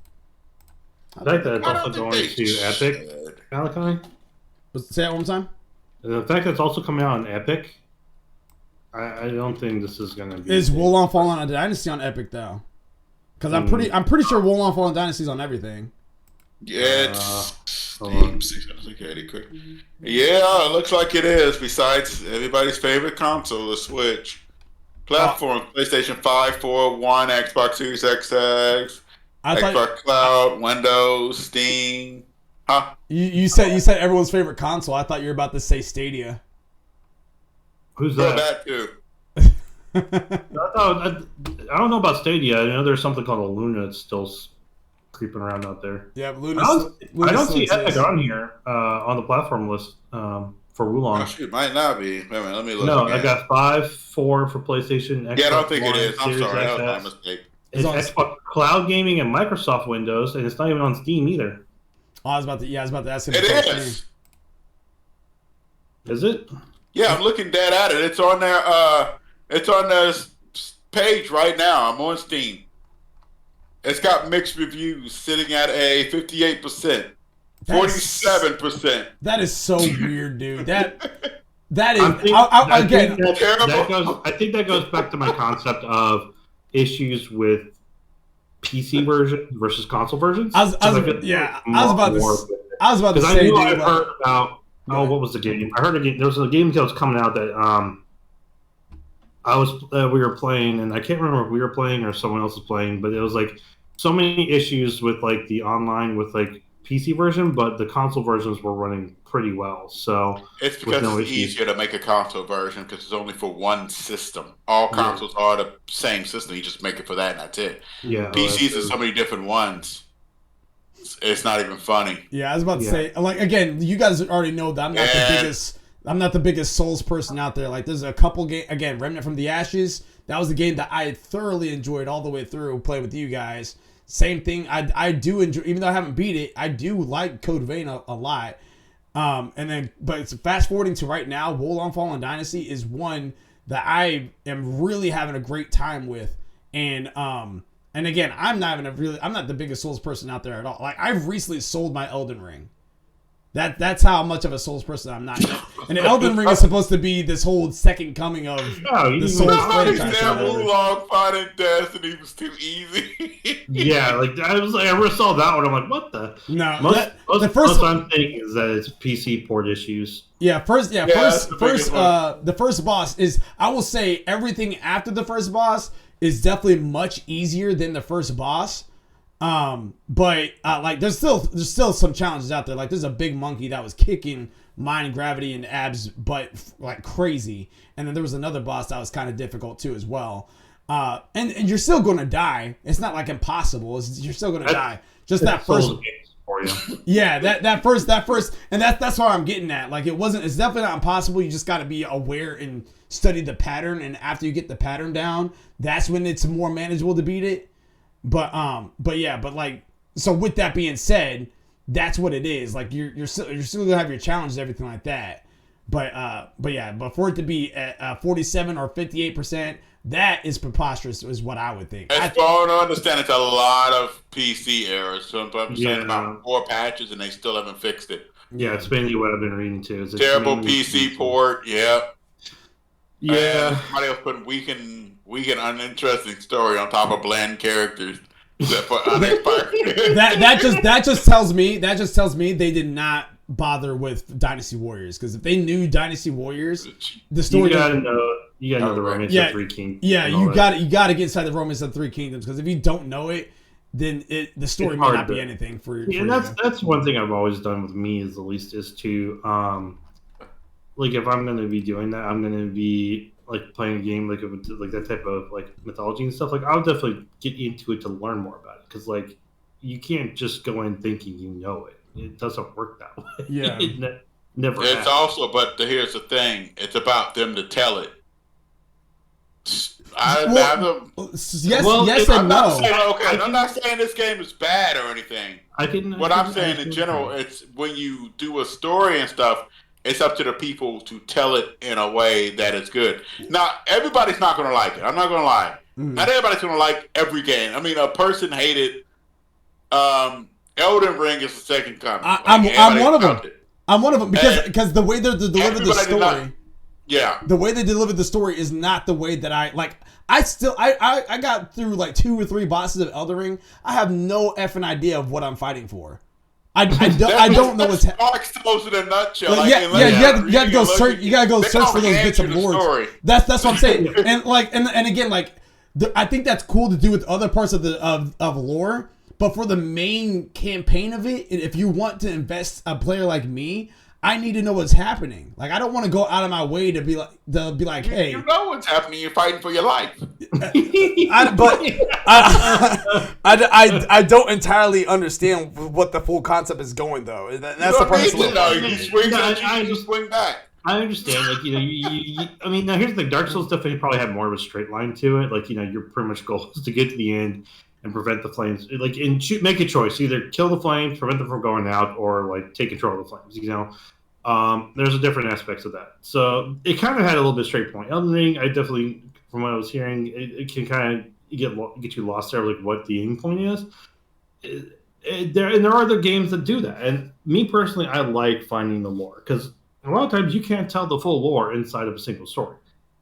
B: I think that's also going to Epic, Malachi.
A: Say that one more time.
B: The fact that it's also coming out on Epic, I don't think this is going to be.
A: Is Wolong Fallen Dynasty on Epic though? Because I'm pretty sure Wolong Fallen Dynasty is on everything.
C: Yeah, it's yeah, it looks like it is. Besides everybody's favorite console, the Switch. Platform, PlayStation 5, 4, 1, Xbox Series XS, Xbox Cloud, Windows, Steam. Huh?
A: You said everyone's favorite console. I thought you were about to say Stadia.
B: Who's that?
C: That too.
B: I don't know about Stadia. I know there's something called a Luna that's still creeping around out there.
A: Yeah, Luna.
B: I don't see Epic on here on the platform list. For Wulong.
C: Oh, shoot, might not be. Wait a minute, let me look.
B: No,
C: again.
B: I got 5, 4 for PlayStation. Xbox
C: I don't think
B: One,
C: it is. I'm
B: Series
C: sorry, that was my
B: XS.
C: mistake.
B: It's Xbox Cloud Gaming and Microsoft Windows, and it's not even on Steam either.
A: Oh, I was about to ask him.
C: It is.
B: Is it?
C: Yeah, I'm looking dead at it. It's on there. It's on the page right now. I'm on Steam. It's got mixed reviews, sitting at a 58%. 47%.
A: That is so weird, dude. That is.
B: I think that goes back to my concept of issues with PC version versus console versions.
A: I was about to say.
B: I heard about. Oh, what was the game? I heard a game. There was a game that was coming out that we were playing, and I can't remember if we were playing or someone else was playing, but it was like so many issues with like the online with like PC version, but the console versions were running pretty well. So
C: it's because it's easier to make a console version because it's only for one system. All consoles are the same system. You just make it for that, and that's it.
B: Yeah,
C: PCs are so many different ones. It's not even funny.
A: Yeah, I was about to say, like, again, you guys already know that I'm not the biggest Souls person out there. Like, there's a couple games, again, Remnant from the Ashes. That was a game that I thoroughly enjoyed all the way through, playing with you guys. Same thing. I do enjoy, even though I haven't beat it, I do like Code Vein a lot. But it's fast forwarding to right now. Wolong Fallen Dynasty is one that I am really having a great time with, and again, I'm not the biggest Souls person out there at all. Like, I've recently sold my Elden Ring That's how much of a Souls person I'm not. And Elden Ring is supposed to be this whole second coming of the Souls
C: Somebody
A: franchise.
C: said Wulong fighting Destiny was too easy.
B: Yeah, like I ever saw that one. I'm like, what the?
A: No,
B: the first I'm thinking is that it's PC port issues.
A: Yeah, the first boss is. I will say everything after the first boss is definitely much easier than the first boss. But like there's still some challenges out there. Like there's a big monkey that was kicking Mind, Gravity, and Ab's butt like crazy, and then there was another boss that was kind of difficult too as well. And you're still going to die. It's not like impossible. You're still going to die. Just that first.
B: For you.
A: Yeah, that first, and that's what I'm getting at. Like it's definitely not impossible. You just got to be aware and study the pattern, and after you get the pattern down, that's when it's more manageable to beat it. But like, so with that being said, that's what it is. Like you're still gonna have your challenges, everything like that. But for it to be at 47 or 58%, that is preposterous, is what I would think.
C: As far as I understand, it's a lot of PC errors. So I'm saying about 4 patches, and they still haven't fixed it.
B: Yeah, it's mainly what I've been reading too. Is
C: terrible PC port. Yeah.
B: Yeah.
C: Somebody else put weak and uninteresting story on top of bland characters.
A: that just tells me they did not bother with Dynasty Warriors, because if they knew Dynasty Warriors, the story
B: you gotta know the romance of Three Kingdoms.
A: Yeah, you gotta get inside the romance of Three Kingdoms, because if you don't know it, then the story may not be anything for you.
B: And that's one thing I've always done with me is to like if I'm gonna be doing that, I'm gonna be like playing a game like that type of like mythology and stuff. Like I'll definitely get into it to learn more about it, because like you can't just go in thinking you know it. It doesn't work that way.
A: Yeah,
B: it never.
C: It's
B: happens.
C: also, but here's the thing: it's about them to tell it.
A: Yes
C: I'm
A: and
C: not
A: no.
C: saying, I'm not saying this game is bad or anything. I'm saying in general, it's when you do a story and stuff, it's up to the people to tell it in a way that is good. Now, everybody's not going to like it. I'm not going to lie. Not everybody's going to like every game. I mean, a person hated Elden Ring is the second coming.
A: I'm one of them. I'm one of them because the way they delivered the story. The way they delivered the story is not the way that I like. I got through like 2 or 3 bosses of Elden Ring. I have no effing idea of what I'm fighting for. I don't know what's happening.
C: Dark Souls in a nutshell.
A: Like, you got to go search. You got to go search for those bits of lore. That's what I'm saying. And again, like I think that's cool to do with other parts of lore. But for the main campaign of it, if you want to invest a player like me, I need to know what's happening. Like I don't want to go out of my way to be like, hey,
C: you know what's happening. You're fighting for your life.
A: I don't entirely understand what the full concept is going though. That's the premise.
C: You swing back.
B: I understand, like you I mean, now here's the thing: Dark Souls stuff. You probably have more of a straight line to it. Like your pretty much goal is to get to the end and prevent the flames. Like make a choice: either kill the flames, prevent them from going out, or like take control of the flames. There's a different aspects of that. So it kind of had a little bit straight point. Elden Ring, I definitely, from what I was hearing, it can kind of get you lost there, like what the end point is. There are other games that do that, and me personally, I like finding the lore, because a lot of times you can't tell the full lore inside of a single story,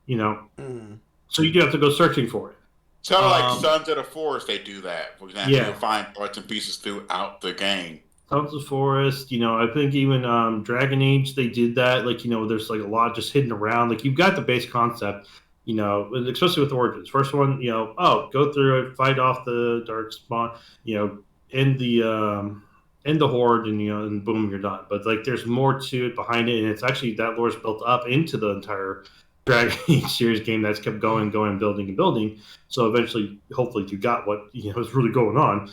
B: So you do have to go searching for it.
C: It's kind of like Sons of the Forest, they do that. For example, you'll find parts and pieces throughout the game.
B: Sons of the Forest, I think even Dragon Age, they did that. Like, there's like a lot just hidden around. Like, you've got the base concept, especially with Origins. First one, go through it, fight off the dark spawn, end the horde, and boom, you're done. But like, there's more to it behind it, and it's actually that lore's built up into the entire Dragon Age series game that's kept going, building and building. So eventually, hopefully, you got what is really going on.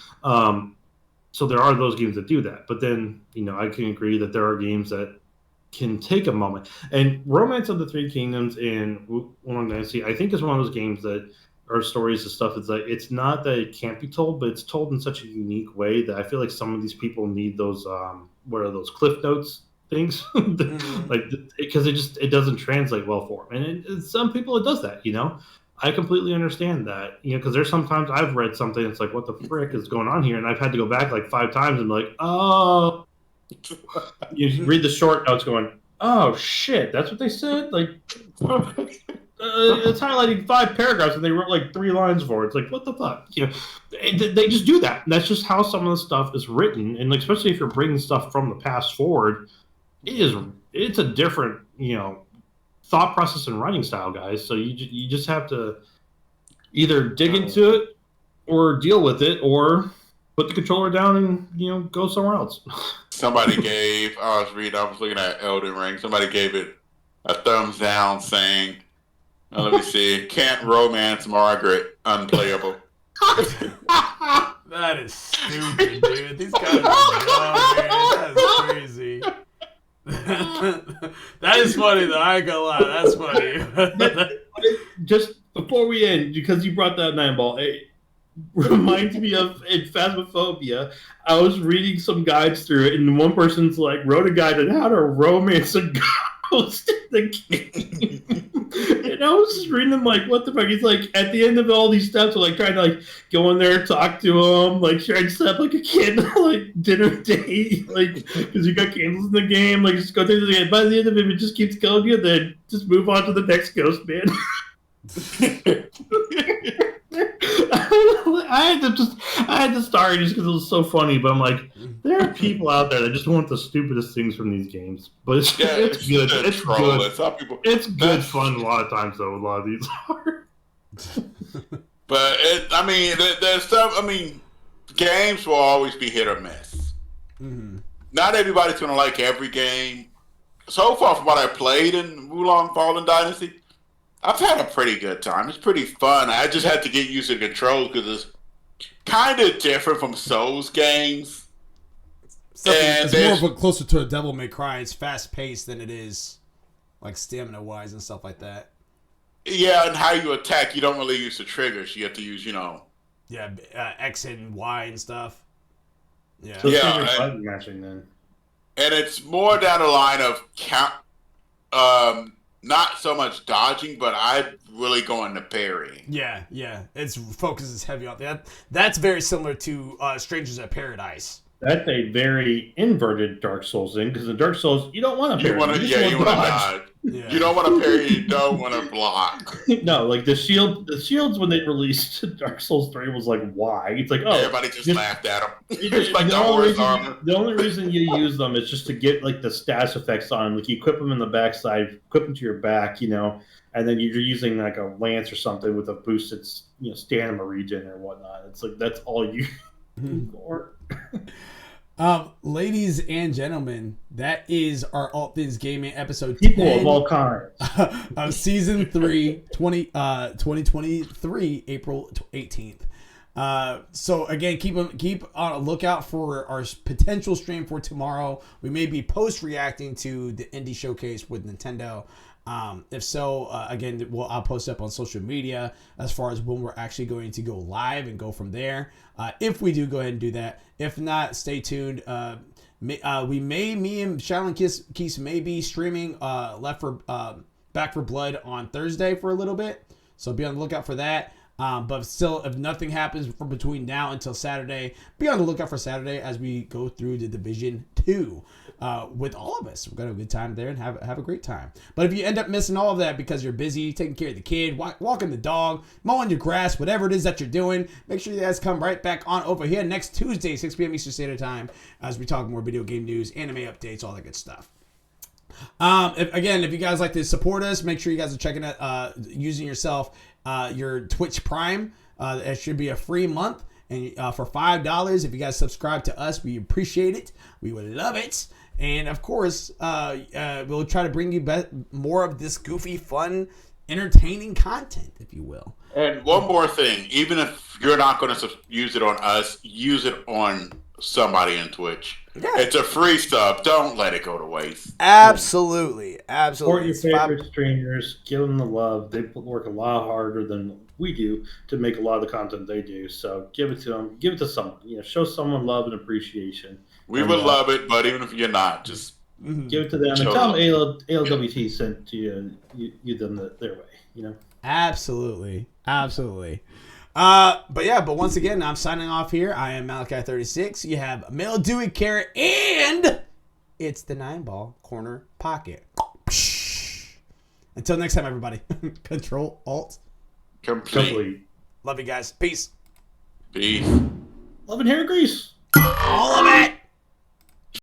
B: So there are those games that do that, but then I can agree that there are games that can take a moment. And Romance of the Three Kingdoms and Wulong Dynasty, I think, is one of those games that are stories and stuff. It's like, it's not that it can't be told, but it's told in such a unique way that I feel like some of these people need those what are those Cliff Notes things, like, because it doesn't translate well for them. And some people it does that, I completely understand that, because there's sometimes I've read something that's like, what the frick is going on here? And I've had to go back like 5 times and be like, oh, You read the short notes going, oh shit, that's what they said? Like, it's highlighting 5 paragraphs and they wrote like 3 lines for it. It's like, what the fuck? You know, they just do that. That's just how some of the stuff is written. And especially if you're bringing stuff from the past forward, it's a different, thought process and writing style, guys. So you just have to either dig into it or deal with it or put the controller down and, go somewhere else.
C: Somebody gave, I was looking at Elden Ring. Somebody gave it a thumbs down saying, let me see, can't romance Margaret, unplayable.
A: That is stupid, dude. These guys are dumb, man. That is crazy. That is funny, though. I ain't gonna lie. That's funny.
B: Just before we end, because you brought that 9-ball, it reminds me of in Phasmophobia. I was reading some guides through it, and one person's like wrote a guide on how to romance a ghost in the game. And I was just reading them like, what the fuck? He's like, at the end of all these steps, we're like trying to like go in there, talk to him, like trying to set up like a candle, like dinner date, like because you got candles in the game, like just go through the game. By the end of it just keeps going you, then just move on to the next ghost, man. I had to start just because it was so funny, but I'm like, there are people out there that just want the stupidest things from these games, but it's good. It's good.
C: Some people,
B: it's good fun a lot of times though. A lot of these are.
C: But there's stuff. I mean, games will always be hit or miss.
A: Mm-hmm.
C: Not everybody's gonna like every game. So far, from what I played in Wulong Fallen Dynasty, I've had a pretty good time. It's pretty fun. I just had to get used to the controls because it's kind of different from Souls games.
A: It's more of a closer to a Devil May Cry. It's fast paced than it is like stamina wise and stuff like that.
C: Yeah, and how you attack, you don't really use the triggers. You have to use,
A: X and Y and stuff. Yeah,
B: so button matching then.
C: And it's more down the line of not so much dodging, but I'm really going to parrying.
A: Yeah. Its focus is heavy on that. That's very similar to Strangers at Paradise.
B: That's a very inverted Dark Souls thing, because in Dark Souls, you don't want to parry.
C: You want to dodge. Yeah. You don't want to parry, you don't want to block.
B: No, like the shields when they released Dark Souls 3 was like, why? It's like, oh.
C: Everybody just laughed at them. It's like
B: the only reason you use them is just to get like the status effects on. Like you equip them in the backside, equip them to your back, and then you're using like a lance or something with a boosted, stamina regen or whatnot. It's like, that's all you for.
A: Ladies and gentlemen, that is our All Things Gaming episode
B: 10 of all kinds
A: of season 3, 2023, April 18th. So again, keep on a lookout for our potential stream for tomorrow. We may be post reacting to the indie showcase with Nintendo. If so, again, I'll post up on social media as far as when we're actually going to go live and go from there. If we do, go ahead and do that. If not, stay tuned. Me and Shaolin Keese may be streaming Back 4 Blood on Thursday for a little bit. So be on the lookout for that. But still, if nothing happens from between now until Saturday, be on the lookout for Saturday as we go through the Division 2 with all of us. We're going to have a good time there and have a great time. But if you end up missing all of that because you're busy taking care of the kid, walking the dog, mowing your grass, whatever it is that you're doing, make sure you guys come right back on over here next Tuesday, 6 p.m. Eastern Standard Time, as we talk more video game news, anime updates, all that good stuff. If you guys like to support us, make sure you guys are checking out using your Twitch Prime. It should be a free month, and for $5, if you guys subscribe to us, we appreciate it. We would love it. And of course, we'll try to bring you more of this goofy, fun, entertaining content, if you will.
C: And one more thing, even if you're not going to use it on us, use it on somebody in Twitch. Yeah. It's a free sub. Don't let it go to waste.
A: Absolutely.
B: Support your favorite streamers. Give them the love. They work a lot harder than we do to make a lot of the content they do. So give it to them. Give it to someone. Show someone love and appreciation.
C: We would love it, but even if you're not, just
B: give it to them and tell them ALWT sent to you them their way.
A: Absolutely. But once again, I'm signing off here. I am Malachi36. You have Mel Dewey, Carrot, and It's the 9-ball corner pocket. Until next time, everybody. Control, Alt.
C: Complete.
A: Love you guys. Peace.
C: Peace.
B: Love and hair grease.
A: All of it.